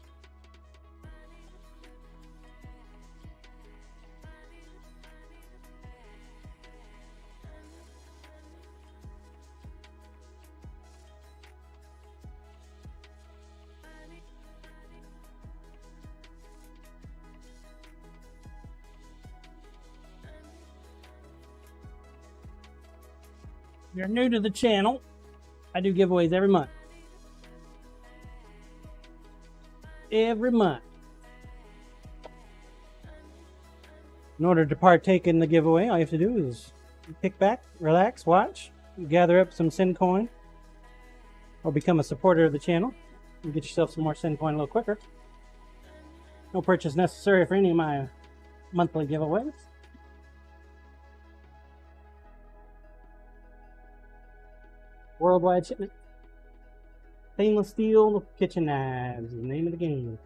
If you're new to the channel, I do giveaways every month. Every month. In order to partake in the giveaway, all you have to do is kick back, relax, watch, gather up some Sin Coin, or become a supporter of the channel and get yourself some more Sin Coin a little quicker. No purchase necessary for any of my monthly giveaways. Worldwide shipment. Stainless steel kitchen knives is the name of the game.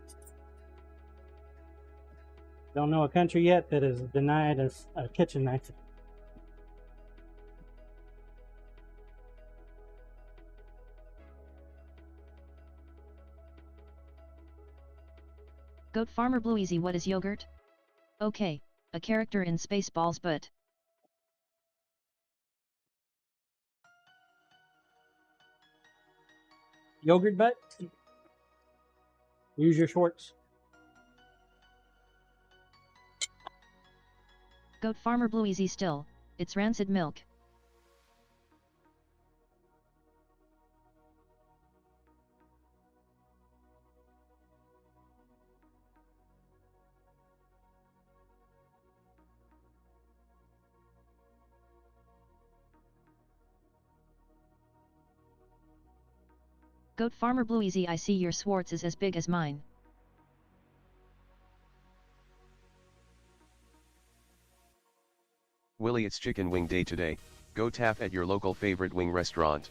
Don't know a country yet that is denied us a kitchen knife. Goat Farmer Blue Easy, what is yogurt? Okay, a character in Spaceballs, but Yogurt butt? Use your shorts. Goat Farmer Blue Easy still, it's rancid milk. Goat Farmer Blue Easy, I see your Swartz is as big as mine. Willie, it's chicken wing day today. Go tap at your local favorite wing restaurant.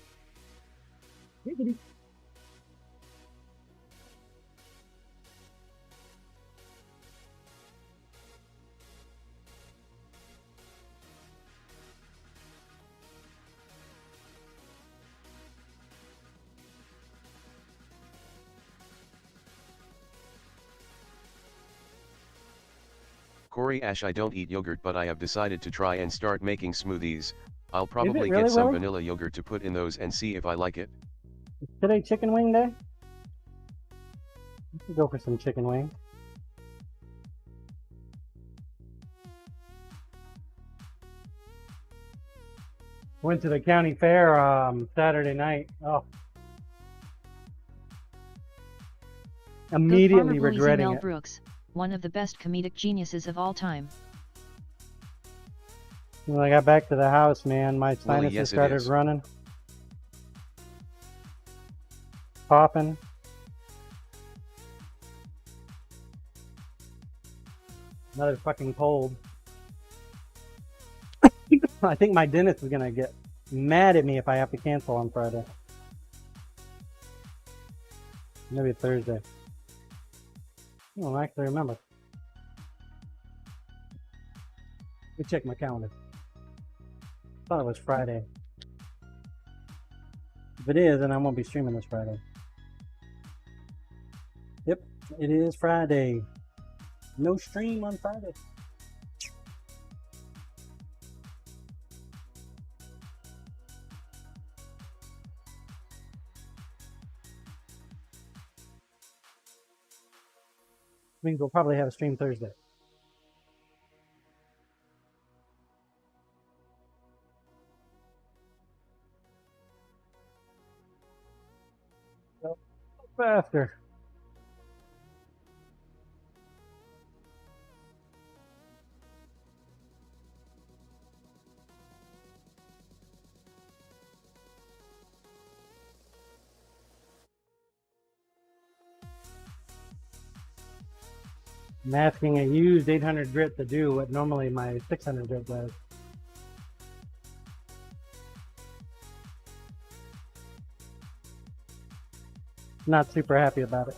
Corey Ash, I don't eat yogurt, but I have decided to try and start making smoothies. I'll probably really, get some Will? vanilla yogurt to put in those and see if I like it. Is today chicken wing day? Let's go for some chicken wing. Went to the county fair Saturday night. Oh. Immediately regretting Mel it. Brooks, one of the best comedic geniuses of all time. When I got back to the house, man, my sinuses yes, it started is. running. Popping. Another fucking cold. I think my dentist is gonna get mad at me if I have to cancel on Friday. Maybe Thursday. I don't actually remember. Let me check my calendar. Thought it was Friday. If it is, then I won't be streaming this Friday. Yep, it is Friday. No stream on Friday. Means we'll probably have a stream Thursday. So, faster. I'm asking a used 800 grit to do what normally my 600 grit does. Not super happy about it.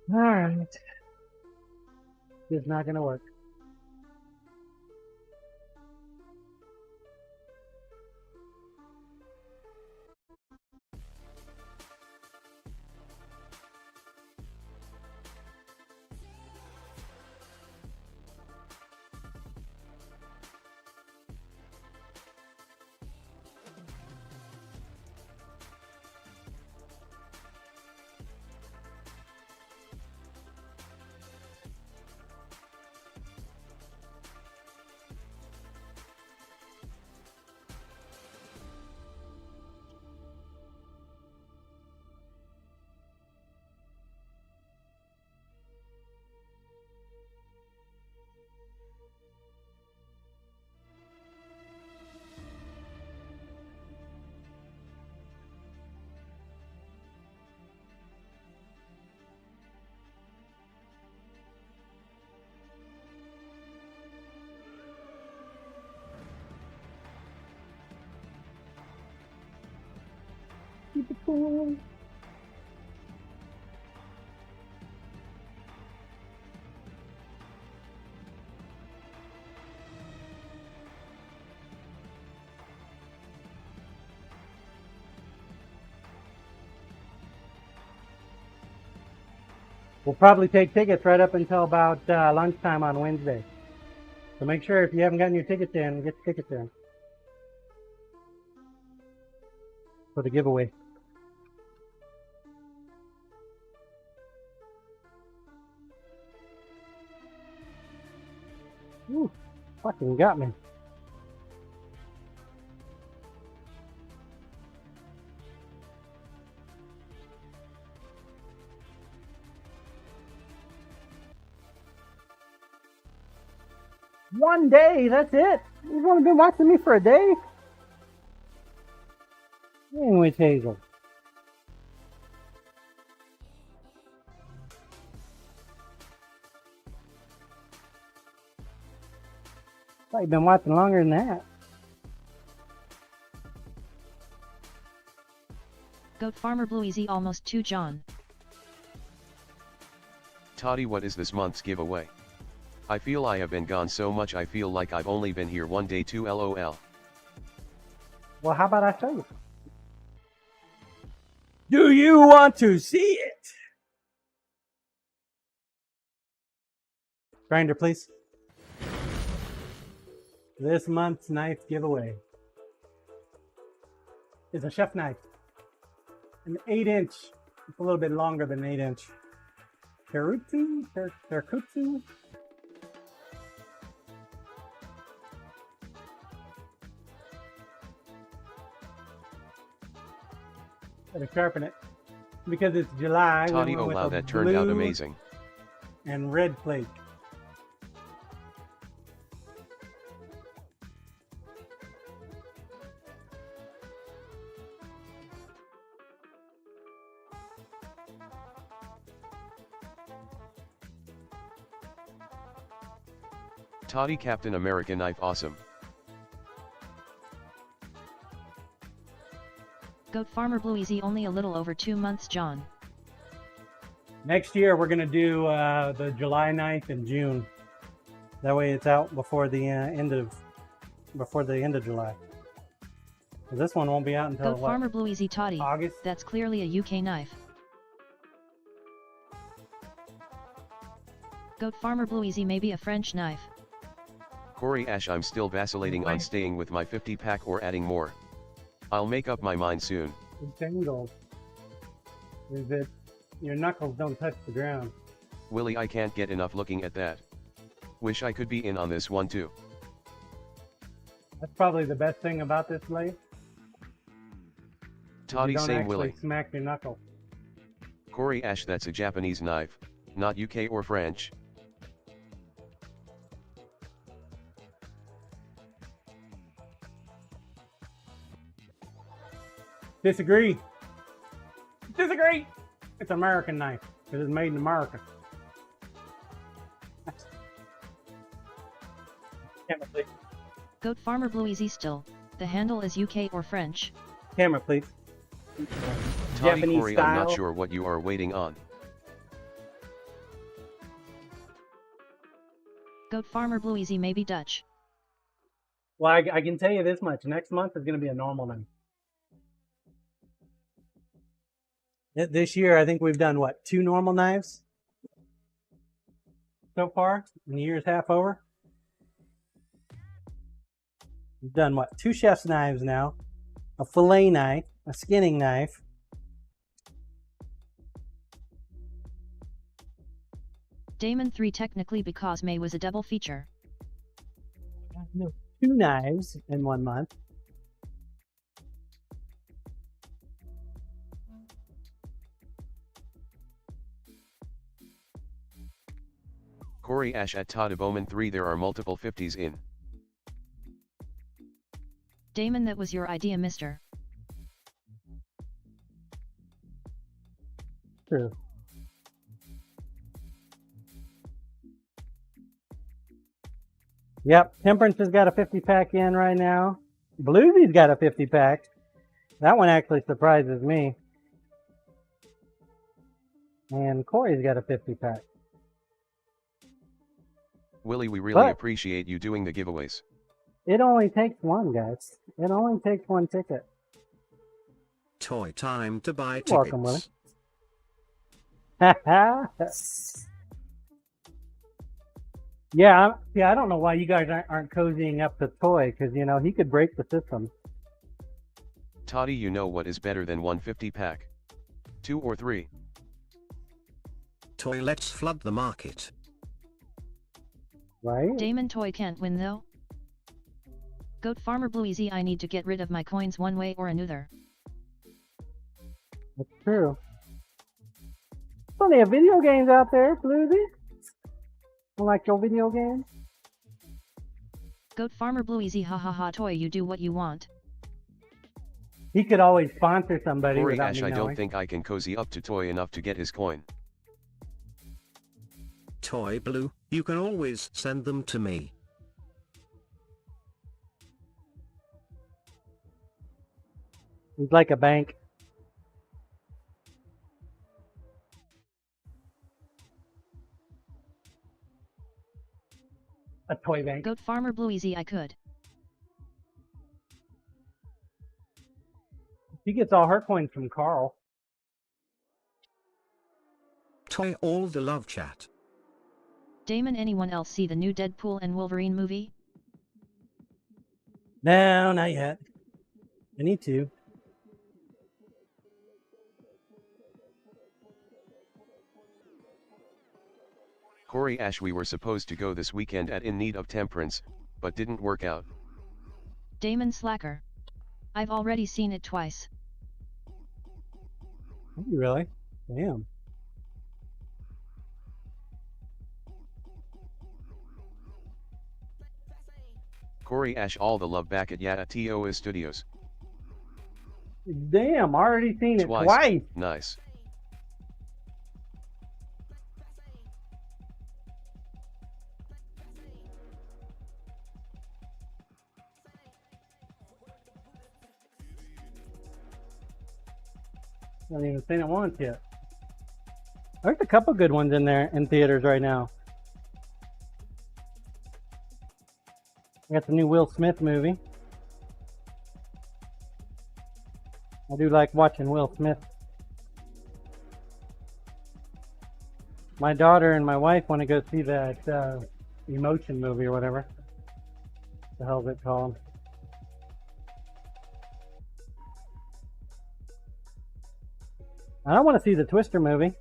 All right. It's not going to work. Keep it cool. We'll probably take tickets right up until about lunchtime on Wednesday. So make sure if you haven't gotten your tickets in, get the tickets in for the giveaway. Ooh, fucking got me. One day, that's it. You've only been watching me for a day? Anyways, Hazel. Thought you've been watching longer than that. Goat Farmer Blue Easy almost 2 John. Toddy, what is this month's giveaway? I feel I have been gone so much I feel like I've only been here one day too, lol. Well, how about I show you? Do you want to see it? Grinder, please. This month's knife giveaway is a chef knife. An 8-inch. It's a little bit longer than an 8-inch. Terkutsu. Gotta sharpen it. Because it's July. Toddy, we oh went wow, with that turned out blue amazing. And red flake. Toddy, Captain America knife awesome. Goat Farmer Blueezy only a little over 2 months, John. Next year we're gonna do the July 9th in June. That way it's out before the end of July. This one won't be out until Goat Farmer Blueezy Toddy. August. That's clearly a UK knife. Goat Farmer Blueezy may be a French knife. Corey Ash, I'm still vacillating on staying with my 50 pack or adding more. I'll make up my mind soon. It's tangled. Is that your knuckles don't touch the ground? Willie, I can't get enough looking at that. Wish I could be in on this one too. That's probably the best thing about this blade. Toddy, you don't same actually Willie. smack your knuckle. Corey Ash, that's a Japanese knife, not UK or French. Disagree. Disagree. It's an American knife. It is made in America. Camera, please. Goat Farmer Blueezy still. The handle is UK or French. Camera, please. Toddy, Japanese Corey, style. I'm not sure what you are waiting on. Goat Farmer Blueezy may be Dutch. Well, I can tell you this much. Next month is going to be a normal knife. This year, I think we've done, what, 2 normal knives so far? And the year's half over. We've done, what, 2 chef's knives now, a fillet knife, a skinning knife. Damon 3 technically because May was a double feature. No, 2 knives in 1 month. Corey Ash at Todd Bowman 3, there are multiple 50s in. Damon, that was your idea, mister. True. Yep, Temperance has got a 50 pack in right now. Bluesy's got a 50 pack. That one actually surprises me. And Corey's got a 50 pack. Willie, we really But appreciate you doing the giveaways. it only takes one, guys. It only takes 1 ticket. Toy time to buy tickets. You're welcome, Willie. Yeah, I don't know why you guys aren't cozying up to Toy, because, you know, he could break the system. Toddy, you know what is better than 150 pack? 2 or 3. Toy, let's flood the market. Right? Damon Toy can't win though. Goat Farmer Blueezy, I need to get rid of my coins one way or another. That's true. Plenty of video games out there, Bluesy. You like your video games? Goat Farmer Blueezy, ha ha ha, Toy, you do what you want. He could always sponsor somebody Corey without Ash, me I knowing. don't think I can cozy up to Toy enough to get his coin. Toy Blue, you can always send them to me. He's like a bank. A toy bank. Goat Farmer Blueezy, I could. She gets all her coins from Carl. Toy all the love chat. Damon, anyone else see the new Deadpool and Wolverine movie? No, not yet. I need to. Corey Ash, we were supposed to go this weekend at In Need of Temperance, but didn't work out. Damon slacker. I've already seen it twice. Have you really? Damn. Corey Ash, all the love back at Yata Studios. Damn, already seen it twice. Nice. I haven't even seen it once yet. There's a couple good ones in there in theaters right now. We got the new Will Smith movie. I do like watching Will Smith. My daughter and my wife want to go see that Emotion movie or whatever. What the hell is it called? I don't want to see the Twister movie,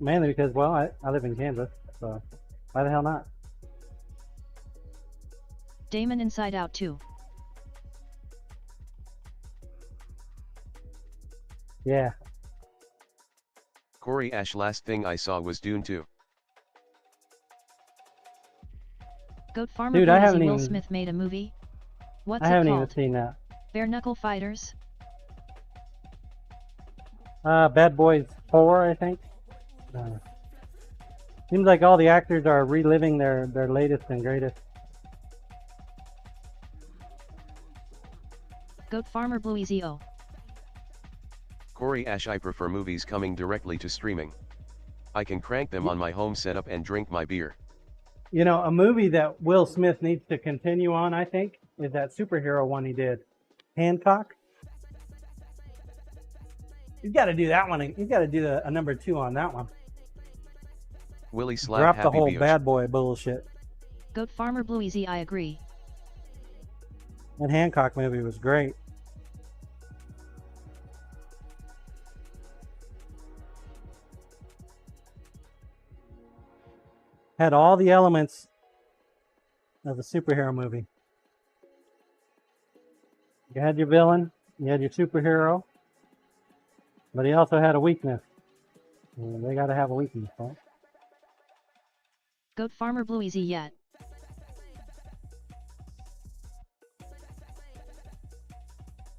mainly because, well, I live in Kansas, so why the hell not? Damon, Inside Out 2. Yeah. Corey Ash, last thing I saw was Dune 2. Goat Farmer Dude, I Bluesy, haven't Will even- Smith made a movie? What's I it haven't even called? seen that. Bare Knuckle Fighters? Bad Boys 4, I think. Seems like all the actors are reliving their latest and greatest. Goat Farmer Bluesy O. Corey Ash, I prefer movies coming directly to streaming. I can crank them on my home setup and drink my beer. You know, a movie that Will Smith needs to continue on, I think, is that superhero one he did. Hancock. He's got to do that one. He's got to do a number 2 on that one. Willie Slap Drop Happy the whole Biosh. bad boy bullshit. Goat Farmer Bluesy, I agree. That Hancock movie was great. Had all the elements of a superhero movie. You had your villain, you had your superhero, but he also had a weakness. And they got to have a weakness, right? Goat Farmer Bluesy yet.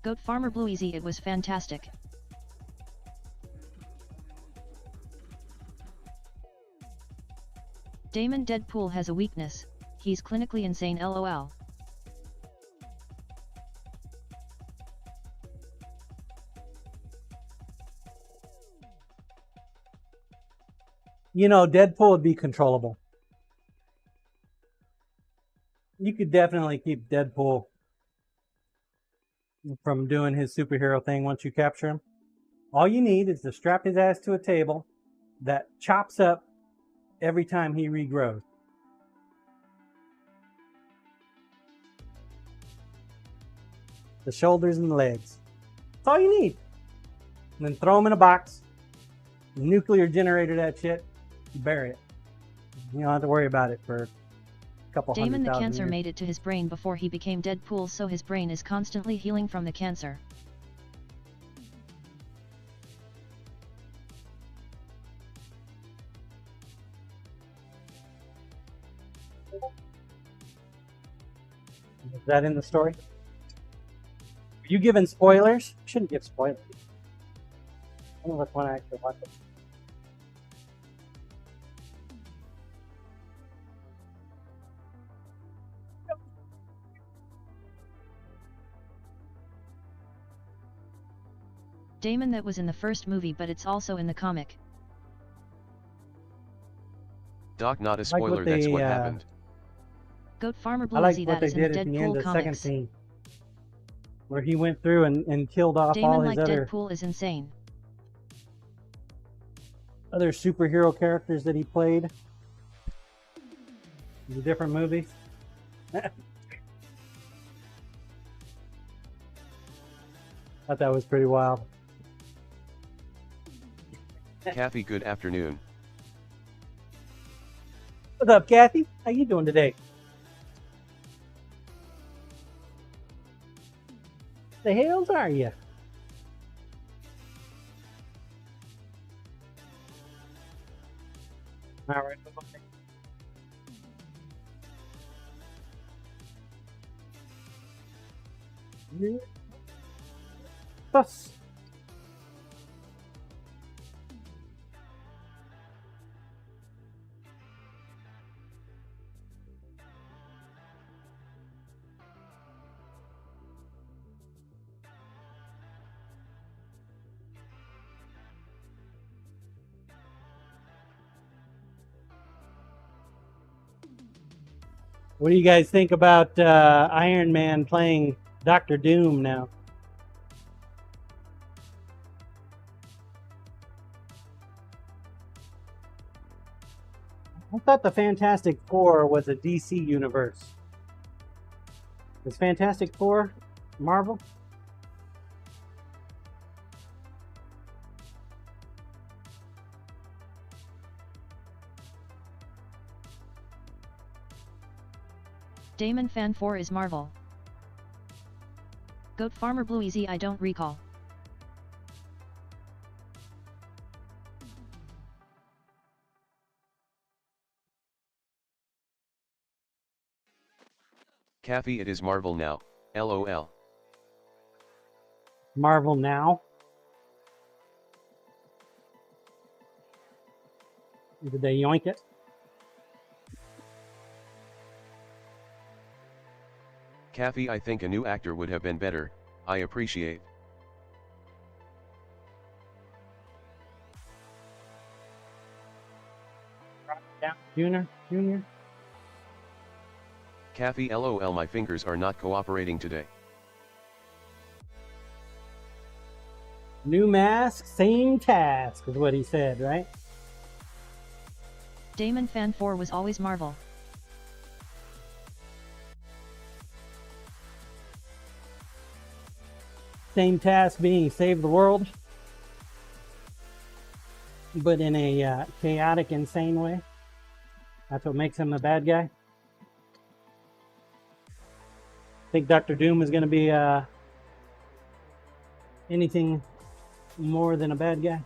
Goat Farmer Bluesy, it was fantastic. Damon, Deadpool has a weakness. He's clinically insane, lol. You know, Deadpool would be controllable. You could definitely keep Deadpool from doing his superhero thing once you capture him. All you need is to strap his ass to a table that chops up every time he regrows. The shoulders and the legs. That's all you need. And then throw him in a box. Nuclear generator that shit. Bury it. You don't have to worry about it for a couple Damon, the 100,000 cancer years. made it to his brain before he became Deadpool, so his brain is constantly healing from the cancer. Is that in the story? Are you giving spoilers? Shouldn't give spoilers. I don't know which one I actually watched. Damon, that was in the first movie, but it's also in the comic. Doc, not a what spoiler, that's they, what happened. Goat Farmer I like Bluesy, what that they is in the did at the end Deadpool of the second comics. scene, where he went through and killed off all Damon, his like other Deadpool, is insane. superhero characters that he played. The different movies. Thought that was pretty wild. Kathy, good afternoon. What's up, Kathy? How you doing today? The hells are you? All right. Bus. What do you guys think about Iron Man playing Dr. Doom now? I thought the Fantastic Four was a DC universe. Is Fantastic Four Marvel? Damon Fan 4 is Marvel. Goat Farmer Blue Easy I don't recall. Kathy, it is Marvel now. LOL. Marvel now? Did they yoink it? Kathy, I think a new actor would have been better. I appreciate. Junior? Kathy, LOL, my fingers are not cooperating today. New mask, same task is what he said, right? Damon Fan 4 was always Marvel. Same task being save the world, but in a chaotic, insane way. That's what makes him a bad guy. Think Dr. Doom is going to be anything more than a bad guy?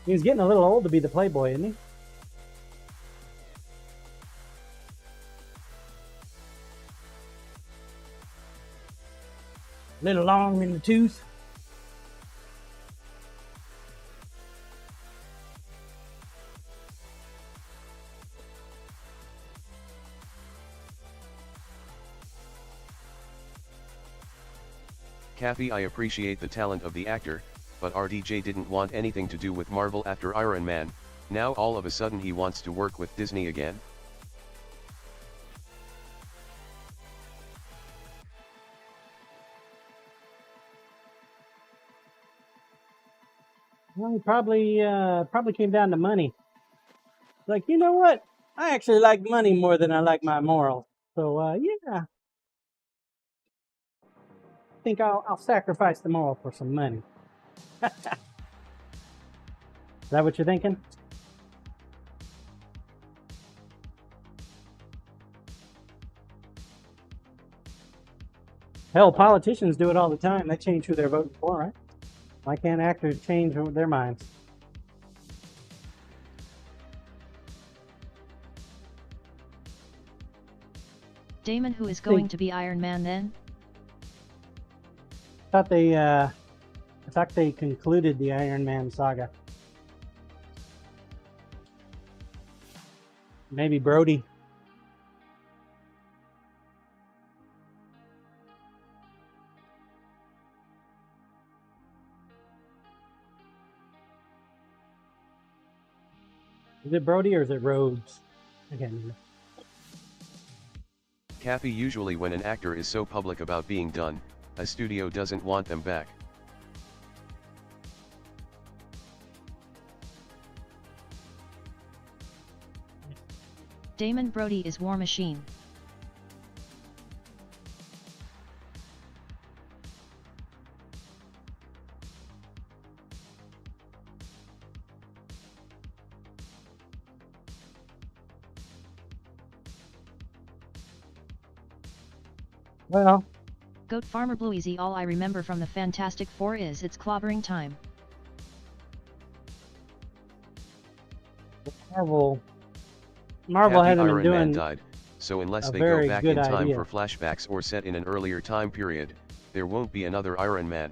He's getting a little old to be the Playboy, isn't he? A little long in the tooth. Kathy, I appreciate the talent of the actor, but RDJ didn't want anything to do with Marvel after Iron Man. Now all of a sudden he wants to work with Disney again? Well, he probably came down to money. Like, you know what? I actually like money more than I like my morals. So, yeah. I think I'll sacrifice the moral for some money. Is that what you're thinking? Hell, politicians do it all the time. They change who they're voting for, right? Why can't actors change their minds? Damon, who is going to be Iron Man then? I thought they concluded the Iron Man saga. Maybe Brody. Is it Brody or is it Rhodes? I can't remember. Kathy, usually when an actor is so public about being done, a studio doesn't want them back. Damon Brody is War Machine. Well, Goat Farmer Blueezy. All I remember from the Fantastic Four is it's clobbering time. Marvel Kathy, hasn't been Iron Man doing died, so unless a they go very back good in time idea. for flashbacks or set in an earlier time period, there won't be another Iron Man.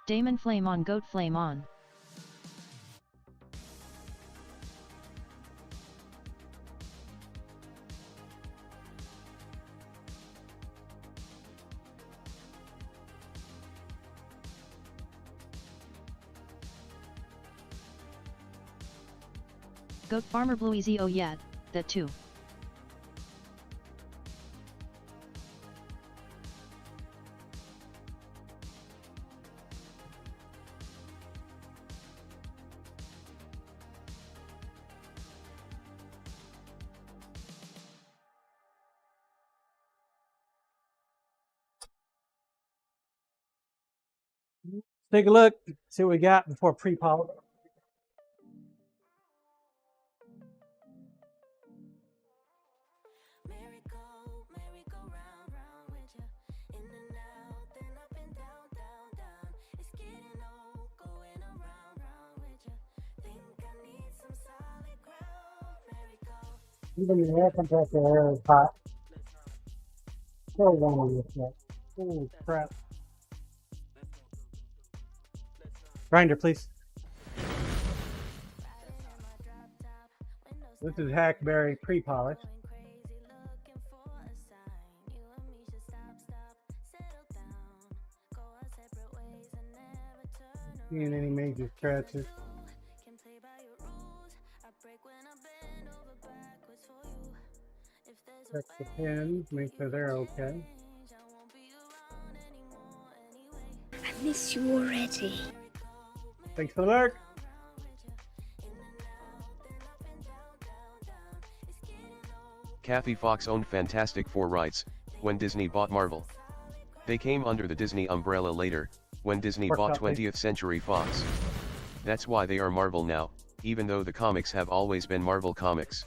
Damon Flame on, Goat Flame on. Goat Farmer Blueezy. Oh yeah, that too. Take a look, see what we got before pre-polish. Even the air compressor is hot. So warm on this shit. Holy crap. Grinder, please. This is hackberry pre-polished. Seeing any major scratches. Check the pins, make sure they're okay. I miss you already. Thanks for the look. Kathy Fox owned Fantastic Four rights when Disney bought Marvel. They came under the Disney umbrella later, when Disney bought 20th Century Fox. That's why they are Marvel now, even though the comics have always been Marvel Comics.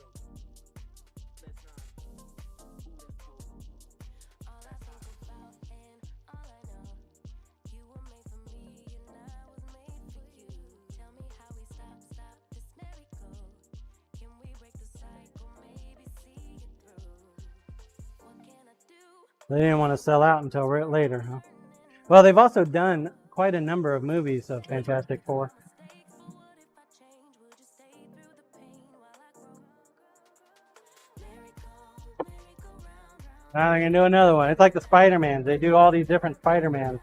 They didn't want to sell out until later, huh? Well, they've also done quite a number of movies of Fantastic Four. Now they're going to do another one. It's like the Spider-Mans. They do all these different Spider-Mans.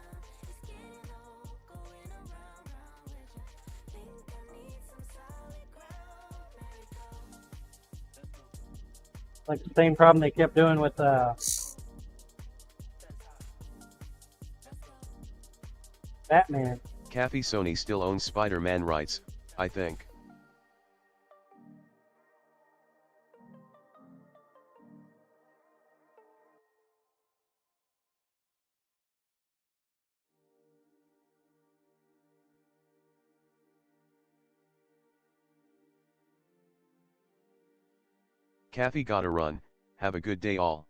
Like the same problem they kept doing with Batman. Kathy, Sony still owns Spider-Man rights, I think. Kathy, gotta run. Have a good day all.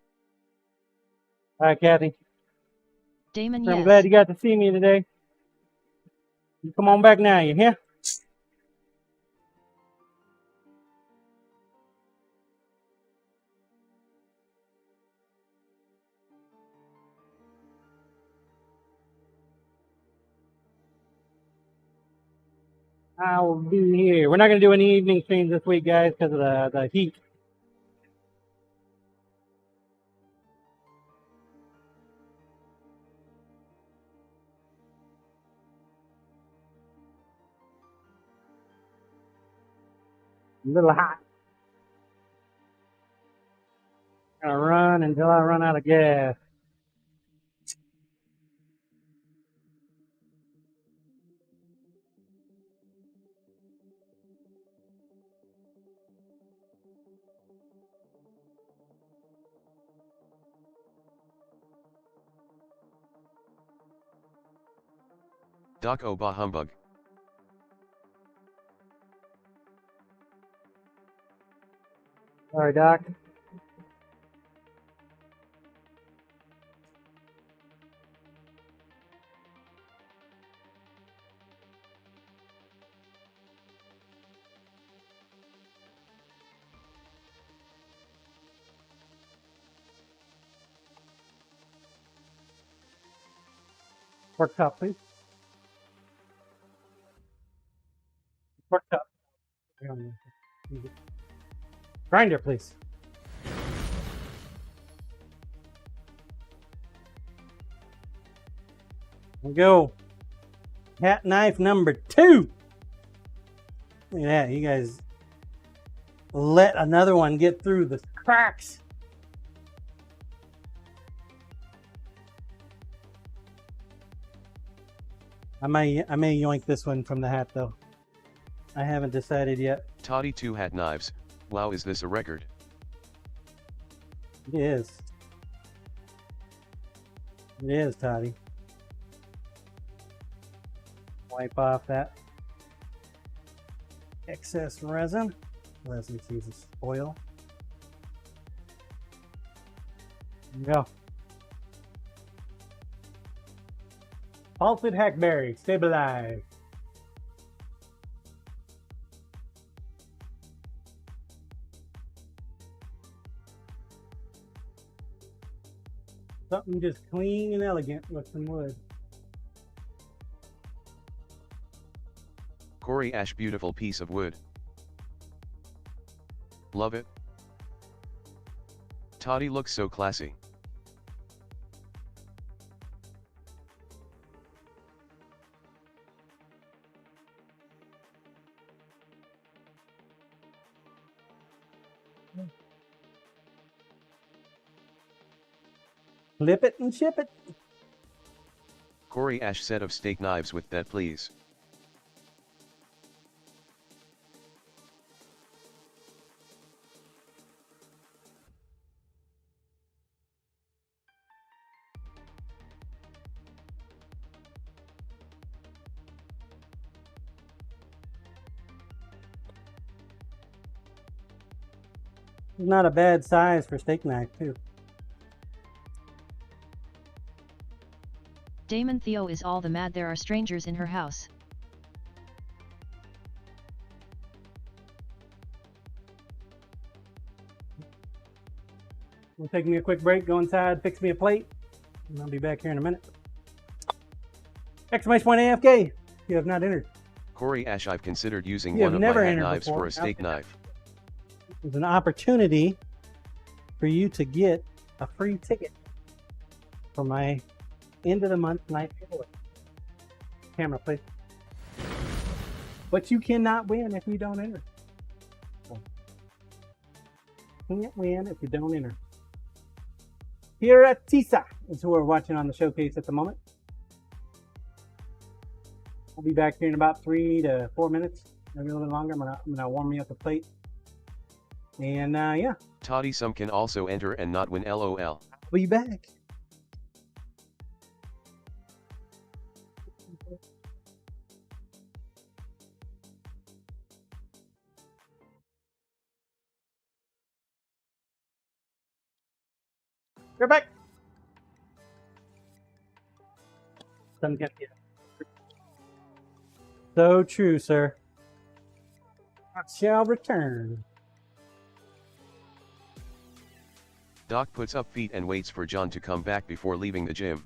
All right, Kathy. Damon, I'm yes. glad you got to see me today. You come on back now, you hear? I will be here. We're not going to do any evening streams this week, guys, because of the heat. A little hot. Gonna run until I run out of gas. Doc oh bah humbug. Sorry, Doc. Pork chop, please. Pork chop. Grinder, please. There we go. Hat knife number 2. Look at that. You guys let another one get through the cracks. I may yoink this one from the hat though. I haven't decided yet. Toddy 2 hat knives. Wow, is this a record? It is. It is, Toddy. Wipe off that excess resin. Resin uses oil. There you go. Halted hackberry, stabilize. Something just clean and elegant with some wood. Corey Ash, beautiful piece of wood. Love it. Toddy looks so classy. Flip it and ship it. Corey Ash, set of steak knives with that please. Not a bad size for steak knife too. Damon Theo is all the mad there are strangers in her house. We'll take me a quick break, go inside, fix me a plate, and I'll be back here in a minute. Exclamation point AFK, you have not entered. Corey Ash, I've considered using You one have of never my hat entered knives before. for a steak knife. There's an opportunity for you to get a free ticket for my end of the month night giveaway. Camera, please. But you cannot win if you don't enter. Can't win if you don't enter. Here at Tisa is who we're watching on the showcase at the moment. I'll be back here in about 3 to 4 minutes, maybe a little bit longer. I'm gonna warm me up a plate. And yeah. Toddy, some can also enter and not win, LOL. I'll be back. You're back. Some can, yeah. So true, sir. I shall return. Doc puts up feet and waits for John to come back before leaving the gym.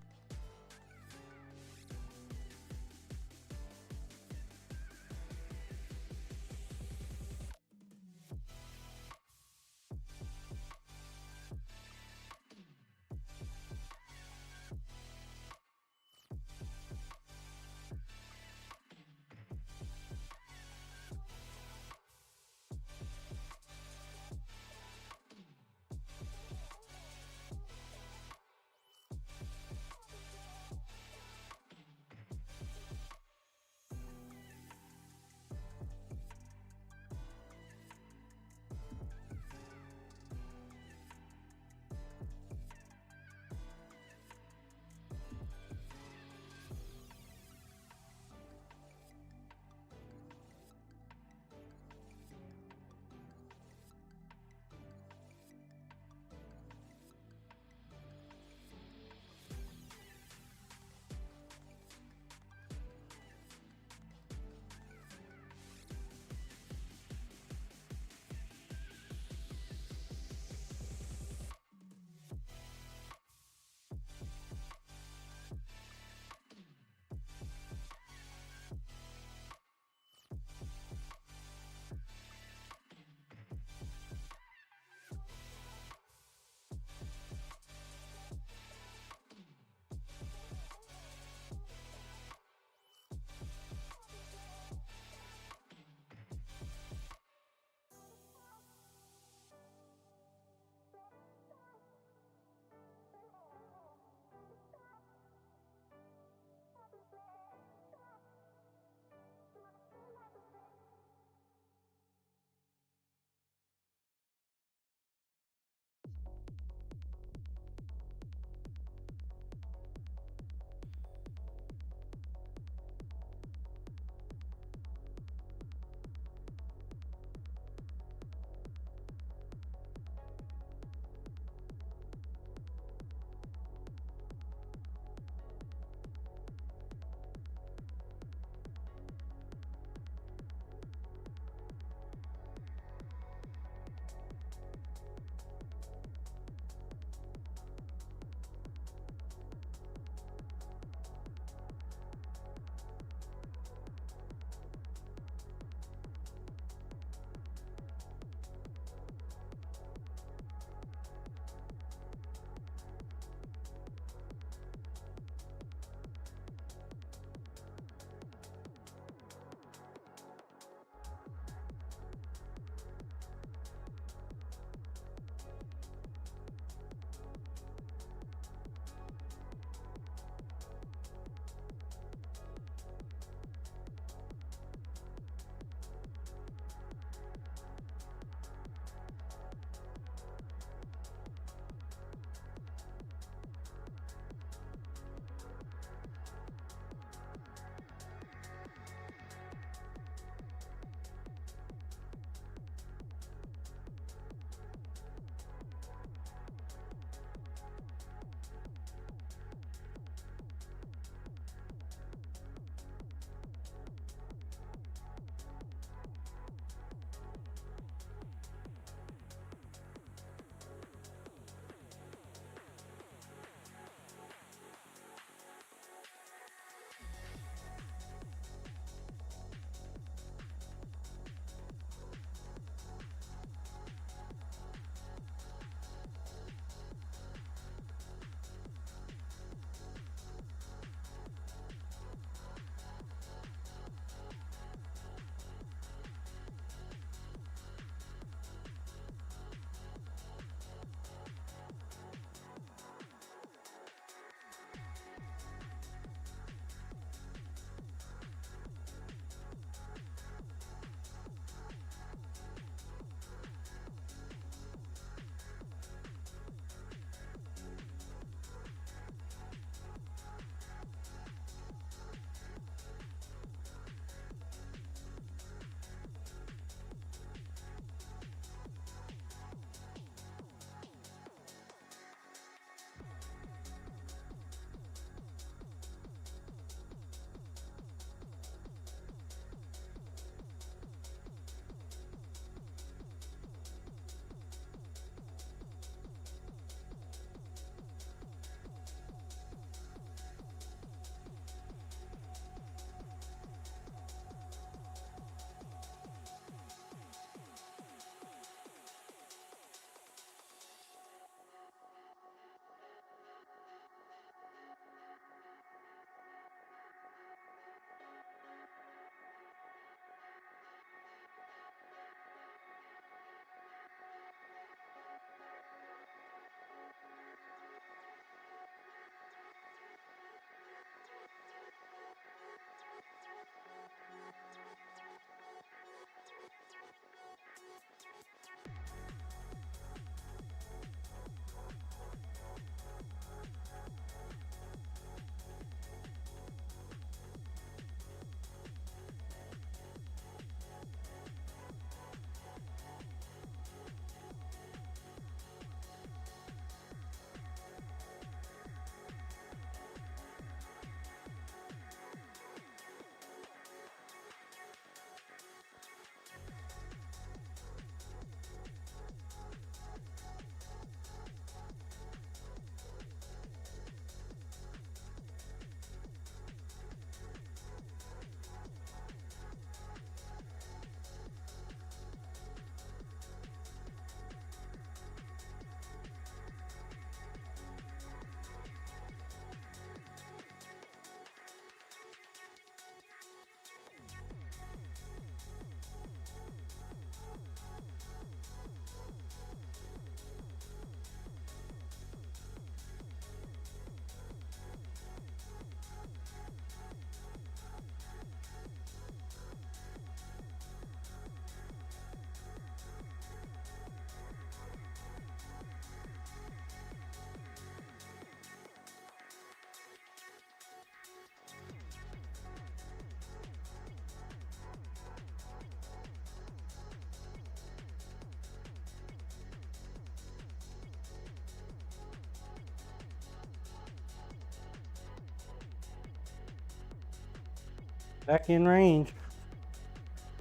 Back in range.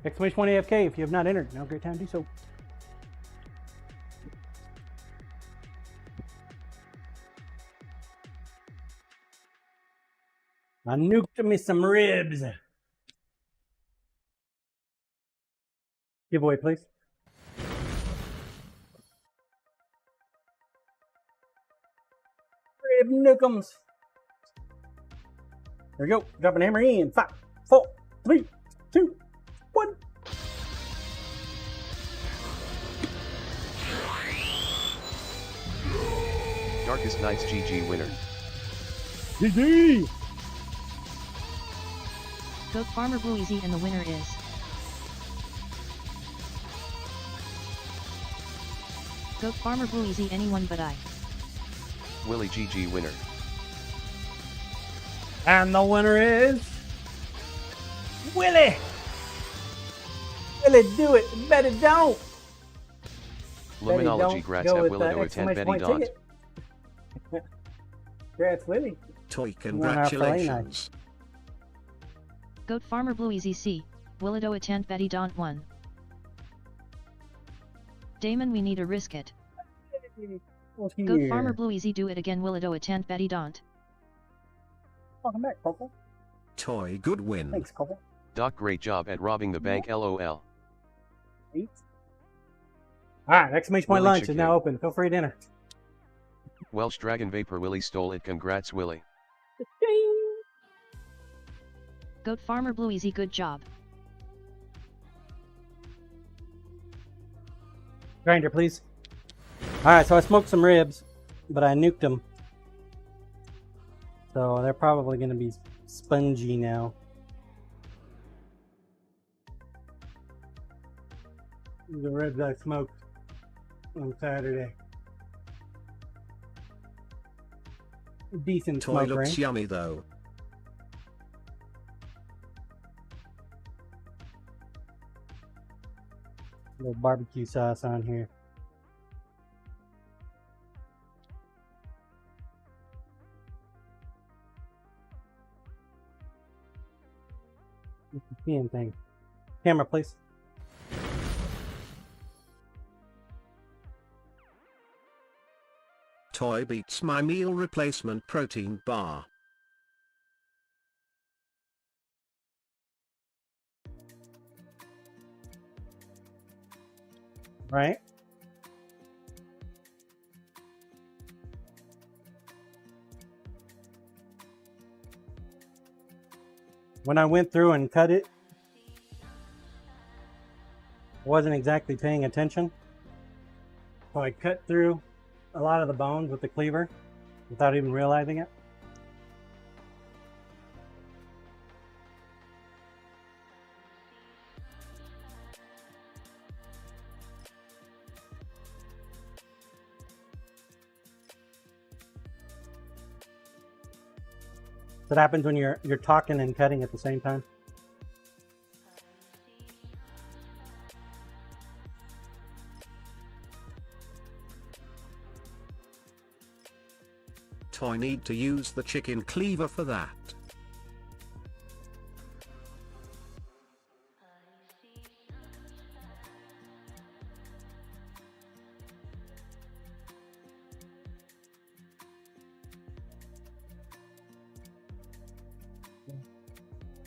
Exclamation point AFK if you have not entered. Now great time to do so. I nuked me some ribs. Giveaway, please. Rib nukums. There we go. Dropping hammer in. 5, 4, 3, 2, 1. Darkest Nights GG winner. GG! Goat Farmer Blue Easy and the winner is Goat Farmer Blue Easy, anyone but I. Willie GG winner. And the winner is Willie! Willie, do it! Bet it don't! Luminology grats at Willie to attend Betty Daunt. Congrats, Willie. Toy, congratulations. Goat Farmer Blue Easy C. Willido attend Betty Daunt 1. Damon, we need a risk it. Goat Farmer Blue Easy, do it again. Willido attend Betty Daunt. Welcome back, Corporal. Toy, good win. Thanks, Corporal. Doc, great job at robbing the bank, LOL. 8. Alright, exclamation point Willie lunch is now open. Feel free to enter. Welsh Dragon Vapor Willie stole it. Congrats, Willie. Goat Farmer Blue Easy, good job. Grinder, please. Alright, so I smoked some ribs, but I nuked them. So they're probably going to be spongy now. The ribs I smoked on Saturday. Decent Toy smoke, looks right? yummy though. A little barbecue sauce on here. Seeing thing. Camera, please. Toy beats my meal replacement protein bar. Right? When I went through and cut it, I wasn't exactly paying attention. So I cut through a lot of the bones with the cleaver without even realizing it. That happens when you're talking and cutting at the same time. Toy need to use the chicken cleaver for that.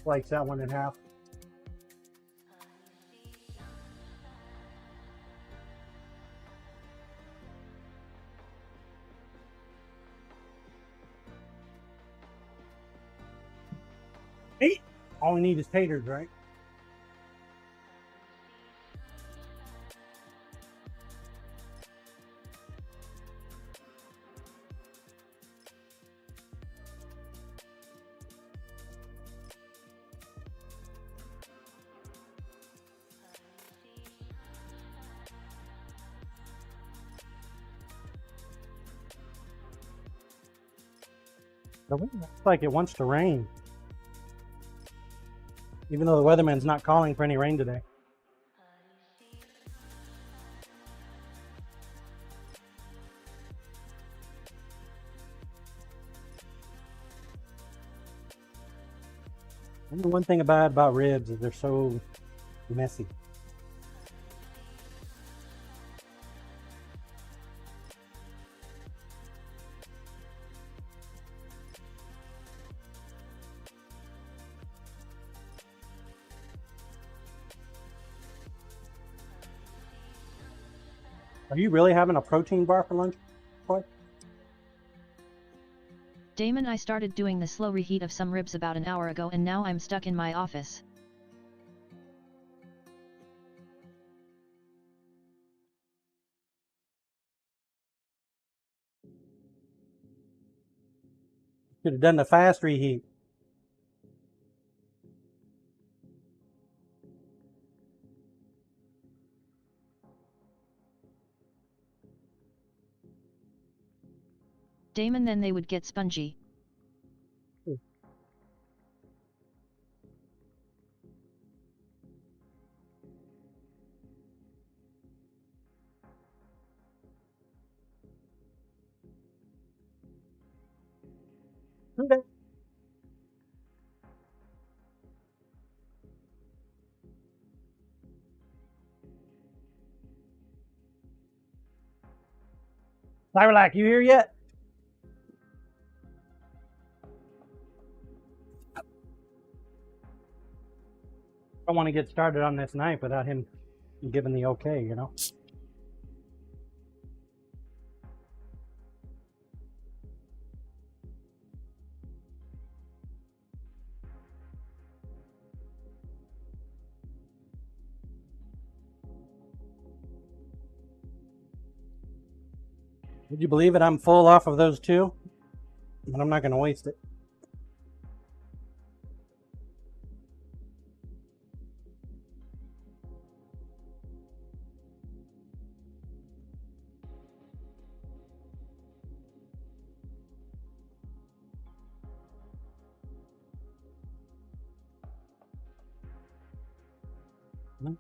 Slice that one in half. Hey, all we need is taters, right? The wind looks like it wants to rain. Even though the weatherman's not calling for any rain today. The one thing about ribs is they're so messy. Are you really having a protein bar for lunch, Boy? Damon, I started doing the slow reheat of some ribs about an hour ago and now I'm stuck in my office. Should have done the fast reheat. Damon, then they would get spongy. Okay. Cyberlac, you here yet? I don't want to get started on this knife without him giving the okay, you know? Would you believe it? I'm full off of those two, but I'm not going to waste it.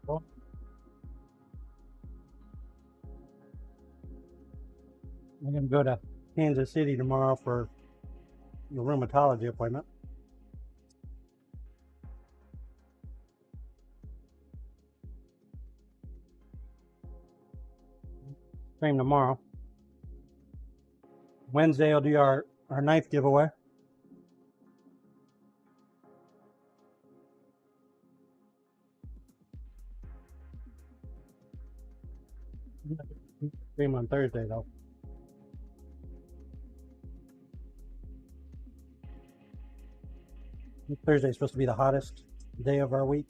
Well, I'm going to go to Kansas City tomorrow for a rheumatology appointment. Same tomorrow. Wednesday, I'll do our knife giveaway. Stream on Thursday, though. Thursday is supposed to be the hottest day of our week.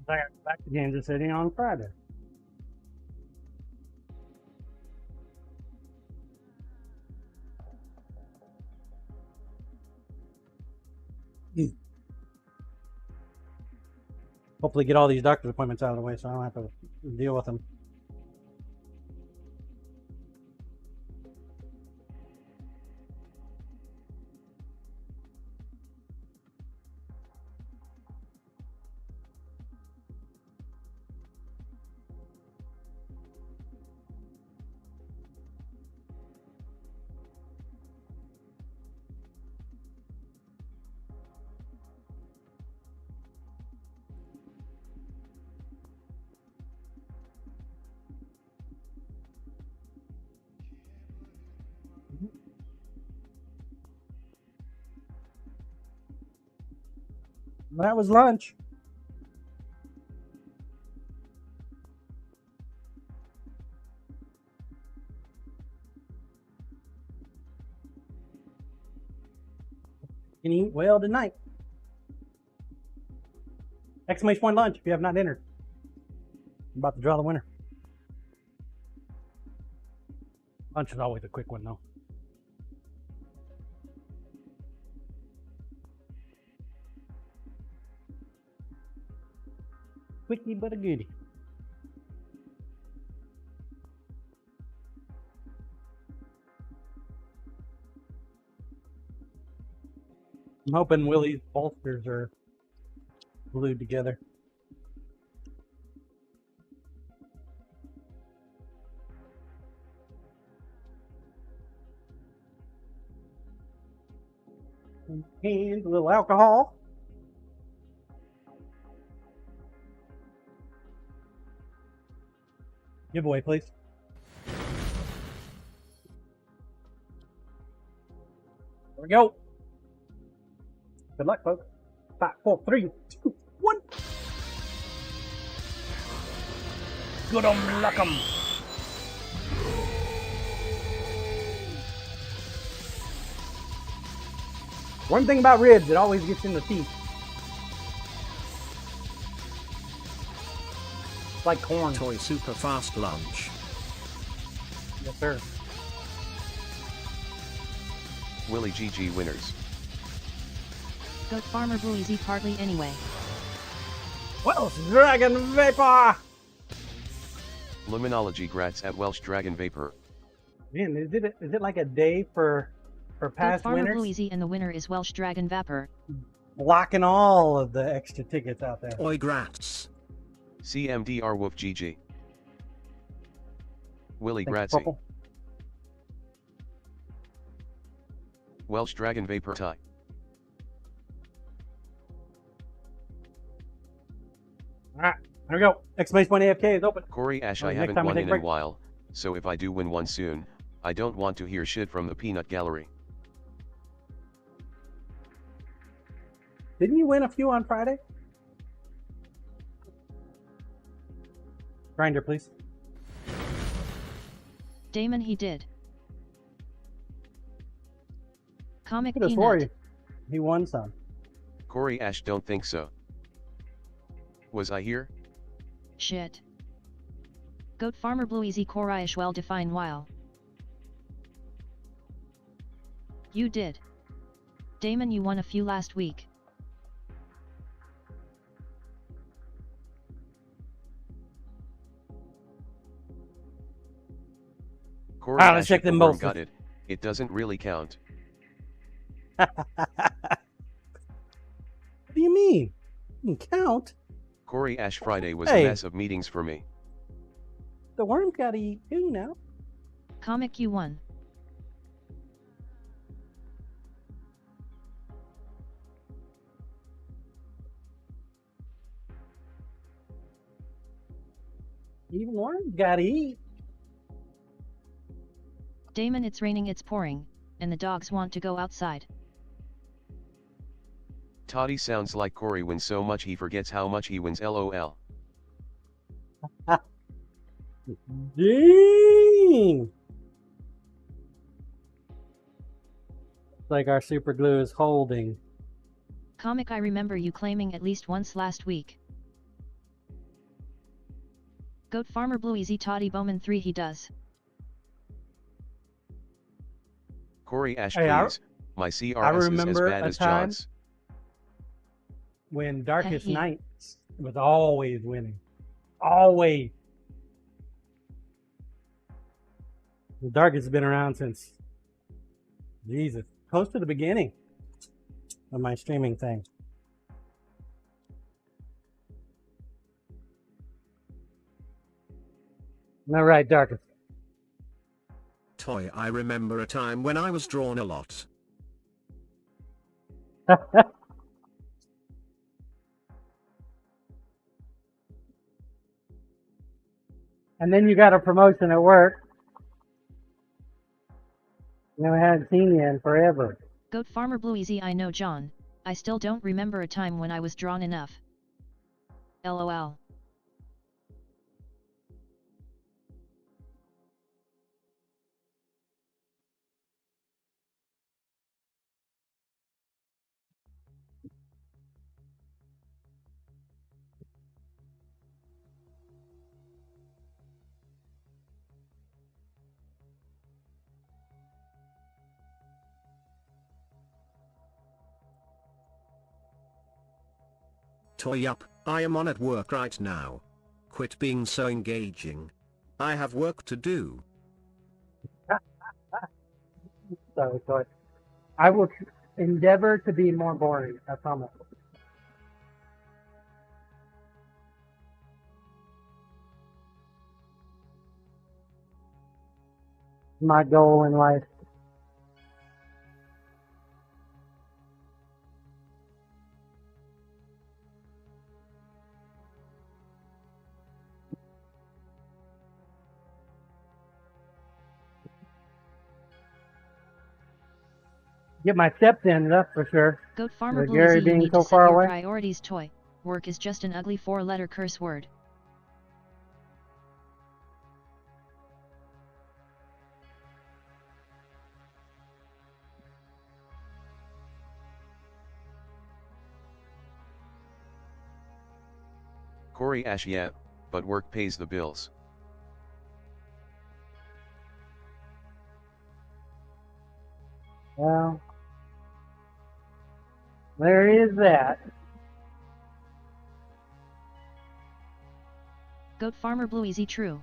Back to Kansas City on Friday. Hopefully get all these doctor's appointments out of the way so I don't have to deal with them. That was lunch. You can eat well tonight. Exclamation point lunch if you have not entered. I'm about to draw the winner. Lunch is always a quick one, though. Quickie but a goodie. I'm hoping Willie's bolsters are glued together. And a little alcohol. Giveaway, please. There we go. Good luck, folks. 5, 4, 3, 2, 1. Good luck 'em. One thing about ribs, it always gets in the teeth. It's like corn. Toy super fast lunch. Yes, sir. Willie GG winners. Goat farmer Bluezy partly anyway. Welsh Dragon Vapor! Luminology grats at Welsh Dragon Vapor. Man, is it like a day for Goat past farmer winners? Bluezy and the winner is Welsh Dragon Vapor. Blocking all of the extra tickets out there. Oi grats. CMDR Wolf GG. Willie Thanks, Gratsy. Purple. Welsh Dragon Vapor tie. Alright, there we go. Exclamation point AFK is open. Corey Ash, I Next haven't time we won take in a break. a while, so if I do win one soon, I don't want to hear shit from the peanut gallery. Didn't you win a few on Friday? Grinder, please. Damon, he did. Comic Could have swore Peanut. he won some. Corey Ash, don't think so. Was I here? Shit. Goat farmer Bluezy Coriash well define while. You did. Damon, you won a few last week. Corey Let's Ash, check if the them worm both. got it. It doesn't really count. What do you mean? You can count. Corey Ash, Friday was Hey. a mess of meetings for me. The worm's got to eat too now. Comic, you won. Even worms got to eat. Damon, it's raining, it's pouring, and the dogs want to go outside. Toddy sounds like Corey wins so much he forgets how much he wins, lol. Dang! It's like our super glue is holding. Comic, I remember you claiming at least once last week. Goat farmer Bluezy Toddy Bowman 3 he does. Corey Ash, Hey, please. My CRS is as remember bad a as time- John's. When Darkest Hey. Nights was always winning. Always. The Darkest has been around since, Jesus, close to the beginning of my streaming thing. All right, Darkest. Toy, I remember a time when I was drawn a lot. And then you got a promotion at work. And we hadn't seen you in forever. Goat farmer Bluezy, I know John. I still don't remember a time when I was drawn enough. LOL. Toy up, I am on at work right now. Quit being so engaging. I have work to do. So I will endeavor to be more boring, I promise. My goal in life. Get my steps in, that's for sure. Goat Farmer With Blue, Gary you being need so to set far your away. priorities. Toy work is just an ugly 4-letter curse word. Corey Ash, yeah, but work pays the bills. Well, there is that. Goat Farmer Blue, easy true.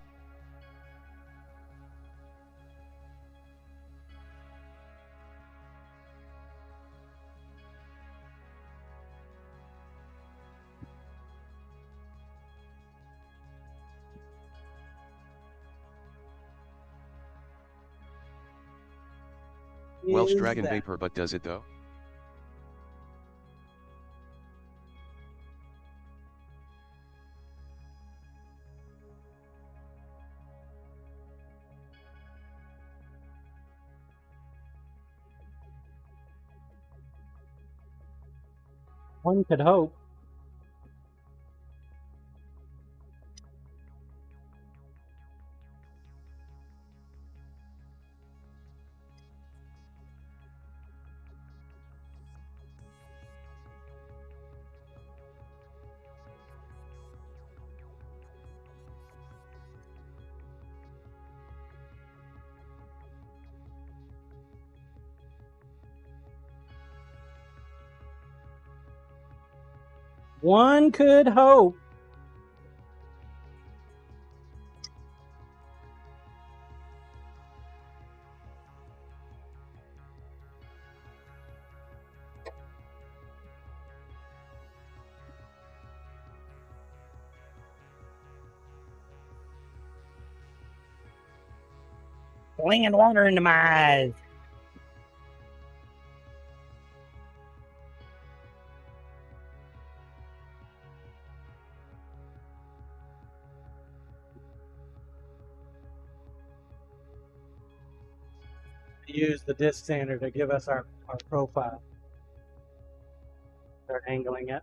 Welsh Is Dragon that. Vapor, but does it though? One could hope. One could hope. Flinging water into my eyes. Use the disc sander to give us our profile. Start angling it.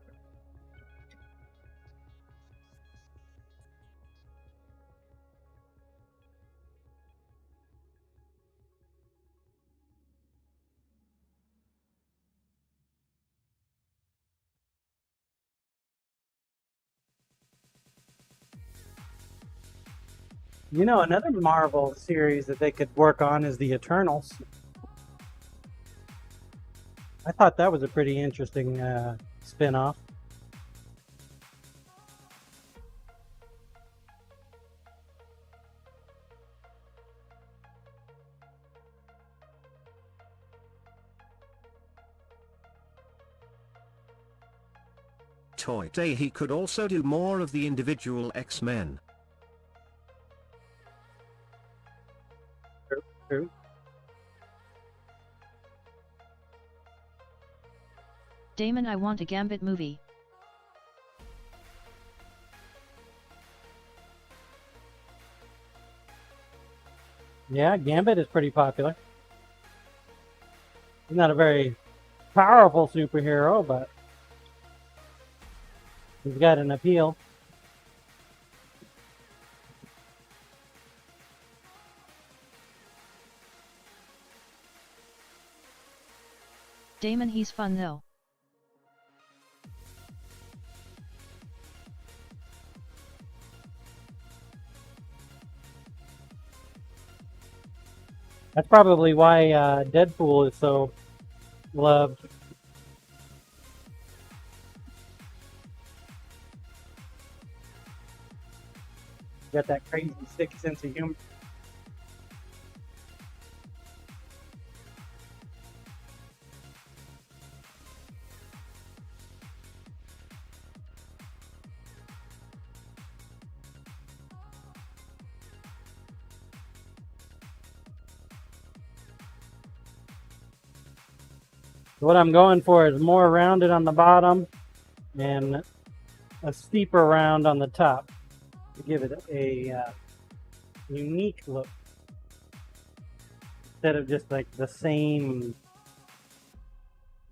You know, another Marvel series that they could work on is the Eternals. I thought that was a pretty interesting spin-off. Toy Day, he could also do more of the individual X-Men. True. Damon, I want a Gambit movie. Yeah, Gambit is pretty popular. He's not a very powerful superhero, but he's got an appeal. Damon, he's fun though. That's probably why Deadpool is so loved. Got that crazy sick sense of humor. What I'm going for is more rounded on the bottom and a steeper round on the top to give it a unique look instead of just like the same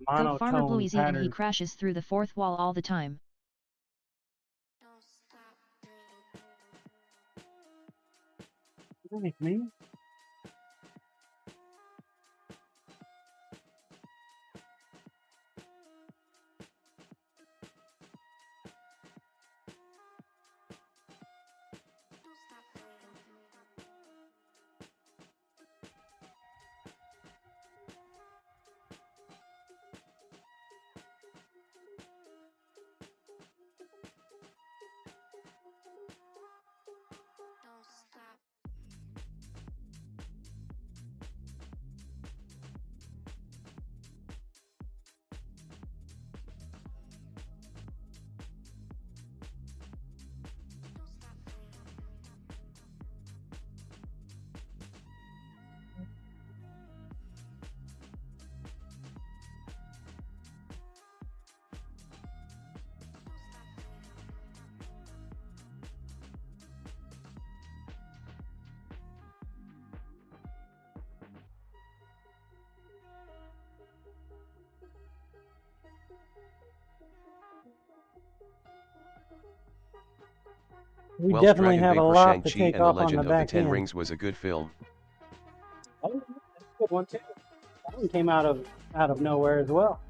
Goat farmer monotone Bluey's even he pattern. crashes through the fourth wall all the time. Nice, man. We Welsh definitely Dragon have a Vapor lot to Shang-Chi take and the off on Legend the of the back Ten end. Rings was a good film. Oh, that's a good one too. That one came out of nowhere as well.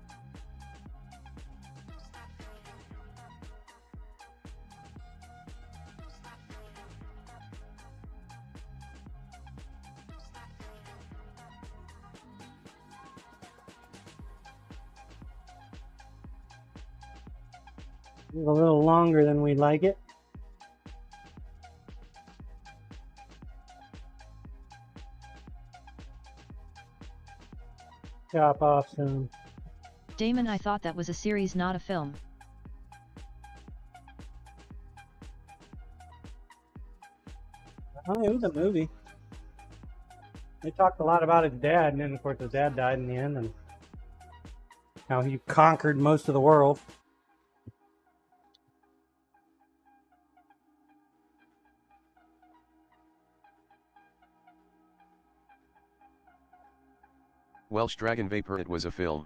It's a little longer than we like it. Chop off some. Damon, I thought that was a series, not a film. Oh, it was a movie. They talked a lot about his dad, and then of course his dad died in the end, and how he conquered most of the world. Welsh Dragon Vapor, it was a film.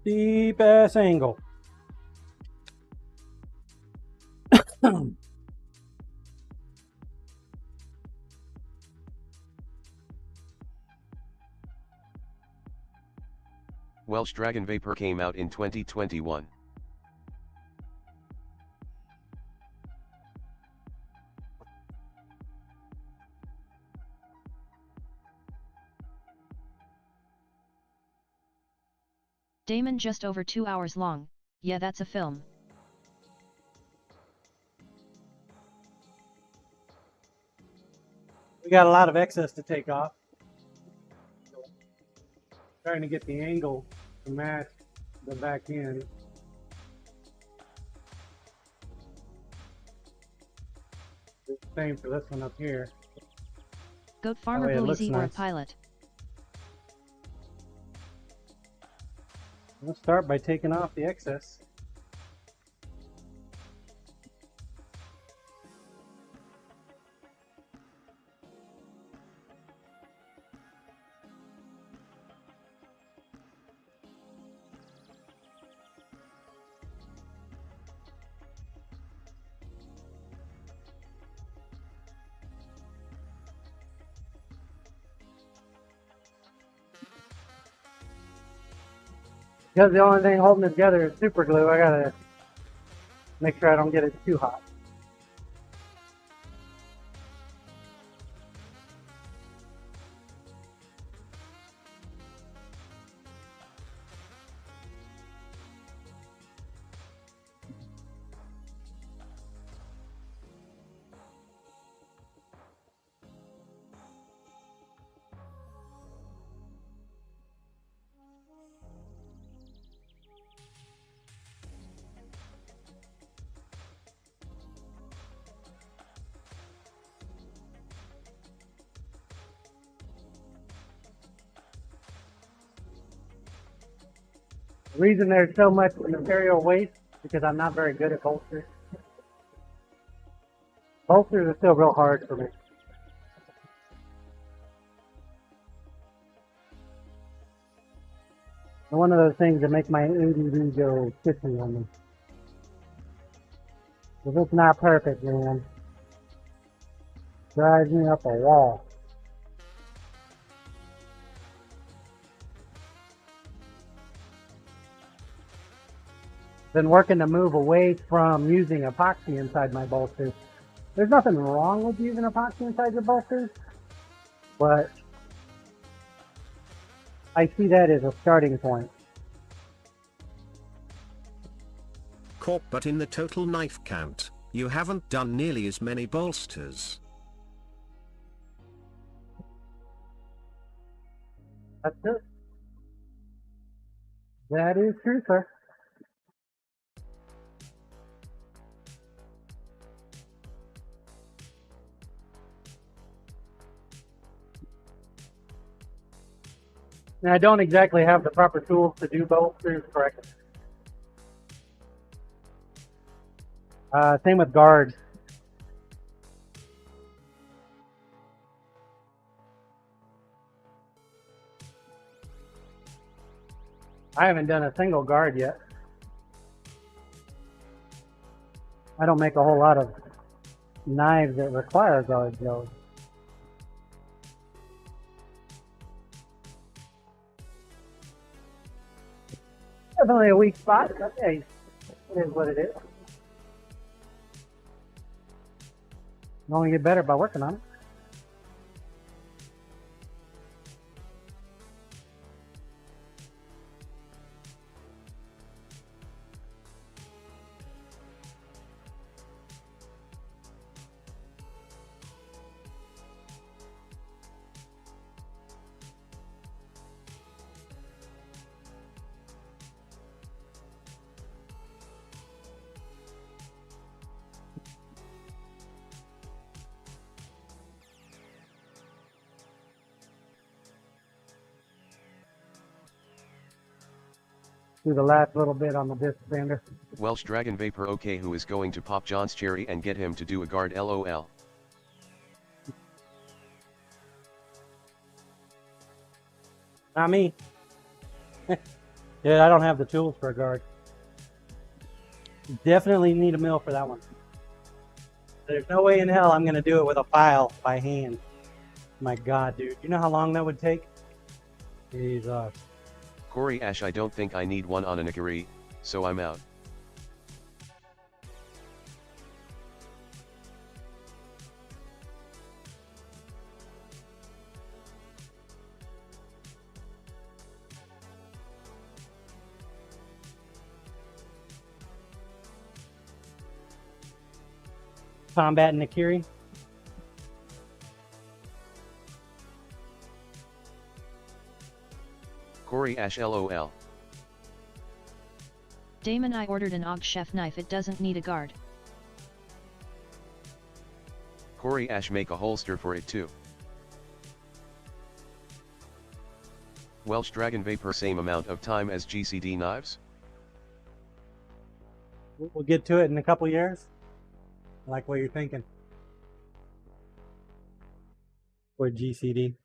Deep ass angle. Welsh Dragon Vapor came out in 2021. Damon, just over 2 hours long. Yeah, that's a film. We got a lot of excess to take off. Trying to get the angle to match the back end. Same for this one up here. Goat farmer way it Bluey's looks or a nice. pilot. Let's start by taking off the excess. Because the only thing holding it together is super glue, I gotta make sure I don't get it too hot. The reason there's so much material waste is because I'm not very good at bolsters. Bolsters are still real hard for me. They're one of those things that make my ADD go pissy on me. If it's not perfect, man, drives me up a wall. Been working to move away from using epoxy inside my bolsters. There's nothing wrong with using epoxy inside your bolsters, but I see that as a starting point. Corp, but in the total knife count, you haven't done nearly as many bolsters. That's it. That is true, sir. Now, I don't exactly have the proper tools to do bolsters correctly. Same with guards. I haven't done a single guard yet. I don't make a whole lot of knives that require guards, though. Definitely a weak spot, but hey, it is what it is. You only get better by working on it. Do the last little bit on the disc sander. Welsh Dragon Vapor OK, who is going to pop John's cherry and get him to do a guard LOL. Not me. Yeah, I don't have the tools for a guard. Definitely need a mill for that one. There's no way in hell I'm going to do it with a file by hand. My God, dude. You know how long that would take? Jesus. Corey Ash, I don't think I need one on a Nikari, so I'm out. Combat Nikiri. Corey Ash LOL. Damon, I ordered an Og Chef knife, it doesn't need a guard. Corey Ash, make a holster for it too. Welsh Dragon Vapor, same amount of time as GCD knives? We'll get to it in a couple years. I like what you're thinking. For GCD.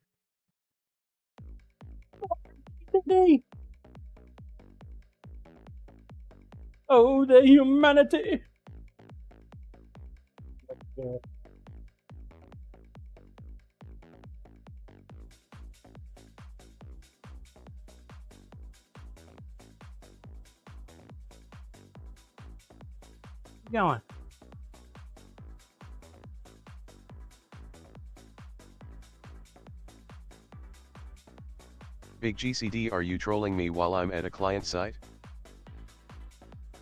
Oh, the humanity! Keep going. Big GCD, are you trolling me while I'm at a client site?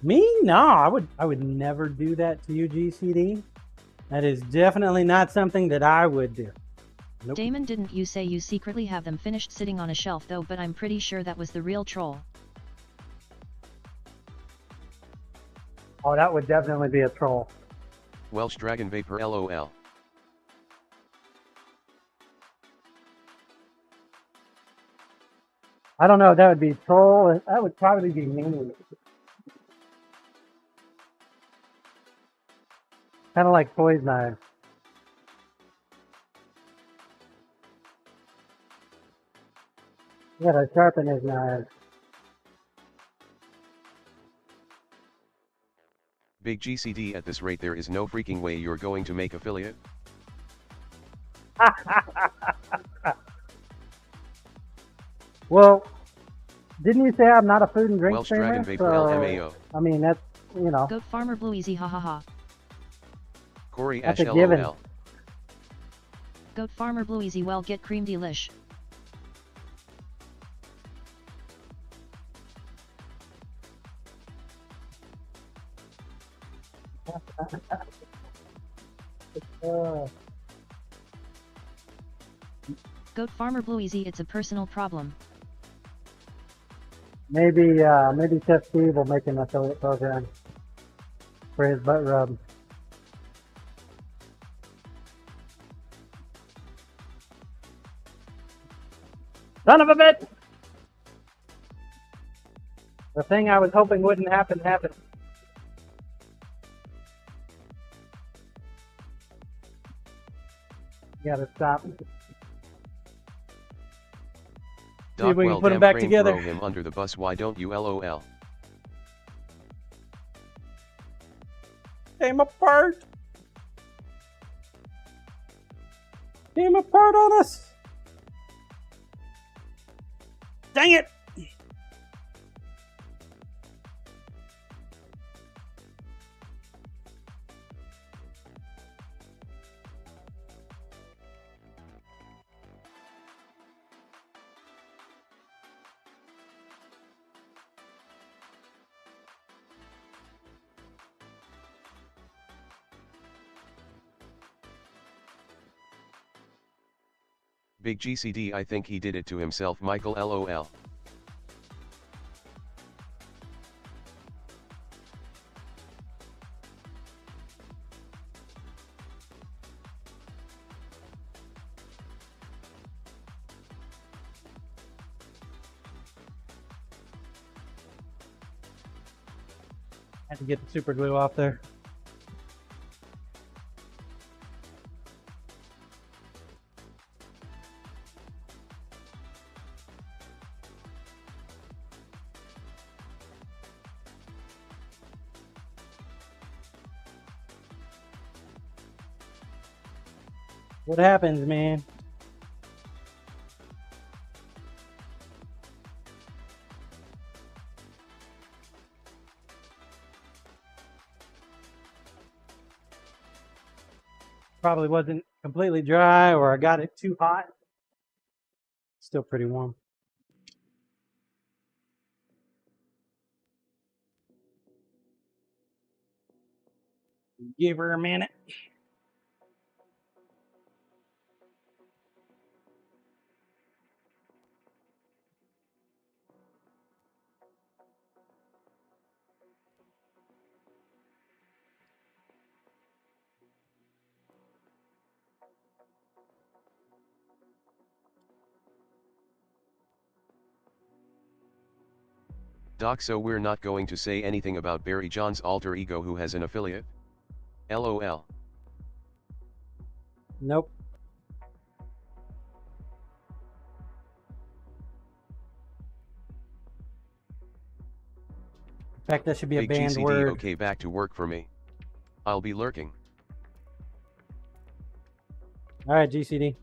Me? No, I would never do that to you, GCD. That is definitely not something that I would do. Nope. Damon, didn't you say you secretly have them finished sitting on a shelf though? But I'm pretty sure that was the real troll. Oh, that would definitely be a troll. Welsh Dragon Vapor LOL. I don't know if that would be troll. That would probably be mean. Kind of like toys knives. Yeah, to sharpen his knives. Big GCD, at this rate there is no freaking way you're going to make affiliate. Well, didn't you say I'm not a food and drink Welsh streamer? Dragon Vapor LMAO. I mean, that's, you know. Goat Farmer Blue Easy ha ha ha. Corey That's Ash a given. LOL. Goat Farmer Blue Easy well get cream delish. Goat Farmer Blue Easy, it's a personal problem. Maybe Chef Steve will make an affiliate program for his butt rub. Son of a bitch! The thing I was hoping wouldn't happen happened. You gotta stop. See if we can Well, put 'em damn back Crane, together. Throw him under the bus, why don't you LOL? Came apart. Came apart on us. Dang it. Big GCD, I think he did it to himself, Michael LOL. Had to get the super glue off there. What happens, man? Probably wasn't completely dry, or I got it too hot. Still pretty warm. Give her a minute. Doc, so we're not going to say anything about Barry John's alter ego who has an affiliate? LOL. Nope. In fact, that should be a Big banned GCD, word. okay, back to work for me. I'll be lurking. All right, GCD.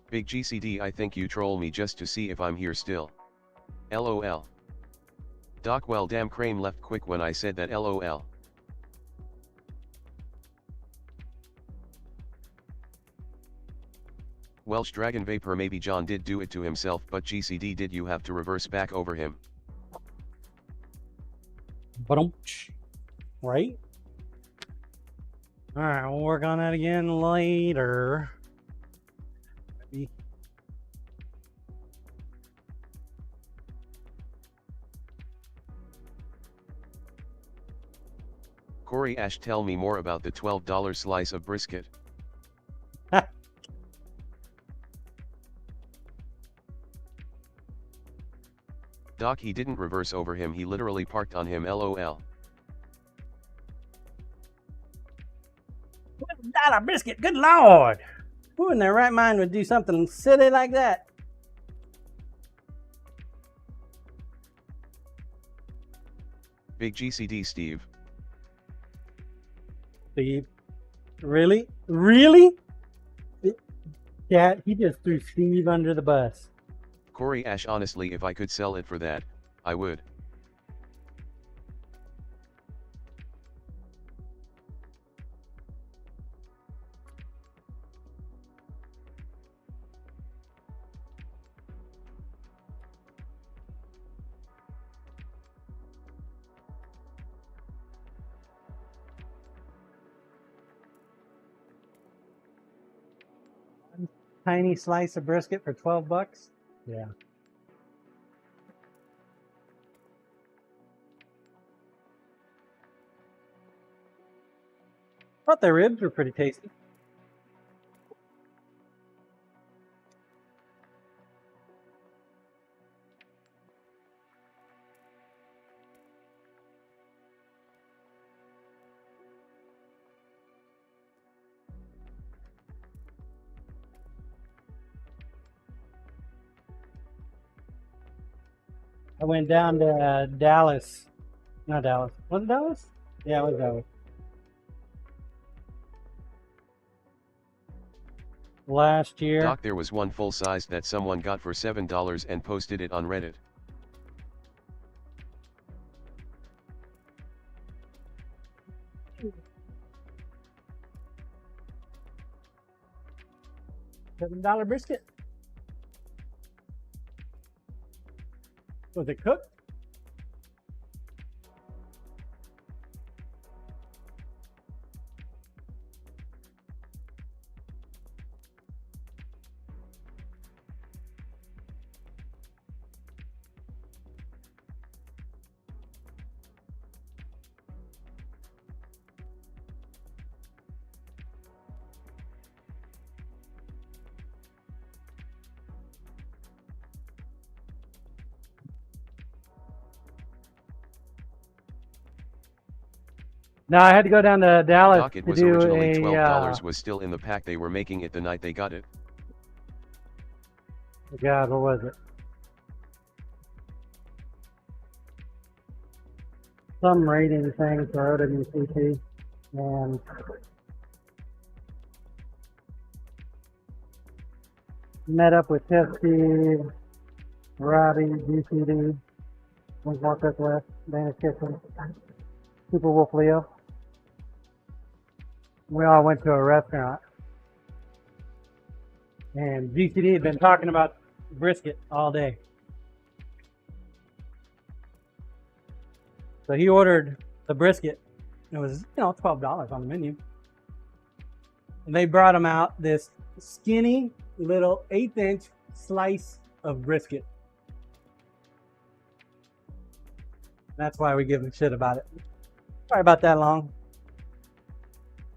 Big GCD, I think you troll me just to see if I'm here still. LOL. Doc, well, damn, Crane left quick when I said that, LOL. Welsh Dragon Vapor, maybe John did do it to himself, but GCD, did you have to reverse back over him? Right? All right, we'll work on that again later. Maybe. Corey Ash, tell me more about the $12 slice of brisket. Doc, he didn't reverse over him, he literally parked on him, LOL. $12 brisket, good lord! Who in their right mind would do something silly like that? Big GCD, Steve. Steve? Really? Really? Yeah, he just threw Steve under the bus. Corey Ash, honestly, if I could sell it for that, I would. Tiny slice of brisket for 12 bucks? Yeah. Thought their ribs were pretty tasty. I went down to Dallas. Not Dallas. Was it Dallas? Yeah, it was Dallas. Last year. Doc, there was one full size that someone got for $7 and posted it on Reddit. $7 brisket. Was it cooked? No, I had to go down to Dallas Doc, it to was do originally a, $12 was still in the pack. They were making it the night they got it. God, what was it? Some rating thing for OWCT, and met up with Chef Steve, Robbie, GCD, Wings More Cook West, Dana's Kitchen, Super Wolf Leo. We all went to a restaurant, and GCD had been talking about brisket all day. So he ordered the brisket. It was, $12 on the menu. And they brought him out this skinny little 1/8-inch slice of brisket. That's why we give him shit about it. Probably about that long.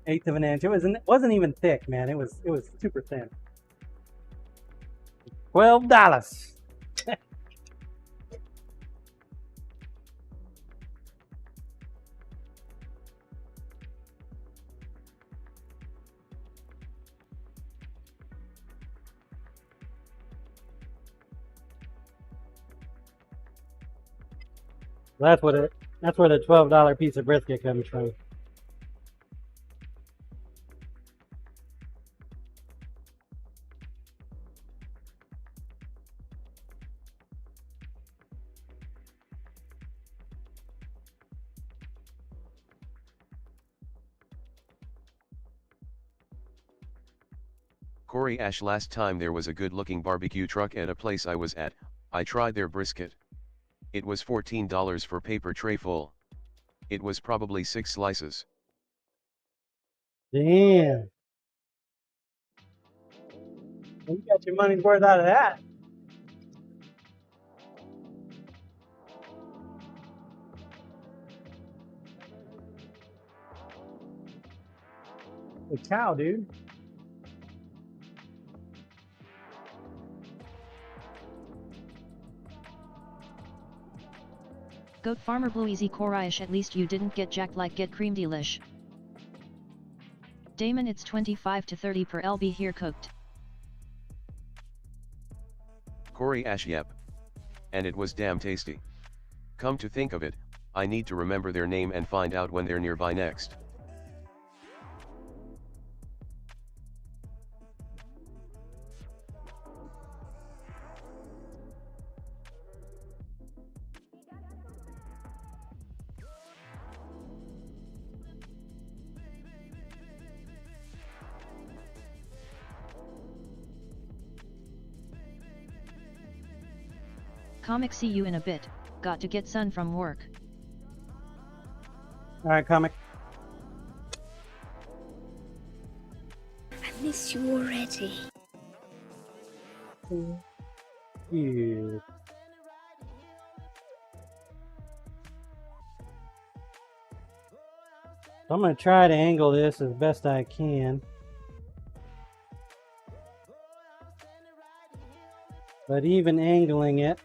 1/8 of an inch. It wasn't even thick, man. It was super thin. $12. That's where the $12 piece of brisket comes from. Corey Ash, last time there was a good looking barbecue truck at a place I was at, I tried their brisket. It was $14 for paper tray full. It was probably 6 slices. Damn. You got your money's worth out of that. A cow, dude. Goat farmer blue easy Koraish, at least you didn't get jacked like get cream delish. Damon, it's 25 to 30 per lb here cooked. Corey Ash, yep. And it was damn tasty. Come to think of it, I need to remember their name and find out when they're nearby next. Comic, see you in a bit, got to get sun from work. Alright, Comic. I miss you already. Yeah. So I'm going to try to angle this as best I can. But even angling it,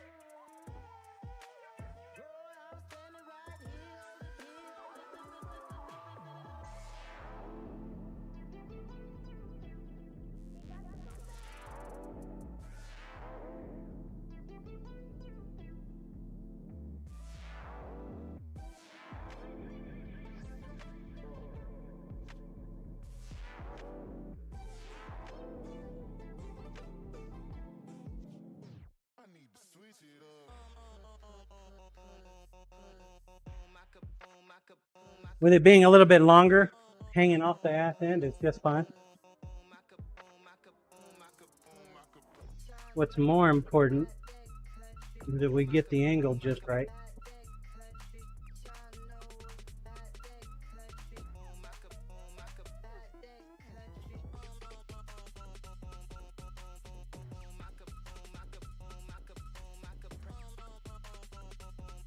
with it being a little bit longer, hanging off the ass end is just fine. What's more important is that we get the angle just right.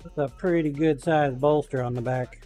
It's a pretty good sized bolster on the back.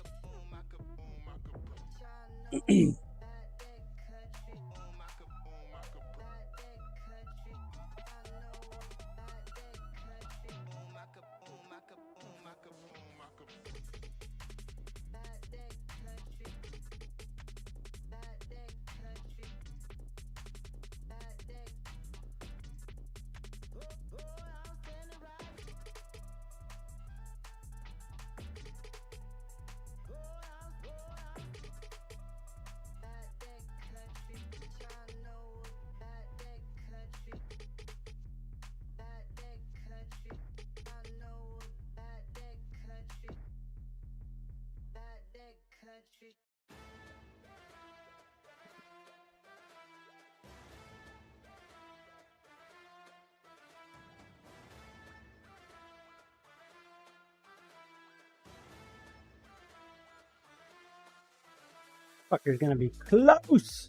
Fucker's gonna be close.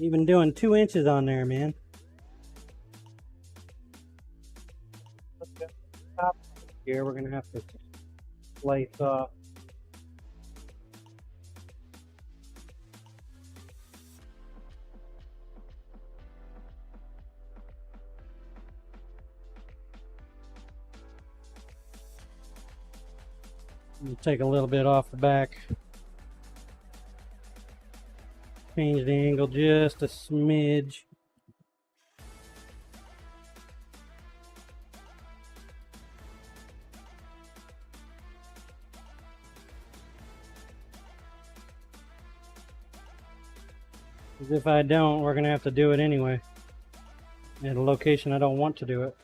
Even doing 2 inches on there, man. Top here, we're gonna have to slice off. We'll take a little bit off the back. Change the angle just a smidge. Because if I don't, we're going to have to do it anyway. At a location I don't want to do it.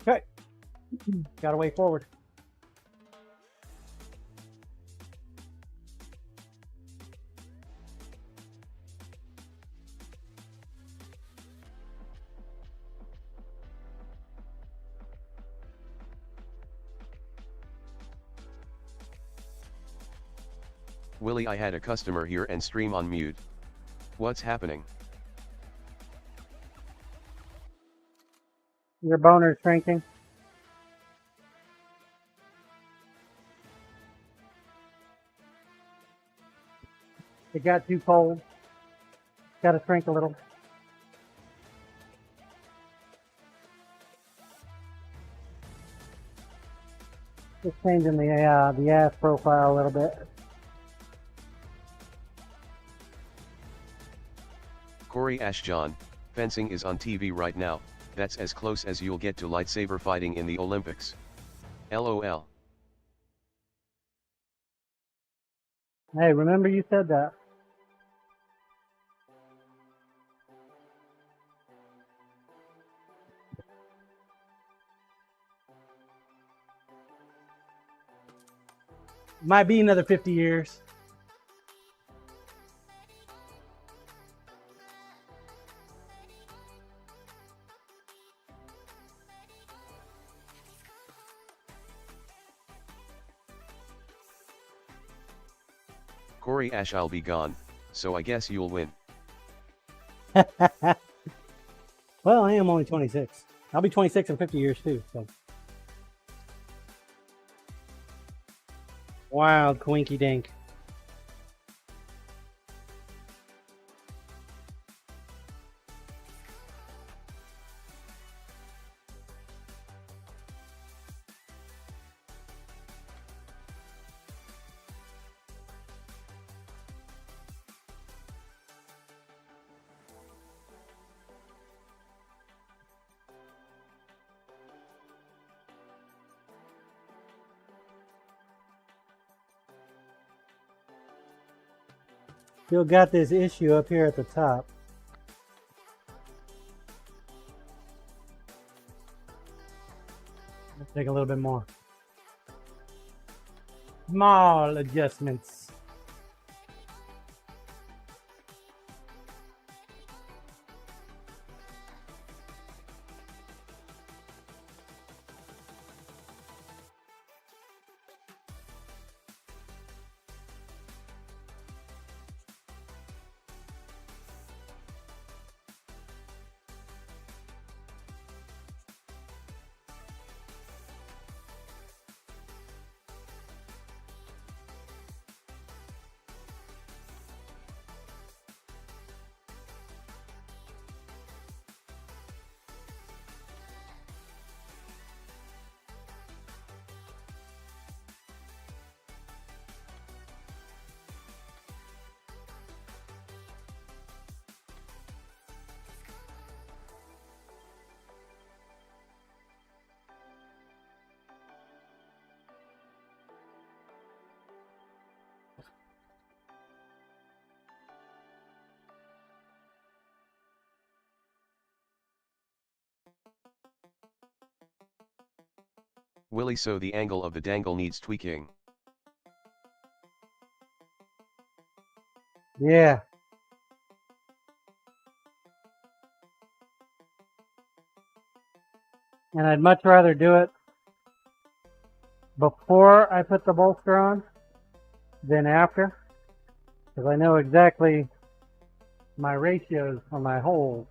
Okay, got a way forward. Willie, I had a customer here and stream on mute. What's happening? Your boner's shrinking. It got too cold. Got to shrink a little. Just changing the ass profile a little bit. Corey Ashjohn, fencing is on TV right now, that's as close as you'll get to lightsaber fighting in the Olympics. LOL. Hey, remember you said that. Might be another 50 years. Corey Ash, I'll be gone, so I guess you'll win. Well, I am only 26. I'll be 26 in 50 years too, so. Wild quinky dink. Still got this issue up here at the top. Let's take a little bit more. Small adjustments. Willie, so the angle of the dangle needs tweaking. Yeah. And I'd much rather do it before I put the bolster on than after, because I know exactly my ratios on my holes.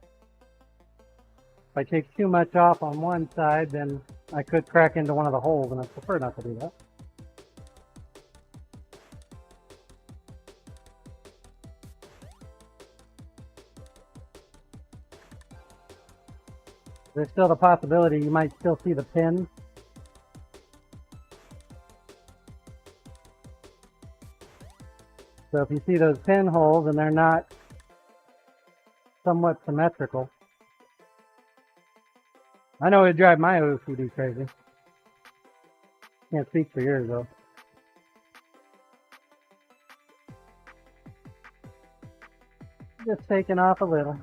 If I take too much off on one side, then I could crack into one of the holes, and I prefer not to do that. There's still the possibility you might still see the pins. So if you see those pin holes and they're not somewhat symmetrical, I know it would drive my OCD crazy. Can't speak for yours though. Just taking off a little.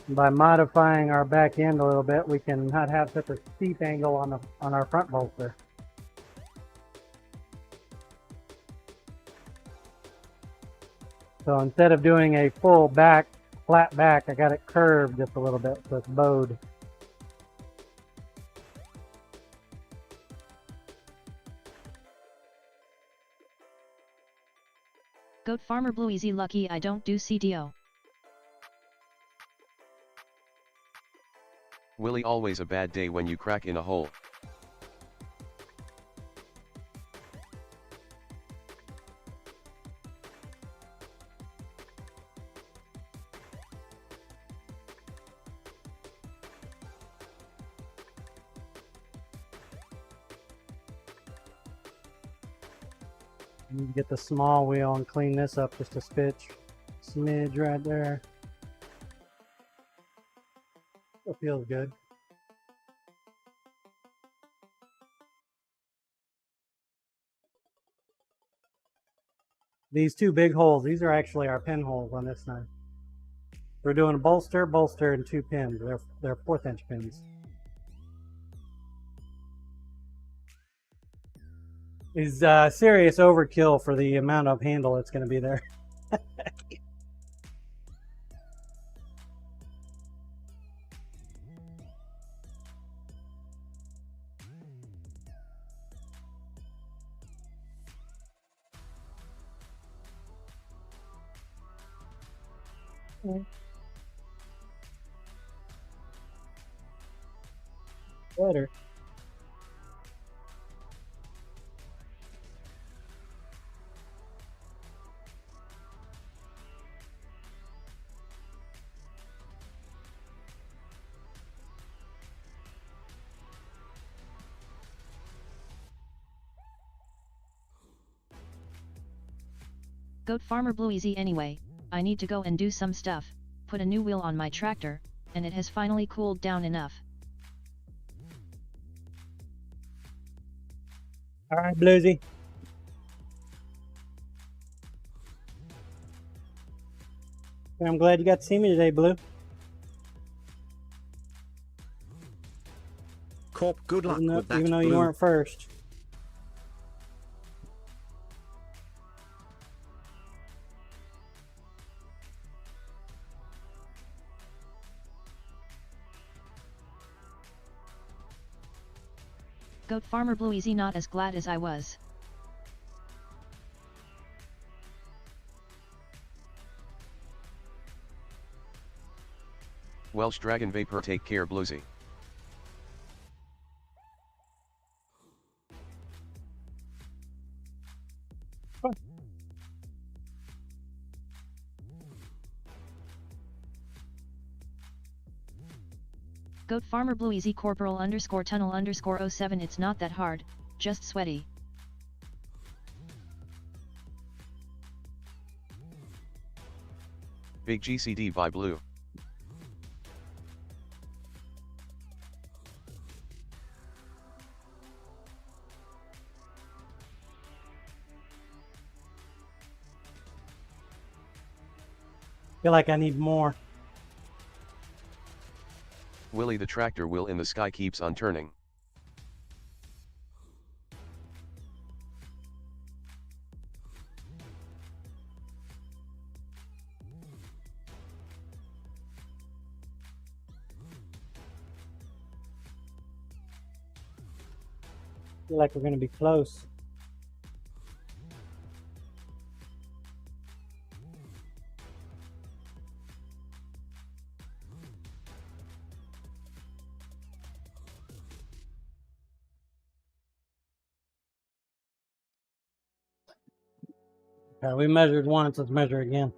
By modifying our back end a little bit, we can not have such a steep angle on our front bolster. So instead of doing a full back, flat back, I got it curved just a little bit, so it's bowed. Goat Farmer Blue, easy lucky I don't do CDO. Willie, always a bad day when you crack in a hole. I need to get the small wheel and clean this up just a smidge right there. It feels good. These two big holes, these are actually our pin holes on this knife. We're doing a bolster, and 2 pins. They're 1/4 inch pins. Is serious overkill for the amount of handle that's going to be there. Better. Goat Farmer Blue easy anyway, I need to go and do some stuff, put a new wheel on my tractor, and it has finally cooled down enough. Alright, Bluesy. I'm glad you got to see me today, Blue. Corp, good luck with that, even though Blue. you weren't first. Goat Farmer Blue easy not as glad as I was. Welsh Dragon Vapor, take care, Bluesy. Goat Farmer Blue easy Corporal _tunnel _07 it's not that hard, just sweaty. Big GCD by Blue. Feel like I need more. Willie, the tractor wheel in the sky keeps on turning. Feel like we're going to be close. We measured once, let's measure again.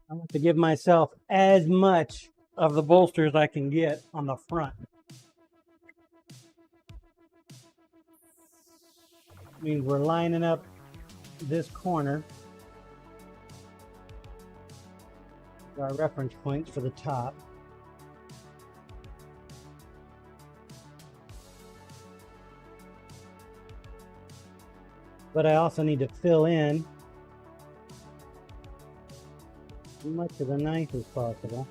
I want to give myself as much of the bolster as I can get on the front. Means we're lining up this corner. Our reference points for the top. But I also need to fill in as much of the knife as possible.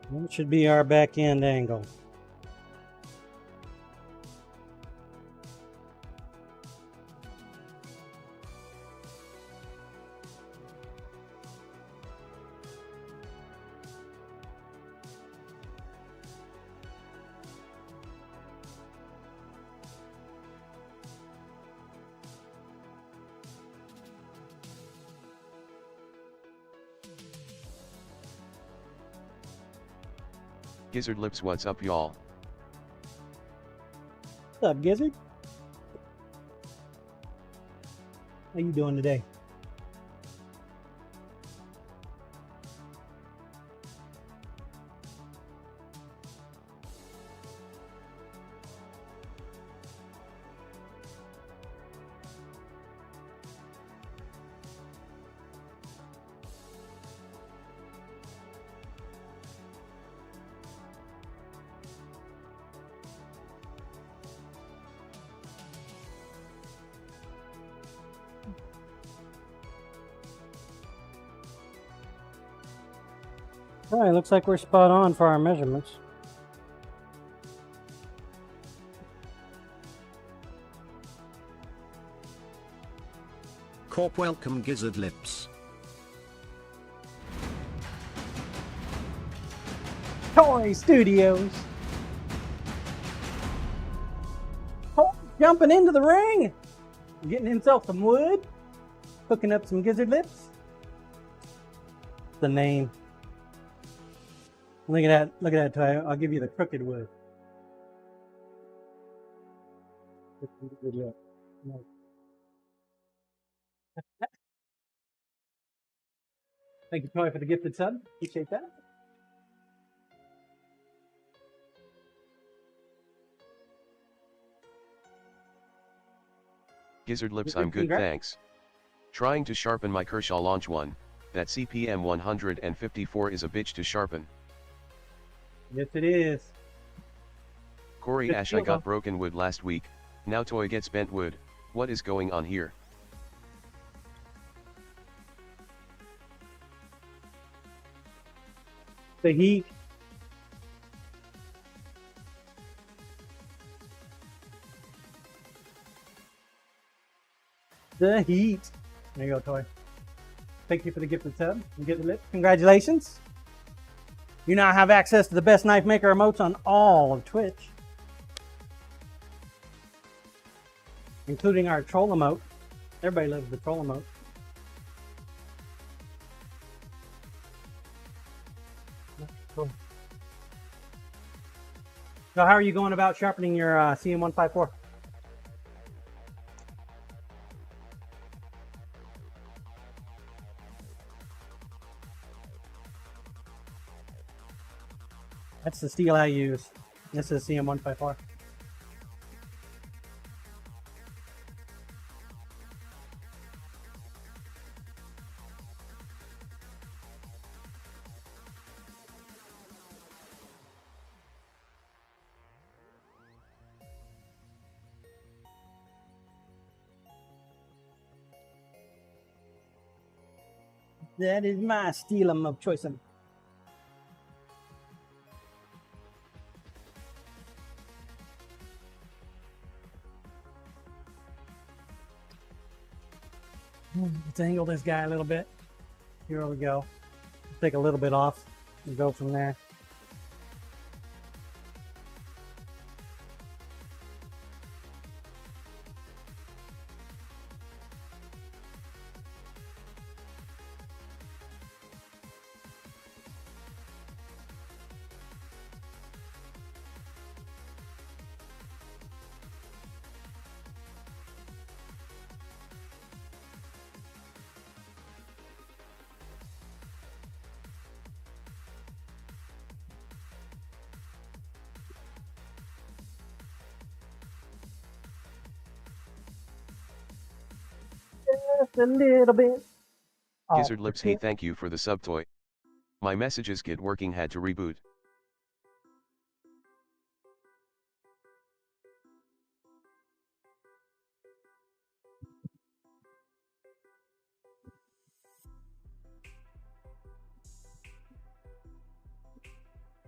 That should be our back end angle. Gizzard Lips, what's up, y'all? What's up, Gizzard? How you doing today? All right, looks like we're spot on for our measurements. Corp, welcome Gizzard Lips. Toy Studios. Oh, jumping into the ring, getting himself some wood, hooking up some Gizzard Lips. The name. Look at that, Toy. I'll give you the crooked wood. Thank you, Toy, for the gifted sub. Appreciate that. Gizzard Lips, I'm good, thanks. Trying to sharpen my Kershaw Launch 1, that CPM 154 is a bitch to sharpen. Yes, it is. Corey Good Ash, deal, I got huh? broken wood last week, now Toy gets bent wood. What is going on here? The heat. The heat. There you go, Toy. Thank you for the gifted sub and Gizzard Lips. Congratulations. You now have access to the best knife maker emotes on all of Twitch, including our troll emote. Everybody loves the troll emote. Cool. So how are you going about sharpening your CM154? That's the steel I use. This is CM154. That is my steel of choice. Let's angle this guy a little bit. Here we go. Take a little bit off and go from there. Just a little bit. Gizzard Lips, hey, thank you for the sub, Toy. My messages get working, had to reboot.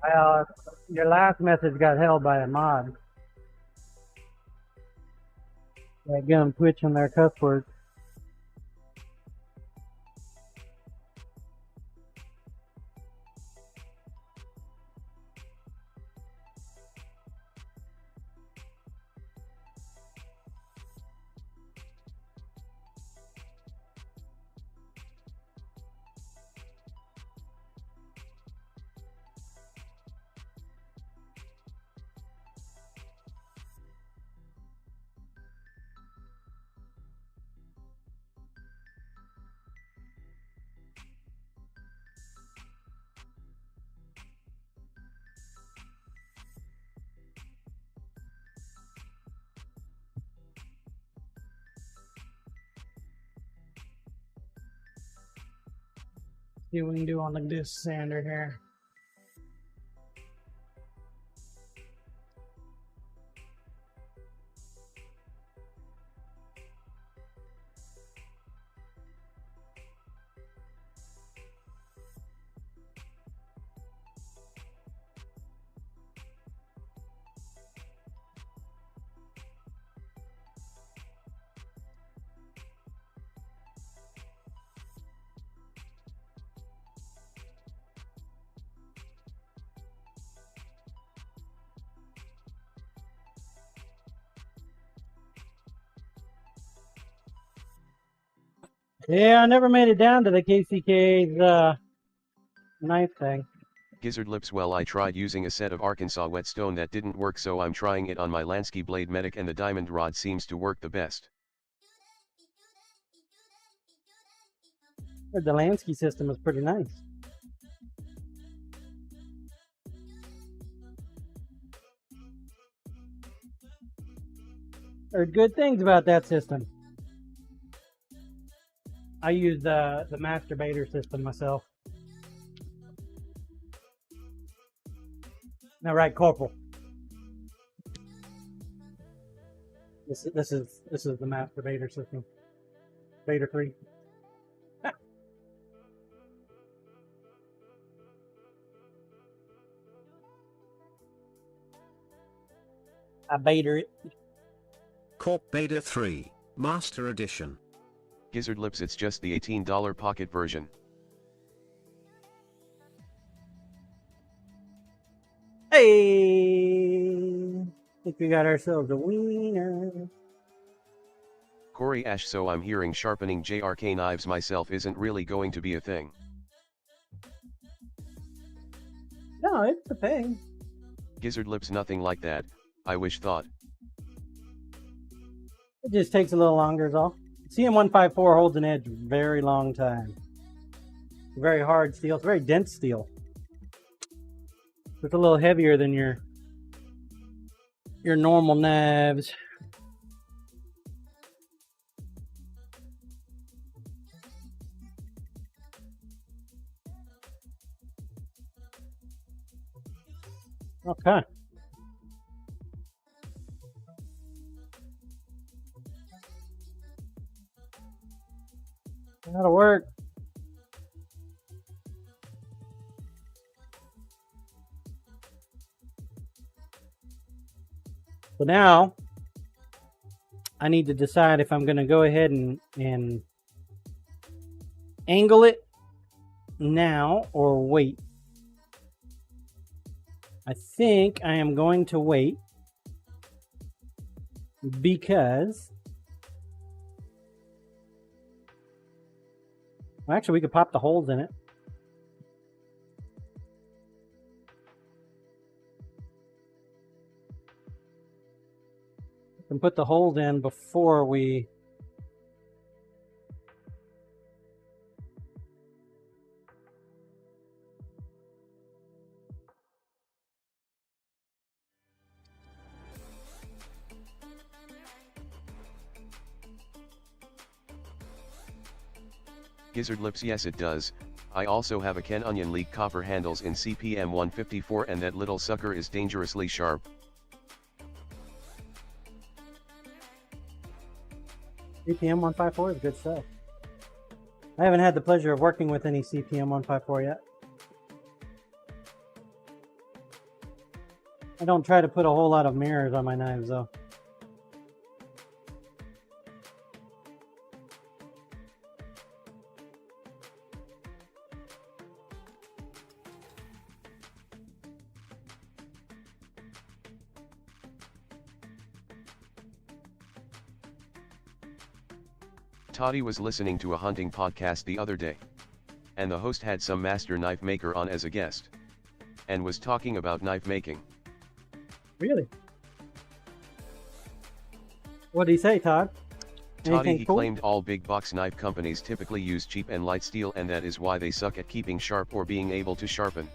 Well, your last message got held by a mod. That gun twitching their cuss words. See what we can do on this sander here. Yeah, I never made it down to the KCK's knife thing. Gizzard lips. Well, I tried using a set of Arkansas whetstone that didn't work, so I'm trying it on my Lansky Bladesmithing, and the diamond rod seems to work the best. The Lansky system is pretty nice. There are good things about that system. I use the masturbator system myself. Now, right, Corporal. This is the masturbator system. Beta 3. I baiter it. Corp Beta 3, Master Edition. Gizzard lips. It's just the $18 pocket version. Hey! Think we got ourselves a wiener. Corey Ash. So I'm hearing sharpening JRK knives myself isn't really going to be a thing. No, it's a thing. Gizzard lips. Nothing like that, I wish thought. It just takes a little longer is all. CM154 holds an edge very long time. Very hard steel. It's very dense steel. It's a little heavier than your normal knives. Okay. That'll work. So now I need to decide if I'm going to go ahead and angle it now or wait. I think I am going to wait because well, actually we could pop the holes in it. We can put the holes in before we Gizzard lips. Yes, it does. I also have a Ken Onion League copper handles in CPM 154, and that little sucker is dangerously sharp. CPM 154 is good stuff. I haven't had the pleasure of working with any CPM 154 yet. I don't try to put a whole lot of mirrors on my knives though. Toddy was listening to a hunting podcast the other day. And the host had some master knife maker on as a guest. And was talking about knife making. Really? What did he say, Todd? Toddy Anything cool? claimed all big box knife companies typically use cheap and light steel, and that is why they suck at keeping sharp or being able to sharpen.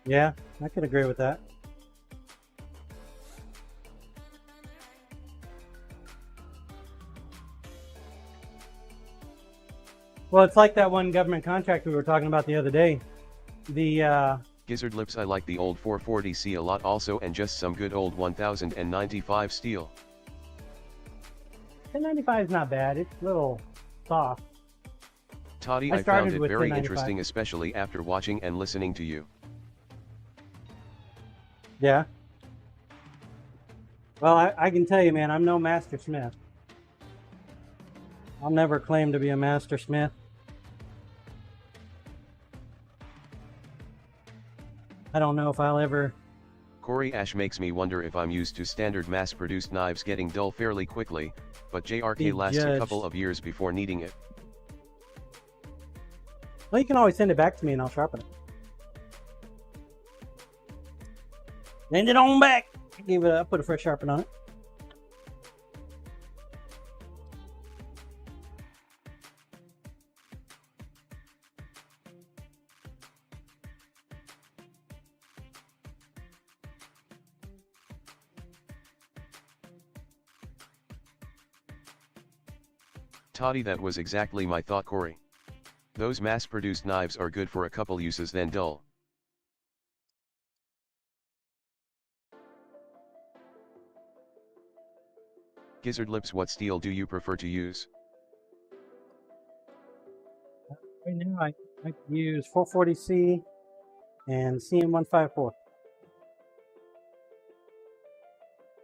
Yeah, I could agree with that. Well, it's like that one government contract we were talking about the other day. The Gizzard lips, I like the old 440C a lot also, and just some good old 1095 steel. 1095 is not bad. It's a little soft. Toddy, I found it very interesting, especially after watching and listening to you. Yeah. Well, I can tell you, man, I'm no master smith. I'll never claim to be a master smith. I don't know if I'll ever... Corey Ash makes me wonder if I'm used to standard mass-produced knives getting dull fairly quickly, but JRK lasts a couple of years before needing it. Well, you can always send it back to me and I'll sharpen it. Send it on back! I'll put a fresh sharpen on it. Toddy, that was exactly my thought, Corey. Those mass-produced knives are good for a couple uses, then dull. Gizzard lips, what steel do you prefer to use? Right now I use 440C and CM154.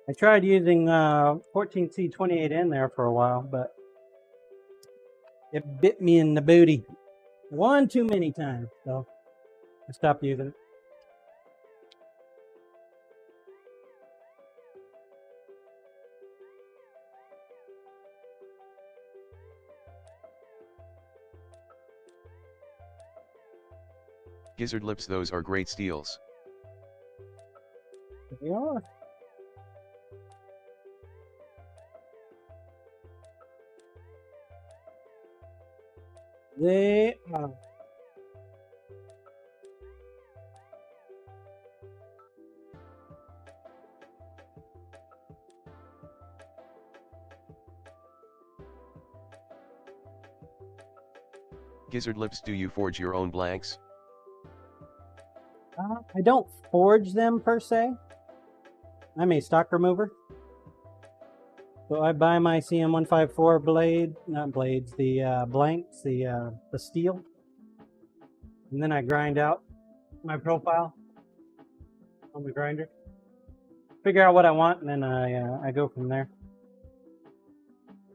I tried using 14C28 in there for a while, but it bit me in the booty one too many times, so I stopped using it. Gizzard lips, those are great steels. They are. They are. Gizzard lips, do you forge your own blanks? I don't forge them per se. I'm a stock remover. So I buy my CM154 blade, not blades, the blanks, the steel. And then I grind out my profile on the grinder. Figure out what I want, and then I go from there.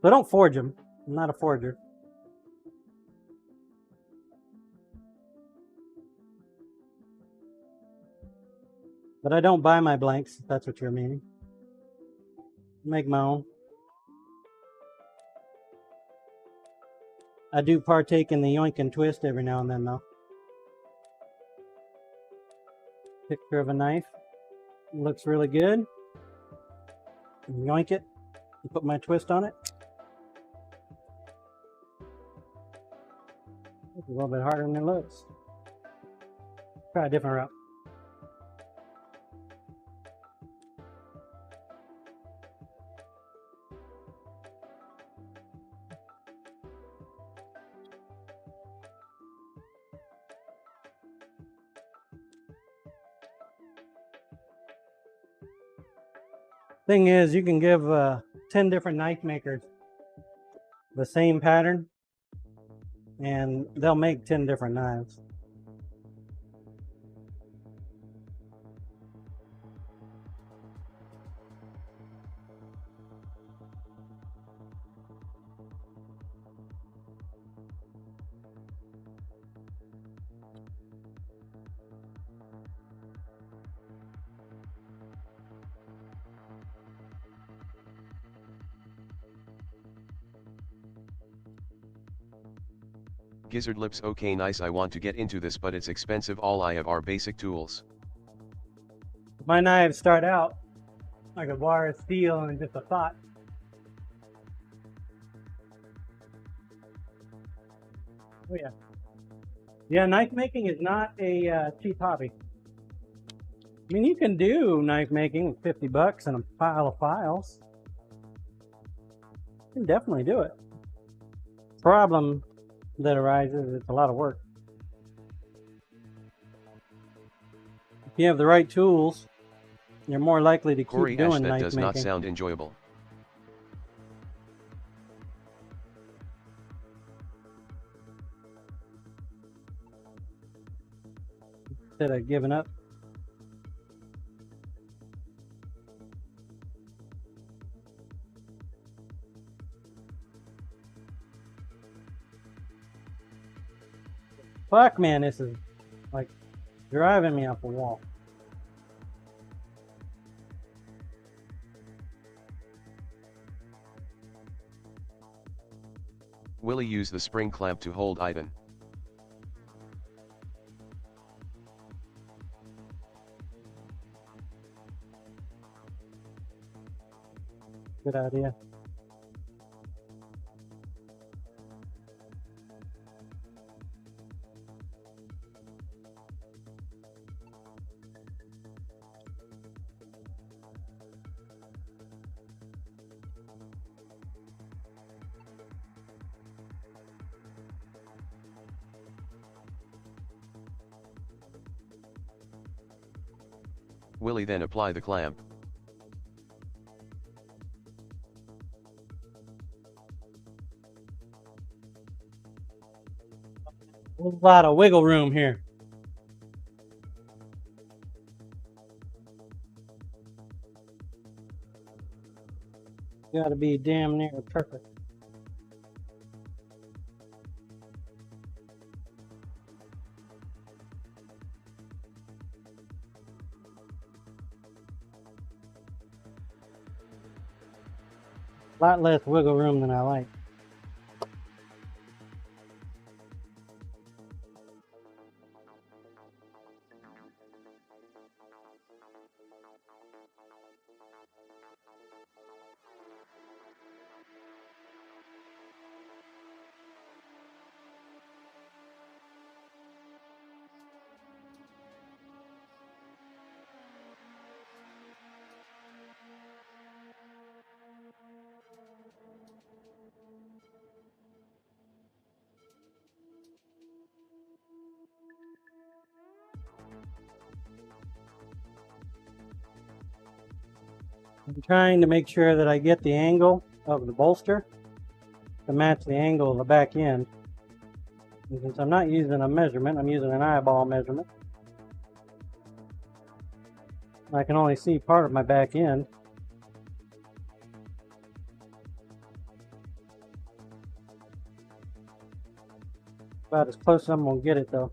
So I don't forge them. I'm not a forger. But I don't buy my blanks, if that's what you're meaning. Make my own. I do partake in the yoink and twist every now and then, though. Picture of a knife. It looks really good. Yoink it. And put my twist on it. It's a little bit harder than it looks. Try a different route. Thing is, you can give 10 different knife makers the same pattern and they'll make 10 different knives. Gizzard lips. Okay, nice. I want to get into this, but it's expensive. All I have are basic tools. My knives start out like a bar of steel and just a thought. Oh yeah. Yeah, knife making is not a cheap hobby. I mean, you can do knife making with $50 and a pile of files. You can definitely do it. Problem that arises, it's a lot of work. If you have the right tools, you're more likely to keep Corey doing Ash, that knife does making. not sound enjoyable. Instead of giving up. Fuck, man, this is like driving me off the wall. Willie, use the spring clamp to hold Iden. Good idea. Willie, then apply the clamp. A lot of wiggle room here. Gotta be damn near perfect. A lot less wiggle room than I like. I'm trying to make sure that I get the angle of the bolster to match the angle of the back end. And since I'm not using a measurement, I'm using an eyeball measurement. I can only see part of my back end. About as close as I'm going to get it though.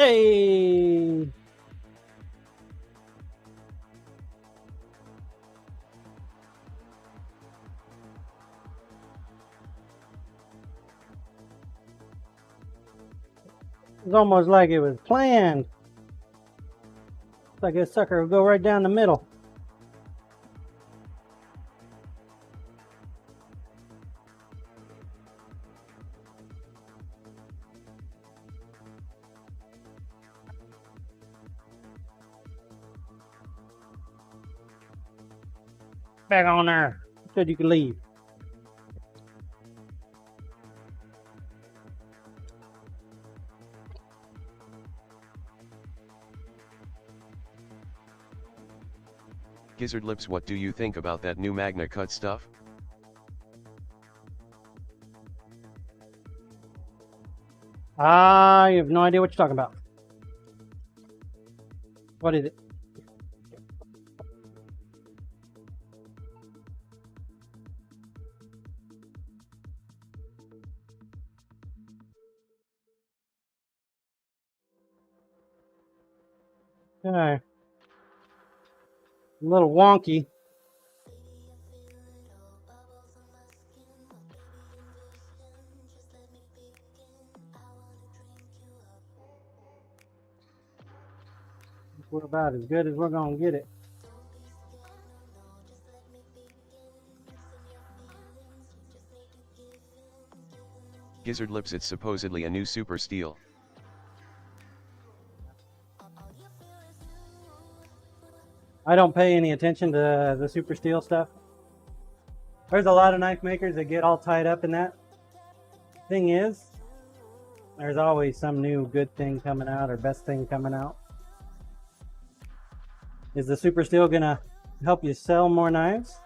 Hey! It's almost like it was planned. It's like this sucker will go right down the middle. Back on there. Said you could leave. Gizzard Lips, what do you think about that new Magna Cut stuff? I have no idea what you're talking about. What is it? Okay. A little wonky. We're about as good as we're gonna get it. Gizzard Lips, it's supposedly a new super steel. I don't pay any attention to the super steel stuff. There's a lot of knife makers that get all tied up in that. Thing is, there's always some new good thing coming out or best thing coming out. Is the super steel gonna help you sell more knives?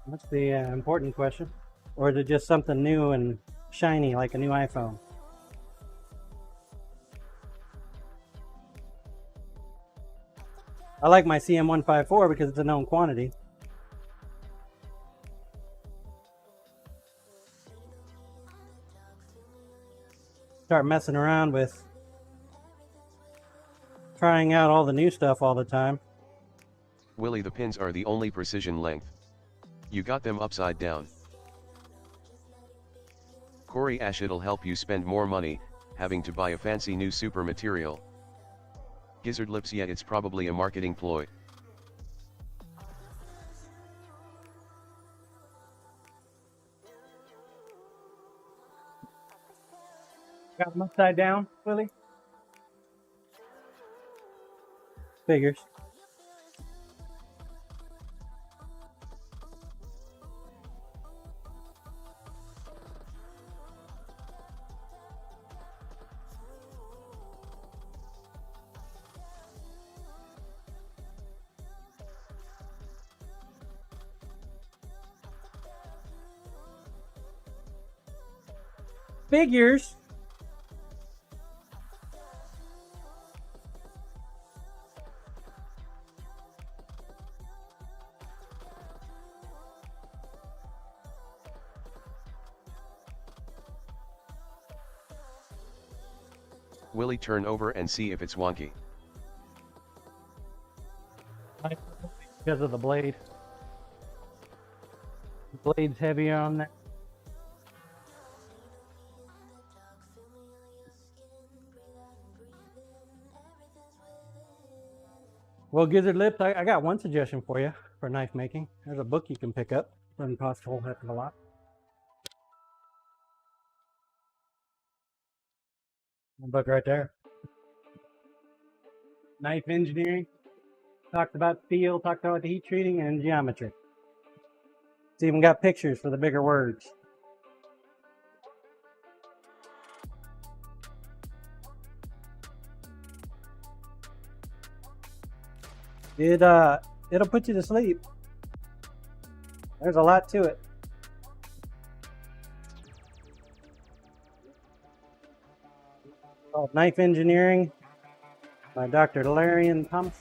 That's the important question. Or is it just something new and shiny like a new iPhone? I like my CM154 because it's a known quantity. Start messing around with trying out all the new stuff all the time. Willie, the pins are the only precision length. You got them upside down. Corey Ash, it'll help you spend more money, having to buy a fancy new super material. Gizzard Lips, yeah, it's probably a marketing ploy. Got them upside down, Willie? Figures. Figures. Willie, turn over and see if it's wonky. Because of the blade. The blade's heavier on that. Well, Gizzard Lips, I got one suggestion for you for knife making. There's a book you can pick up. Doesn't cost a whole heck of a lot. One book right there. Knife engineering. Talked about steel, talked about the heat treating and geometry. It's even got pictures for the bigger words. It'll put you to sleep. There's a lot to it. Called Knife Engineering by Dr. Larian Thomas.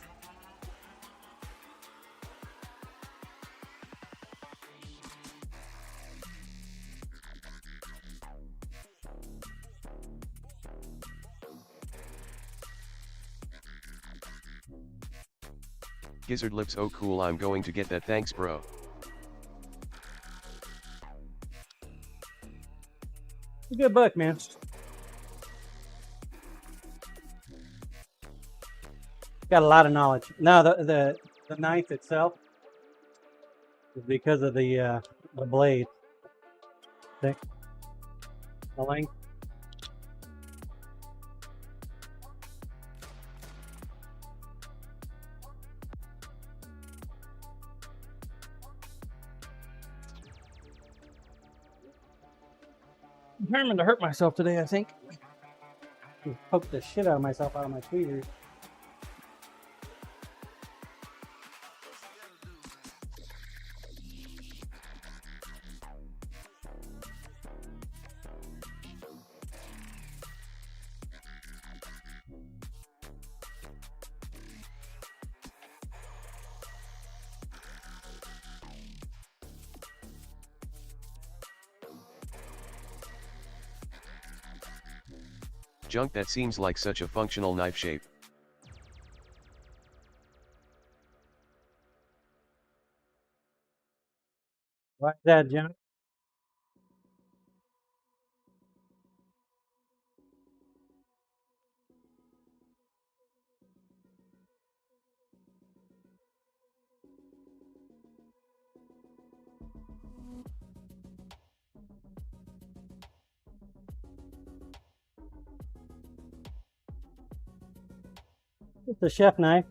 Gizzard Lips, oh cool, I'm going to get that, thanks bro. It's a good book, man. Got a lot of knowledge. No, the knife itself is because of the blade. Thick. The length. I'm determined to hurt myself today, I think. Poke the shit out of myself out of my tweezers. Junk that seems like such a functional knife shape. What's that, Junk? It's a chef knife.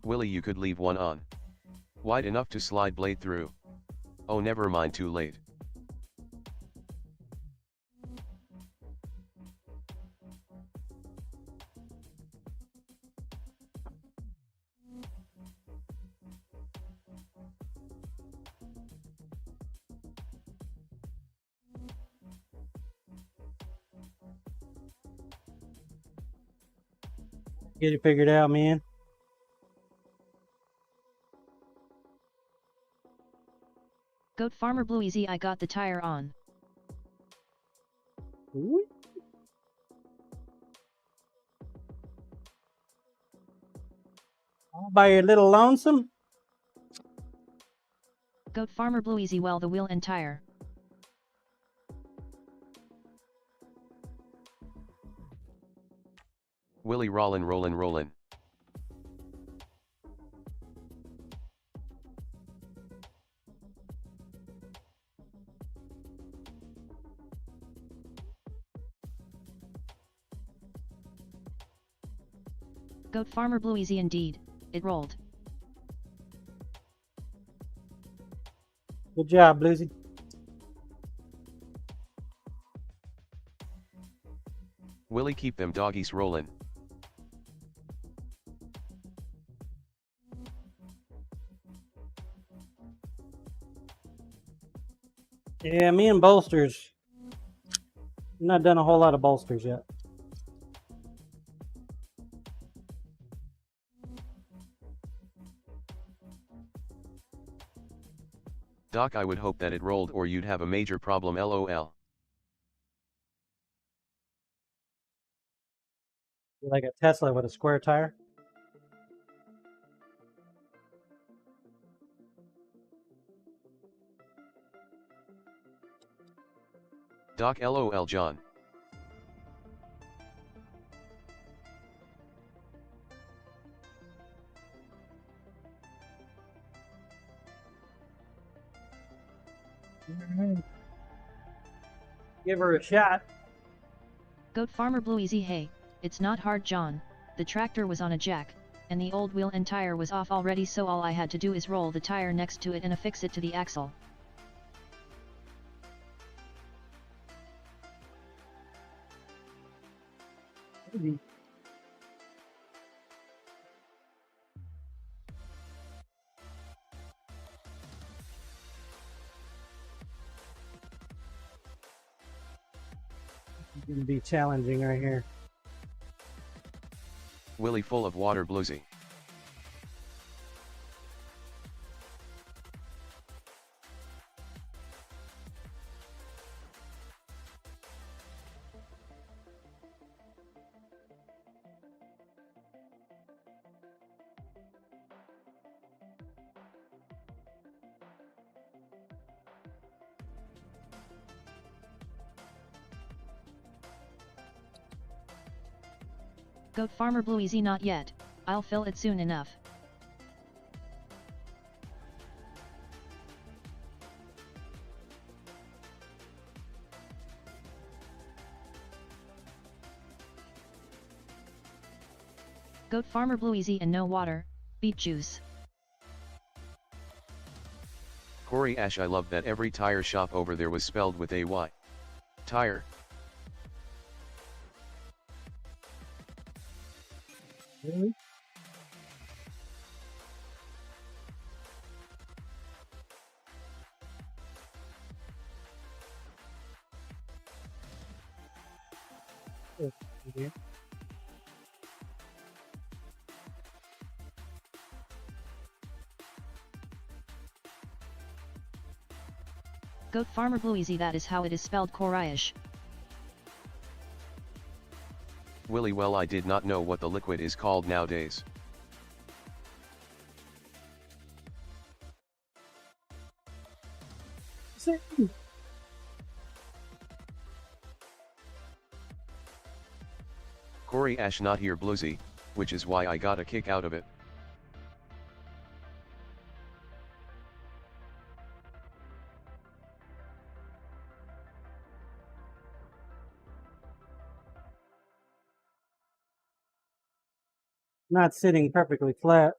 Willie, you could leave one on. Wide enough to slide blade through. Oh, never mind, too late. Get it figured out, man. Goat Farmer Blue Easy, I got the tire on. Ooh. All by your little lonesome? Goat Farmer Blue Easy, well, the wheel and tire. Willie, rollin'. Goat Farmer Blue Easy indeed, it rolled. Good job, Bluesy. Willie, keep them doggies rollin'. Yeah, me and bolsters. I'm not done a whole lot of bolsters yet. Doc, I would hope that it rolled or you'd have a major problem, lol. Like a Tesla with a square tire. Doc, lol, John. Give her a shot. Goat Farmer Blue Easy, hey, it's not hard, John. The tractor was on a jack, and the old wheel and tire was off already, so all I had to do is roll the tire next to it and affix it to the axle. It's gonna be challenging right here. Willie, full of water, Bluesy. Goat Farmer Blueezy not yet, I'll fill it soon enough. Goat Farmer Blueezy and no water, beet juice. Corey Ash, I love that every tire shop over there was spelled with a Y. Tire. Really? Okay. Goat Farmer Blueezy, that is how it is spelled, Coryish. Willy, well, I did not know what the liquid is called nowadays. Corey Ash not here, Bluesy, which is why I got a kick out of it. Not sitting perfectly flat.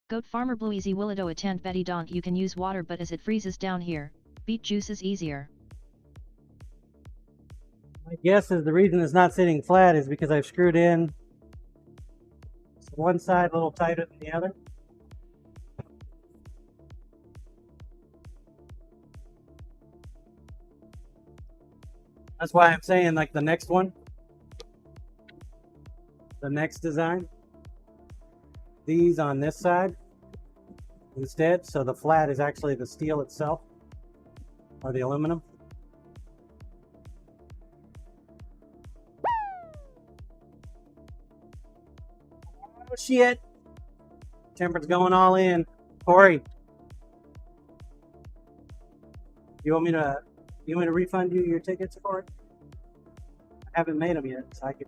Goat Farmer Blueezy Willado attend Betty Donk, you can use water, but as it freezes down here, beet juice is easier. My guess is the reason it's not sitting flat is because I've screwed in one side a little tighter than the other. That's why I'm saying, like, the next one, the next design, these on this side instead, so the flat is actually the steel itself or the aluminum. Oh shit! Temper's going all in. Corey, you want me to refund you your tickets, Corey? I haven't made them yet, so I could.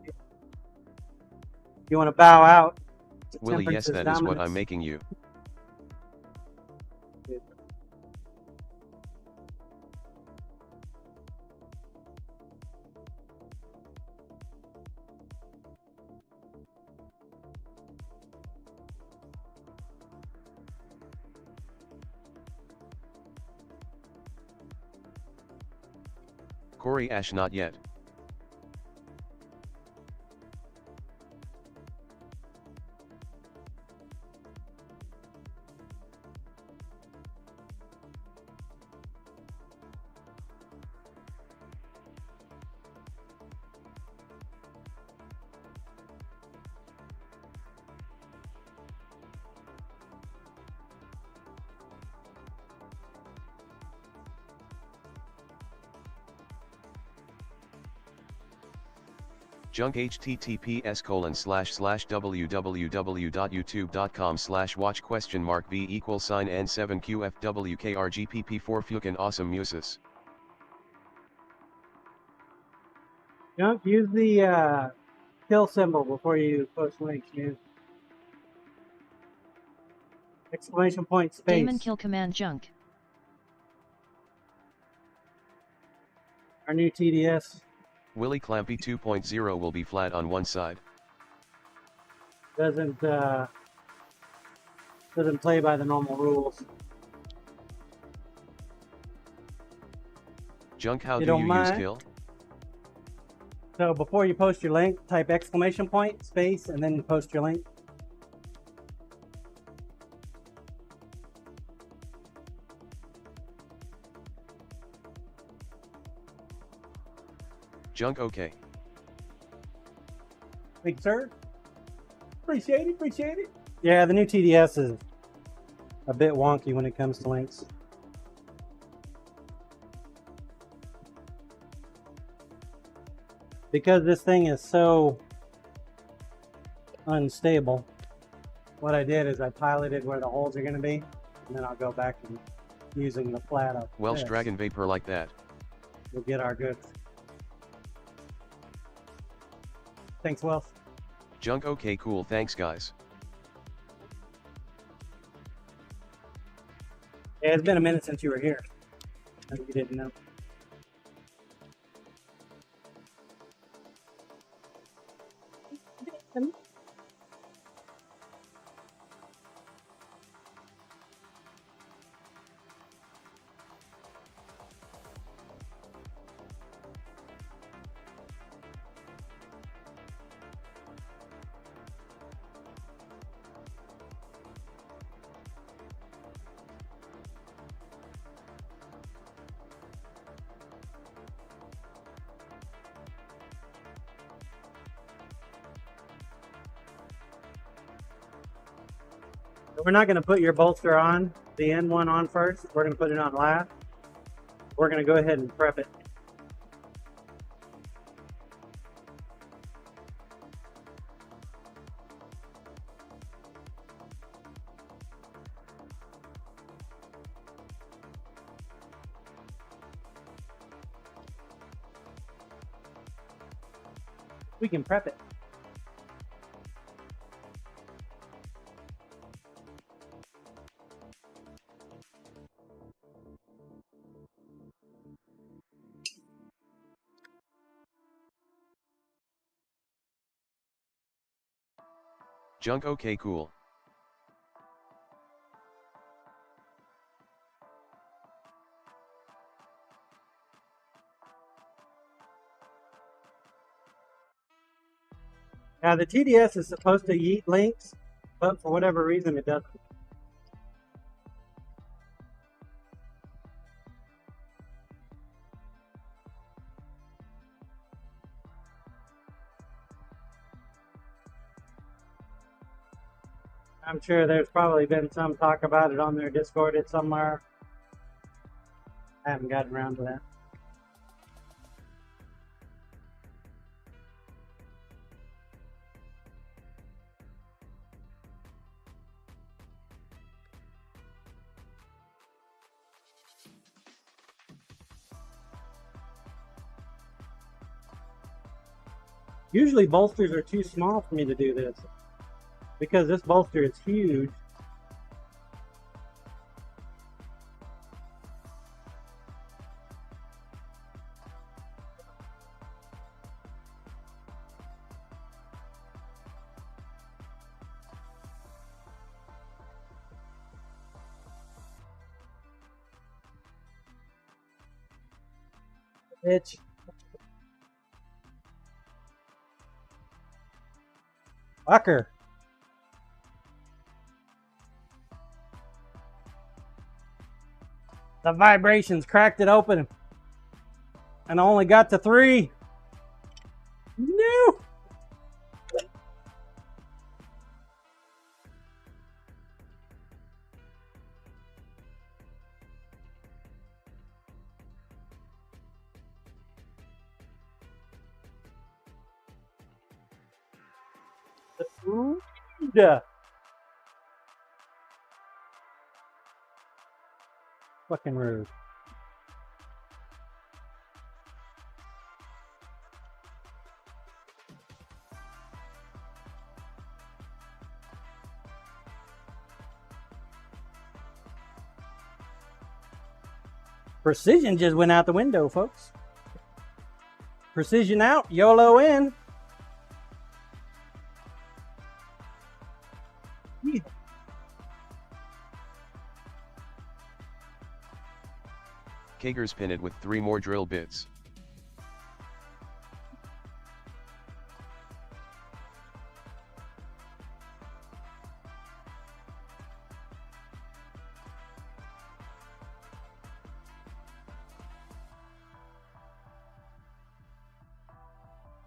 You want to bow out? Willy, yes, that is what I'm making you. Corey Ash not yet. Junk https://www.youtube.com/watch?v=n7qfwkrgpp4 fucking awesome muses. Junk, use the kill symbol before you post links, man. Exclamation point space. Damon kill command Junk. Our new TDS. Willy Clampy 2.0 will be flat on one side. Doesn't play by the normal rules. Junk, how do you use kill? So before you post your link, type exclamation point space and then post your link. Junk, okay. Thank you, sir. Appreciate it, appreciate it. Yeah, the new TDS is a bit wonky when it comes to links. Because this thing is so unstable, what I did is I piloted where the holes are going to be, and then I'll go back and using the flat up. Welsh Dragon Vapor like that. We'll get our goods. Thanks, Wells. Junk okay cool thanks guys. Yeah, it's been a minute since you were here. If you didn't know. We're not going to put your bolster on, the end one on first. We're going to put it on last. We're going to go ahead and prep it. We can prep it. Junk okay cool. Now the TDS is supposed to yeet links, but for whatever reason it doesn't. I'm sure there's probably been some talk about it on their Discord somewhere. I haven't gotten around to that. Usually bolsters are too small for me to do this, because this bolster is huge. Bitch. Fucker. The vibrations cracked it open. And I only got to 3. No. Yeah. Fucking rude. Precision just went out the window, folks. Precision out, YOLO in. Kager's pin it with 3 more drill bits.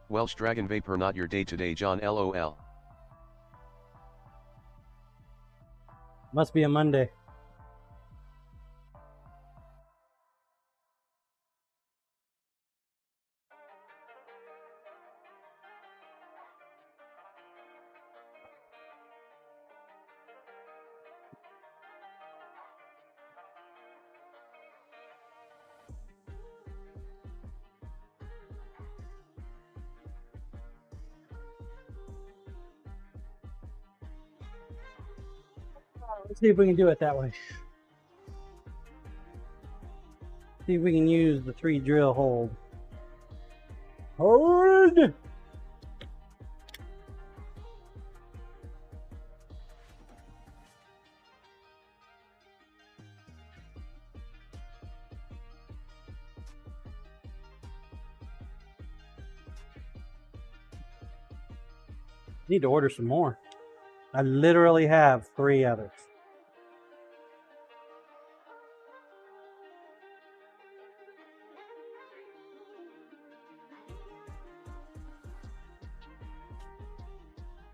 Welsh Dragon Vapor not your day today John LOL. Must be a Monday. Let's see if we can do it that way. See if we can use the 3 drill hold. Hold! Need to order some more. I literally have 3 others.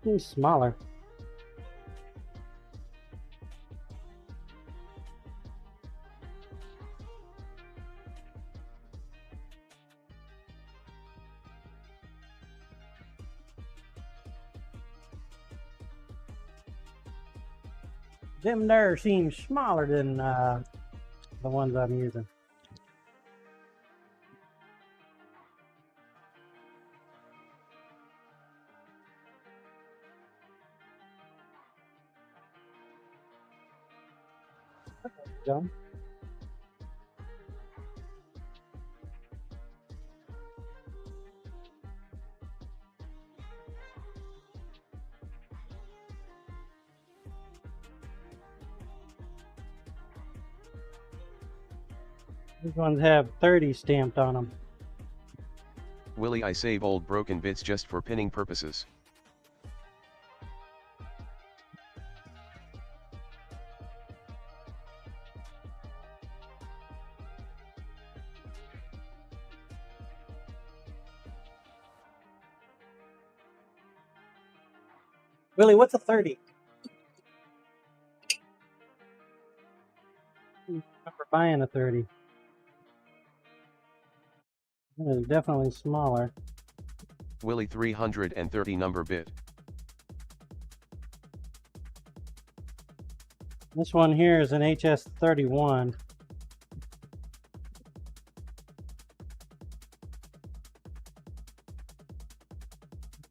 Seems smaller. Them there seem smaller than the ones I'm using. Go. These ones have 30 stamped on them. Willie, I save old broken bits just for pinning purposes. Willie, what's a 30? I remember buying a 30. It is definitely smaller. Willie 330 number bit. This one here is an HS31.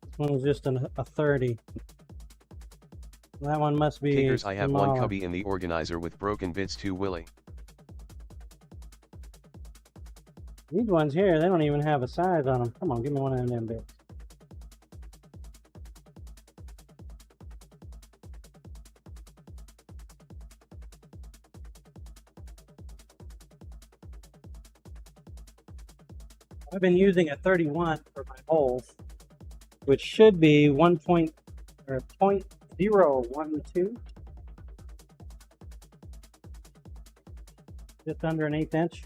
This one's just a 30. That one must be Kickers, I have one smaller. cubby in the organizer with broken bits too, Willie. These ones here, they don't even have a size on them. Come on, give me one of them bits. I've been using a 31 for my holes, which should be 0.12. Just under an 1/8 inch.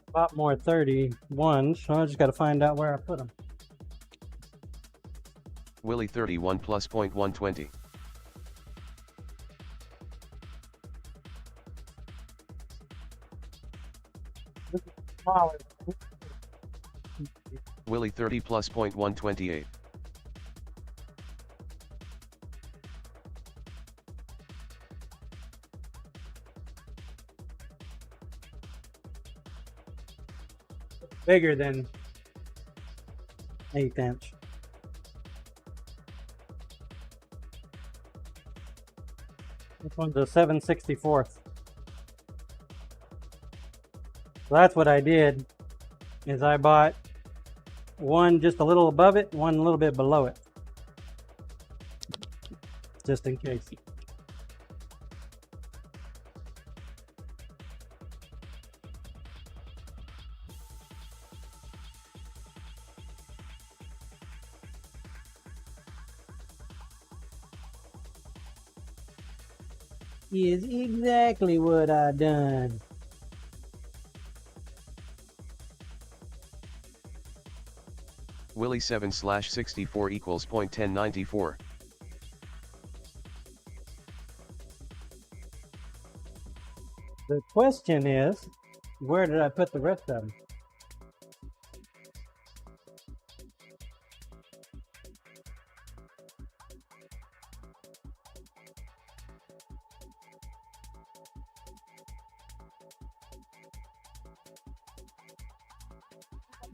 A lot more 31s, so I just got to find out where I put them. Willie 31 plus .120. This is smaller. Willie 30 plus .128. Bigger than 1/8 inch. This one's a 7/64. So that's what I did, is I bought one just a little above it, one a little bit below it, just in case. Is exactly what I done. Willie 7/64 equals .1094. The question is, where did I put the rest of them?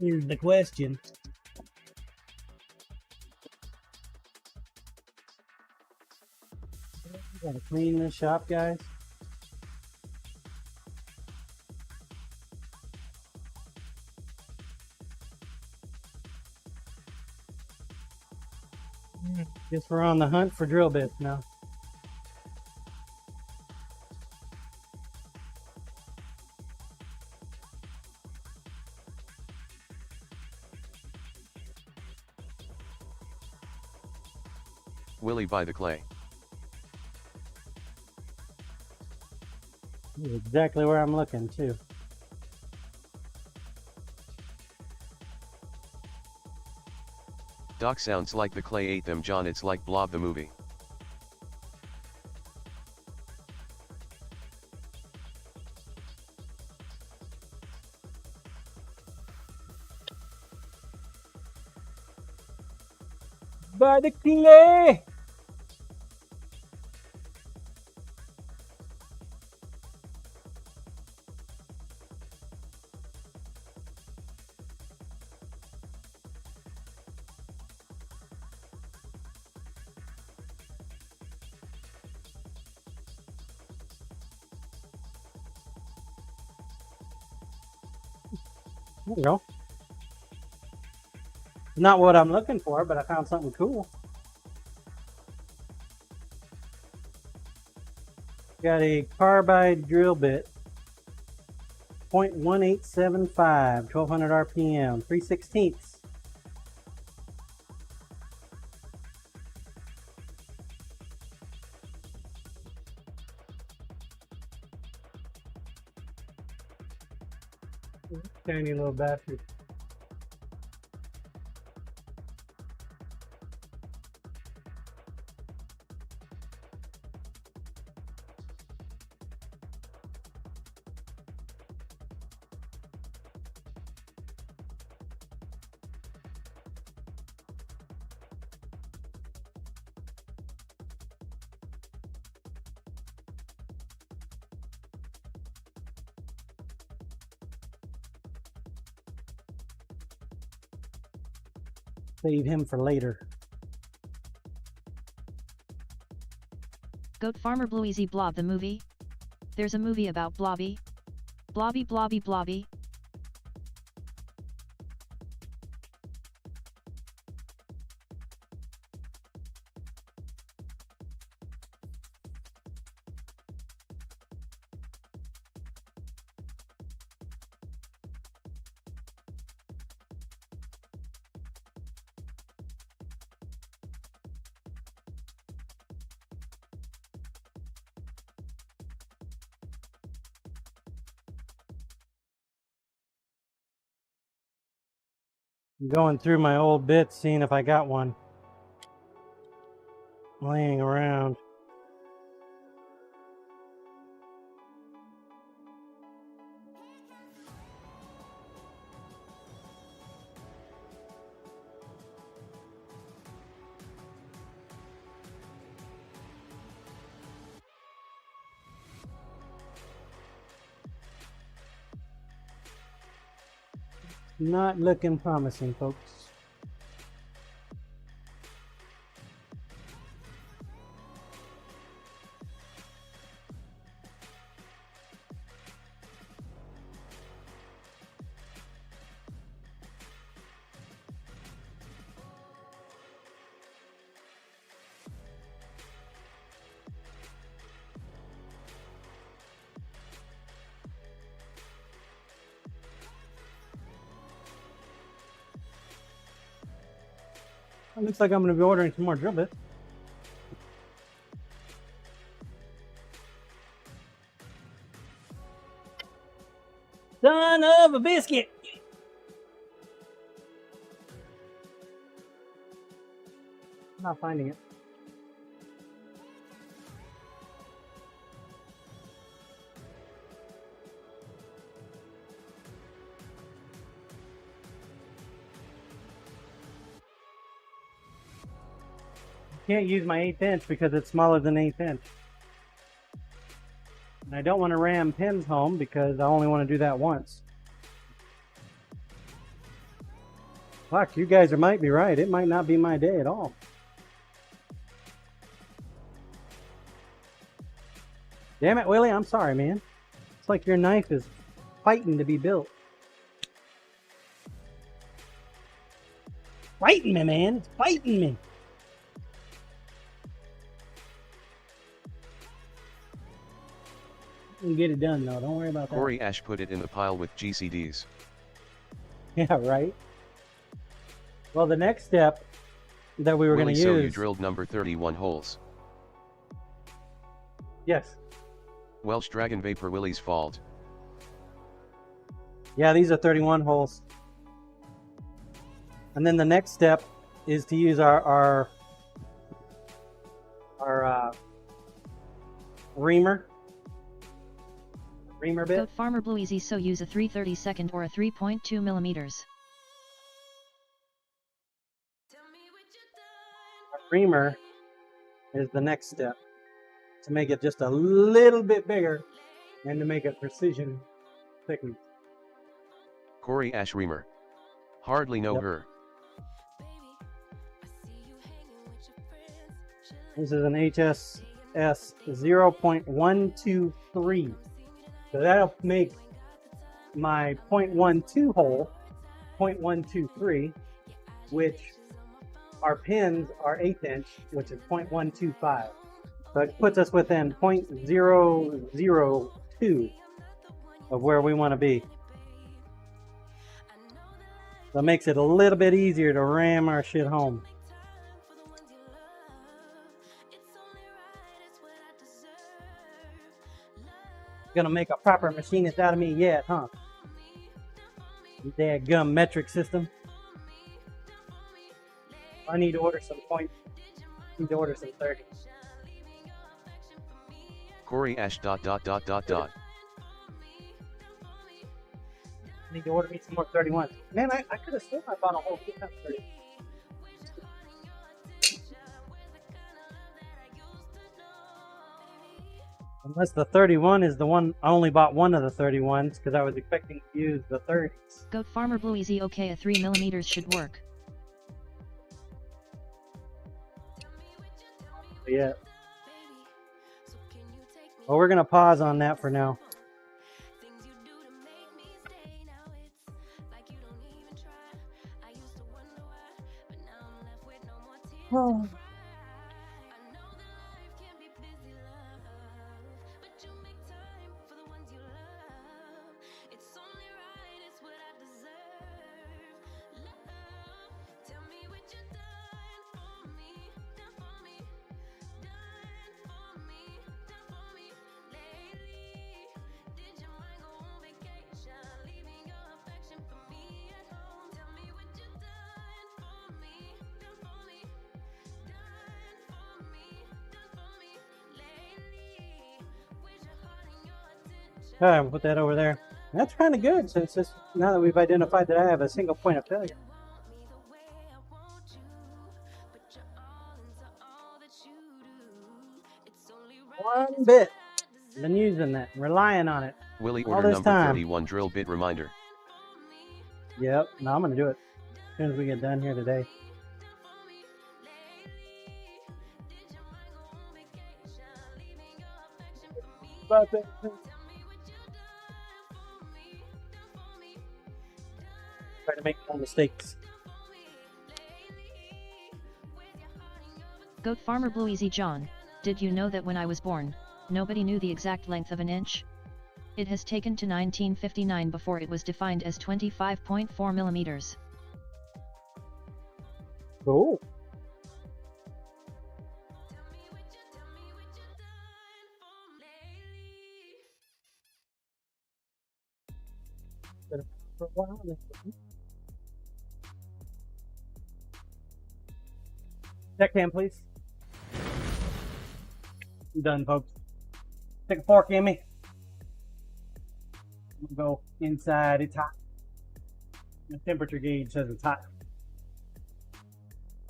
Here's the question. Gotta clean this shop, guys. Guess we're on the hunt for drill bits now. Willie by the clay. This is exactly where I'm looking too. Doc sounds like the clay ate them, John. It's like Blob the movie. By the clay! There you go. Not what I'm looking for, but I found something cool. Got a carbide drill bit. 0.1875, 1200 RPM, 3/16. Tiny little bastard. Save him for later. Goat Farmer Bluezy Blob the movie? There's a movie about Blobby. Blobby Blobby Blobby. I'm going through my old bits, seeing if I got one laying around. Not looking promising, folks. It looks like I'm going to be ordering some more drill bits. Son of a biscuit! I'm not finding it. Can't use my 1/8 inch because it's smaller than 1/8 inch. And I don't want to ram pins home because I only want to do that once. Fuck, you guys might be right. It might not be my day at all. Damn it, Willie. I'm sorry, man. It's like your knife is fighting to be built. Fighting me, man. It's fighting me. You can get it done, though. Don't worry about that. Corey Ash put it in the pile with GCDs. Yeah, right. Well, the next step that we were going to use... So you drilled number 31 holes. Yes. Welsh Dragon Vapor Willie's fault. Yeah, these are 31 holes. And then the next step is to use our reamer bit. Goat Farmer Blue Easy, so use a 3/32 or a 3.2 millimeters. Our reamer is the next step to make it just a little bit bigger and to make it precision thickness. Corey Ash Reamer. Hardly know her. This is an HSS 0.123. So that'll make my 0.12 hole 0.123, which our pins are 1/8 inch, which is 0.125. So it puts us within 0.002 of where we want to be. So it makes it a little bit easier to ram our shit home. Gonna make a proper machinist out of me yet, huh? That gum metric system. I need to order some points. I need to order some 30. Corey Ash ... I need to order me some more 31. Man, I could have sworn I bought a whole kit of 30. Unless the 31 is the one, I only bought one of the 31s because I was expecting to use the 30s. Goat Farmer Blue Easy, okay, a 3 millimeters should work. Yeah. Well, we're going to pause on that for now. Oh. Alright, we'll put that over there. That's kind of good since this, now that we've identified that I have a single point of failure. One bit. Been using that, relying on it. Willie order number 31 drill bit reminder. Yep, no, I'm gonna do it as soon as we get done here today. About that. Try to make no mistakes. Goat Farmer Blue Easy John, did you know that when I was born, nobody knew the exact length of an inch? It has taken to 1959 before it was defined as 25.4 millimeters. Cool. For a while, Deckhand, please. I'm done, folks. Stick a fork in me. I'm gonna go inside. It's hot. The temperature gauge says it's hot.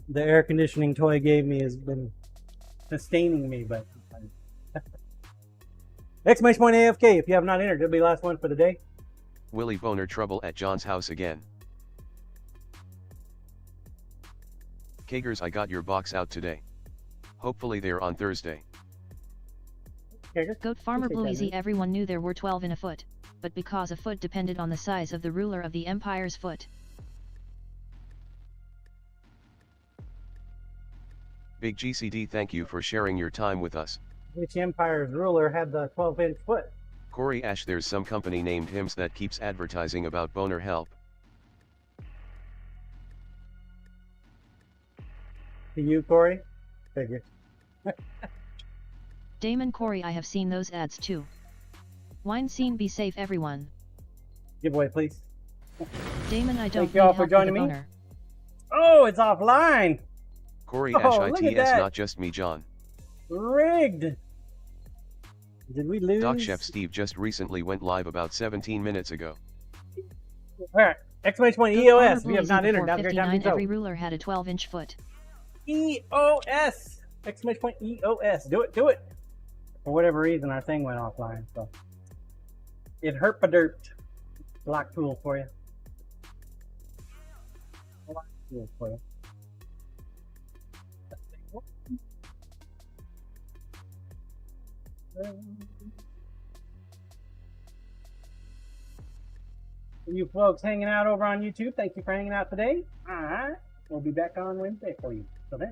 The air conditioning toy gave me has been sustaining me, but exclamation point AFK. If you have not entered, it'll be the last one for the day. Willie Boner trouble at John's house again. Kagers, I got your box out today. Hopefully they're on Thursday. Goat Farmer Bluezy. Everyone knew there were 12 in a foot, but because a foot depended on the size of the ruler of the empire's foot. Big GCD, thank you for sharing your time with us. Which empire's ruler had the 12-inch foot? Corey Ash, there's some company named Hims that keeps advertising about boner help. To you, Corey? Figure. Damon Corey, I have seen those ads too. Wine scene, be safe everyone. Giveaway, please. Damon, I don't Thank you all for joining me. Oh, it's offline! Corey Ash ITS, not just me, John. Rigged! Did we lose? Doc Chef Steve just recently went live about 17 minutes ago. Alright, exclamation point EOS. We have not entered. Now every ruler had a 12-inch foot. EOS! Exclamation point EOS. Do it, do it! For whatever reason, our thing went offline, so. It hurt a dirt. Block tool for you. Block tool for you. For you folks hanging out over on YouTube, thank you for hanging out today. Alright, we'll be back on Wednesday for you. So then.